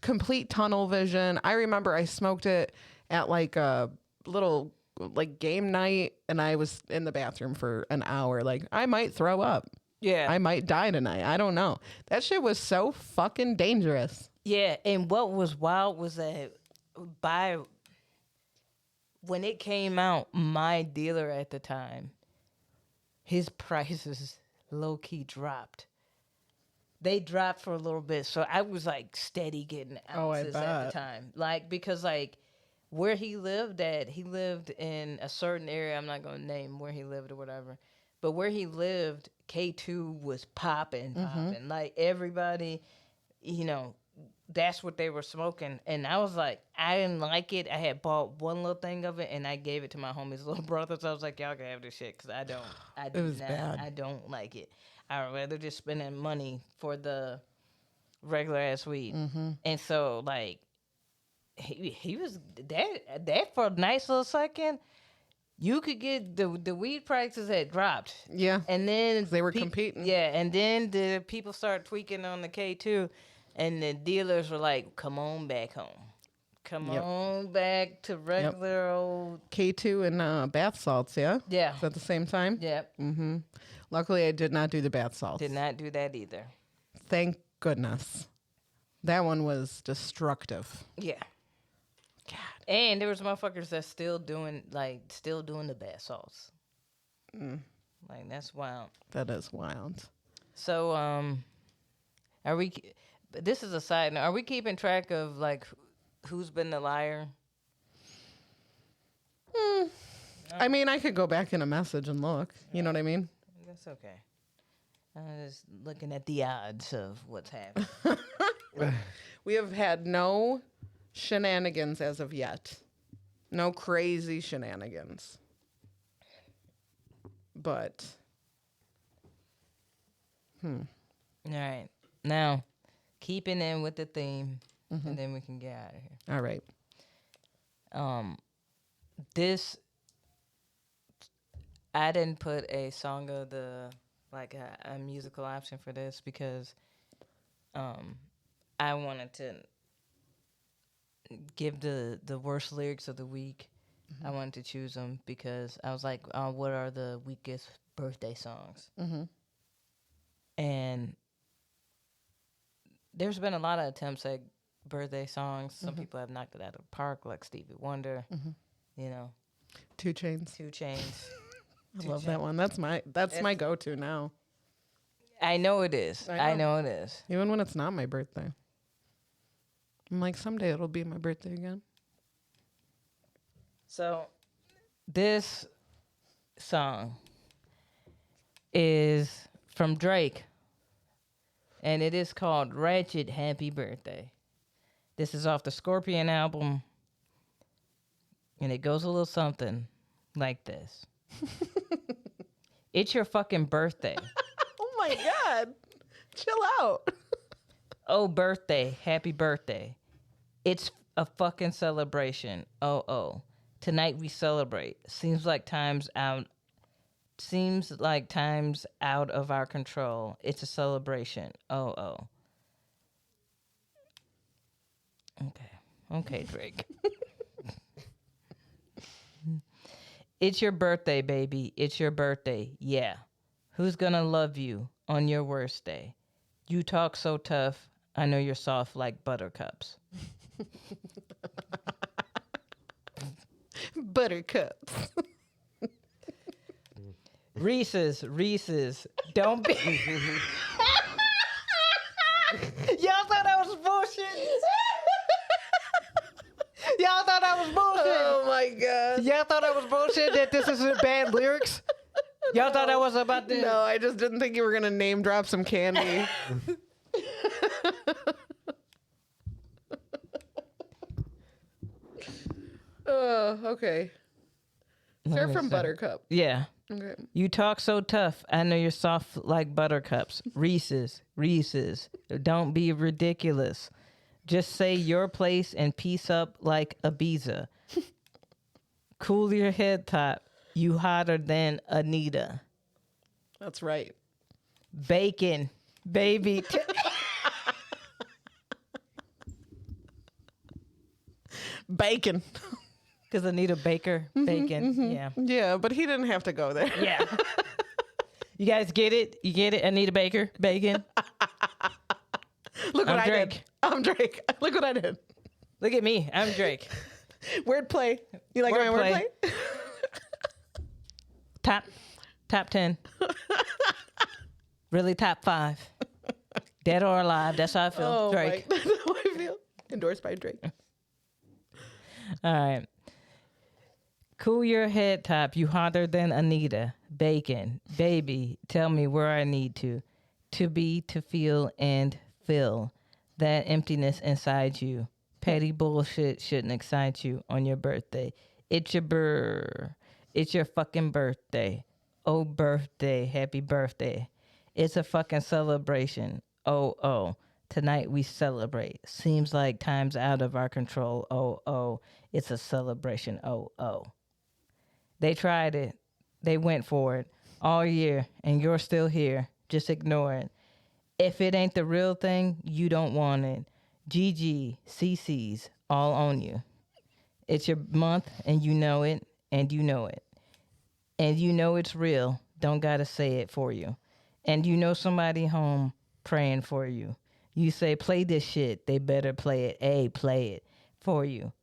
complete tunnel vision. I remember I smoked it at like a little like game night and I was in the bathroom for an hour. Like I might throw up. Yeah. I might die tonight. I don't know. That shit was so fucking dangerous. Yeah, and what was wild was that when it came out, my dealer at the time, his prices low key dropped. They dropped for a little bit, so I was like steady getting Oh, I ounces at bet. the time, like because like where he lived in a certain area. I'm not gonna name where he lived or whatever, but where he lived, K2 was popping. Like everybody, that's what they were smoking. And I was like, I didn't like it. I had bought one little thing of it and I gave it to my homie's little brother. So I was like, y'all can have this shit because It was bad. I don't like it. I'd rather just spending money for the regular ass weed. And so like, he was that for a nice little second. You could get the weed prices had dropped. Yeah. And then They were competing. Yeah, and then the people started tweaking on the K2 and the dealers were like, come on back home. Come Yep. on back to regular old K2 and bath salts, yeah? Yeah. Is that the same time? Yep. Luckily, I did not do the bath salts. Did not do that either. Thank goodness. That one was destructive. Yeah. God. And there was motherfuckers that's still doing the bath salts. Like that's wild. That is wild. So are we this is a side note. Are we keeping track of like who's been the liar? I mean, I could go back in a message and look. You know what I mean? That's okay. I'm just looking at the odds of what's happening. We have had no shenanigans as of yet. No crazy shenanigans. But All right. Now, keeping in with the theme, and then we can get out of here. all right. I didn't put a song of the like a musical option for this because I wanted to give the worst lyrics of the week. I wanted to choose them because I was like, what are the weakest birthday songs? And there's been a lot of attempts at birthday songs. Some people have knocked it out of the park, like Stevie Wonder. You know, 2 Chains. 2 Chains. I love that one. That's my go-to now. I know it is. I I know it is. Even when it's not my birthday. I'm like, someday it'll be my birthday again. So, this song is from Drake, and it is called Ratchet Happy Birthday. This is off the Scorpion album, and it goes a little something like this. It's your fucking birthday. Oh my God. Chill out. Oh, birthday. Happy birthday. It's a fucking celebration. Oh. Tonight we celebrate. Seems like time's out of our control. It's a celebration. Oh. Okay, Drake. It's your birthday, baby. It's your birthday. Yeah. Who's gonna love you on your worst day? You talk so tough. I know you're soft like buttercups. Buttercups. Reese's, don't be. Y'all thought I was bullshit. Y'all thought I was bullshit. Oh my God. Y'all thought I was bullshit that this isn't bad lyrics. Y'all thought I was about to. No, I just didn't think you were going to name drop some candy. Okay. They're from Buttercup. Yeah. Okay. You talk so tough. I know you're soft like buttercups. Reese's, don't be ridiculous. Just say your place and piece up like Ibiza. Cool your head top. You hotter than Anita. That's right. Bacon, baby. Bacon. Because Anita Baker, bacon. Yeah. Yeah, but he didn't have to go there. Yeah. You guys get it? You get it? Anita Baker, bacon. Look what I'm I Drake. did. I'm Drake. Look what I did. Look at me. I'm Drake. Wordplay. You like my Wordplay. wordplay? Top 10. Really top 5. Dead or alive. That's how I feel. Oh, Drake. That's how I feel. Endorsed by Drake. All right. Cool your head top. You hotter than Anita. Bacon. Baby, tell me where I need to be, to feel, and fill that emptiness inside you. Petty bullshit shouldn't excite you on your birthday. It's your fucking birthday. Oh, birthday. Happy birthday. It's a fucking celebration. Oh. Tonight we celebrate. Seems like time's out of our control. Oh. It's a celebration. Oh. They tried it. They went for it all year, and you're still here. Just ignore it. If it ain't the real thing, you don't want it. GG, CC's, all on you. It's your month, and you know it, and you know it. And you know it's real. Don't gotta say it for you. And you know somebody home praying for you. You say, play this shit. They better play it. Hey, play it for you,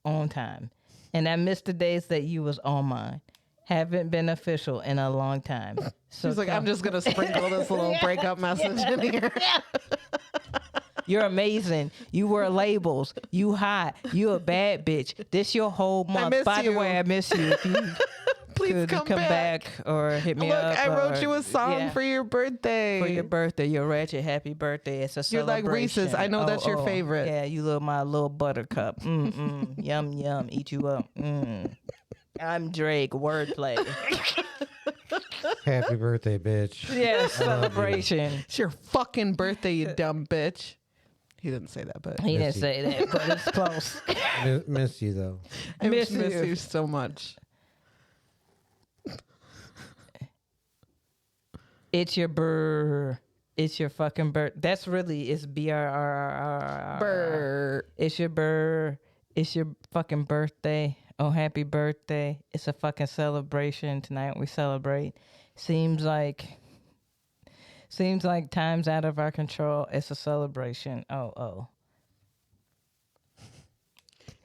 on time. And I miss the days that you was on mine. Haven't been official in a long time. So He's like, I'm just going to sprinkle this little breakup message in here. You're amazing. You wear labels. You hot. You a bad bitch. This your whole month. miss By the you. way, I miss you. If you Please could come come back. back or hit me Look, up. I wrote or- you a song yeah, for your birthday. for your birthday. Your ratchet happy birthday. It's a You're like celebration. Reese's. I know that's your favorite. Yeah, you my little buttercup. Yum yum. Eat you up. I'm Drake. Wordplay. Happy birthday, bitch. Yeah, celebration. It's your fucking birthday, you dumb bitch. He didn't say that, but He didn't Miss you. say that, but it's close. Miss you though. I miss miss you. you so much. It's your burr. It's your fucking burr. That's really, it's BRR. Burr. It's your burr. It's your fucking birthday. Oh, happy birthday. It's a fucking celebration. Tonight we celebrate. Seems like time's out of our control. It's a celebration. Oh.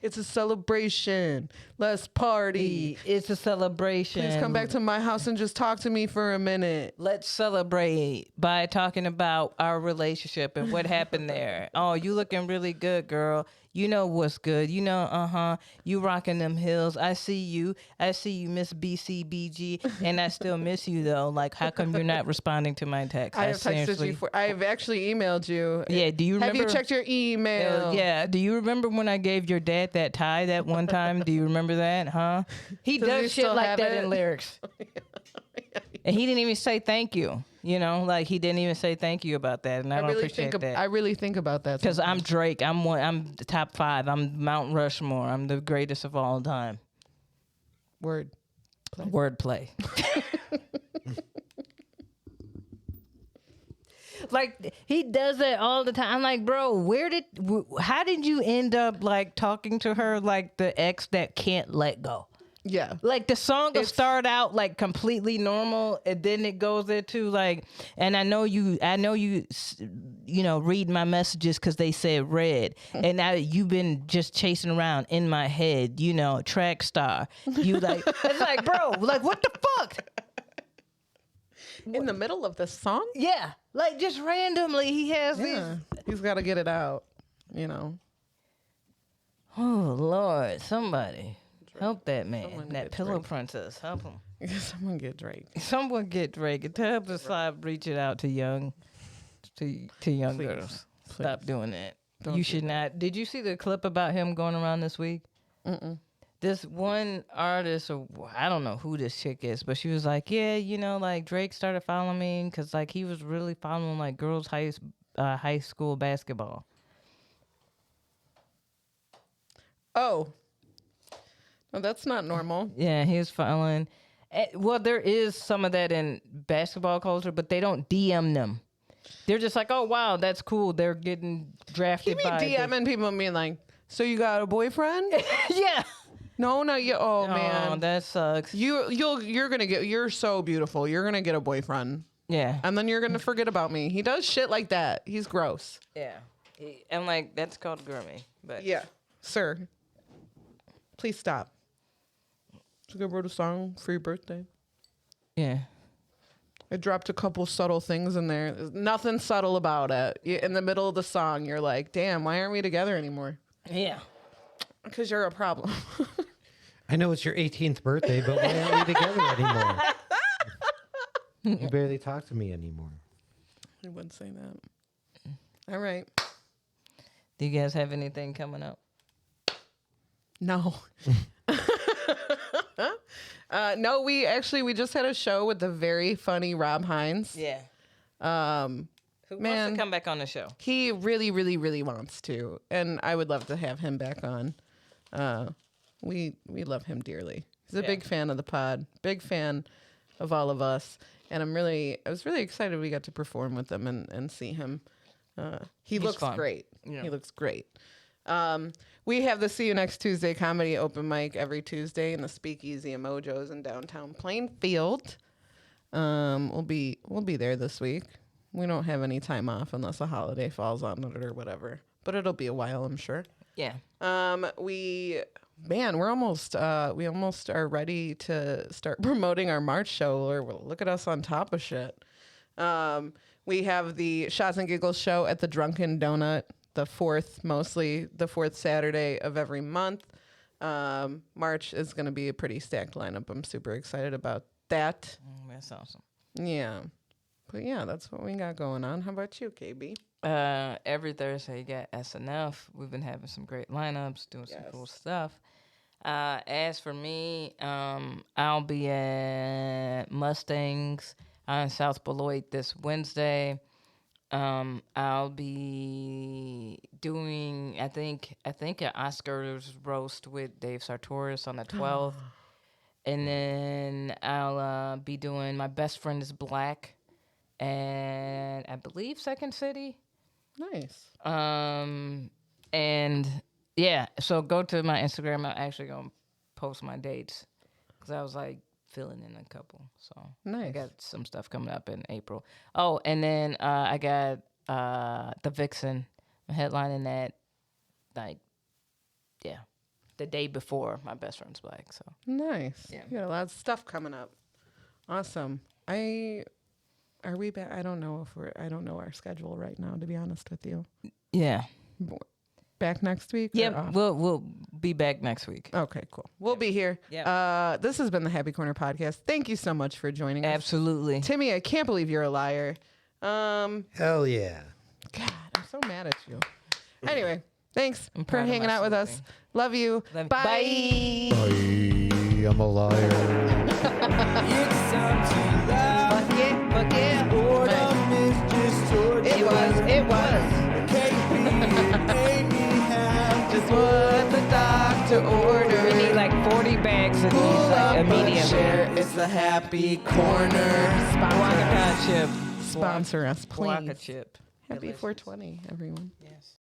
It's a celebration. Let's party. It's a celebration. Please come back to my house and just talk to me for a minute. Let's celebrate by talking about our relationship and what happened there. Oh, you looking really good, girl. You know what's good. You know, you rocking them heels. I see you, Miss BCBG, and I still miss you though. Like, how come you're not responding to my text? I have texted you I have actually emailed you. Yeah, do you remember? Have you checked your email? Yeah. Do you remember when I gave your dad that tie that one time? Do you remember that? Huh? He Does he does shit still like have that it? in lyrics. And he didn't even say thank you. You know, like he didn't even say thank you about that, and I don't appreciate that. I really think about that Because I'm Drake. I'm the top 5. I'm Mount Rushmore. I'm the greatest of all time. Wordplay. Like, he does that all the time. I'm like, bro, how did you end up like talking to her like the ex that can't let go? Yeah. Like, the song will start out like completely normal, and then it goes into like, and I know you read my messages because they said red, and now you've been just chasing around in my head, track star. You like, it's like, bro, like, what the fuck? In the middle of the song? Yeah, like just randomly he has these. He's got to get it out, Oh Lord, somebody. Help that man, that pillow princess. Help him. Someone get Drake. Someone get Drake. Tell him to stop reaching out to young girls. Stop doing that. You should not. Did you see the clip about him going around this week? This one artist, or I don't know who this chick is, but she was like, yeah, like Drake started following me because like he was really following like girls' high school basketball. Oh. No, that's not normal. Yeah, he was following. Well, there is some of that in basketball culture, but they don't DM them. They're just like, oh, wow, that's cool. They're getting drafted You mean by... DMing people and being like, so you got a boyfriend? Yeah. No, not you. Oh, man. That sucks. You're so beautiful. You're going to get a boyfriend. Yeah. And then you're going to forget about me. He does shit like that. He's gross. Yeah. I'm like, that's called grooming. But Yeah. Sir, please stop. I wrote a song for your birthday. Yeah. I dropped a couple subtle things in there. There's nothing subtle about it. In the middle of the song, you're like, damn, why aren't we together anymore? Yeah. Because you're a problem. I know it's your 18th birthday, but why aren't we together anymore? You barely talk to me anymore. I wouldn't say that. All right. Do you guys have anything coming up? No. No, we just had a show with the very funny Rob Hines. Yeah. Who wants Man. to come back on the show? He really, really, really wants to, and I would love to have him back on. We love him dearly. He's a big fan of the pod, big fan of all of us, and I was really excited we got to perform with him and see him. He's looks fun. great. Yeah. He looks great. We have the See You Next Tuesday comedy open mic every Tuesday in the Speakeasy and Mojos in downtown Plainfield. We'll be there this week. We don't have any time off unless a holiday falls on it or whatever, but it'll be a while, I'm sure. Yeah. We almost are ready to start promoting our March show, or look at us on top of shit. We have the Shots and Giggles show at the Drunken Donut, the fourth Saturday of every month. March is going to be a pretty stacked lineup. I'm super excited about that. That's awesome. Yeah. But yeah, that's what we got going on. How about you, KB? Every Thursday you got SNF. We've been having some great lineups, doing some cool stuff. As for me, I'll be at Mustangs on South Beloit this Wednesday. I'll be doing, I think an Oscars roast with Dave Sartoris on the 12th. And then I'll be doing My Best Friend is Black, and I believe Second City. Nice. And yeah, so go to my Instagram. I'm actually gonna post my dates because I was like filling in a couple. So I Nice. got some stuff coming up in April. Oh, and then I got the Vixen. I'm headlining that, like, yeah, the day before My Best Friend's Black. So Nice. Yeah. You got a lot of stuff coming up. Awesome. Are we back? I don't know I don't know our schedule right now, to be honest with you. yeah, Back next week? or yeah, off? we'll be back next week. Okay, cool. We'll be here. Yep. This has been the Happy Corner podcast. Thank you so much for joining us. Absolutely. Timmy, I can't believe you're a liar. Hell yeah. God, I'm so mad at you. Anyway, thanks I'm for proud of hanging out with us. myself, Love you. Love you. Bye. Bye. I'm a liar. Fuck yeah. Fuck yeah. It was. Just what the doctor ordered. We need like 40 bags of these, like, immediately. It's the Happy Corner. Guaca chip. Sponsor us, please. Guaca chip. Happy Delicious. 420, everyone. Yes.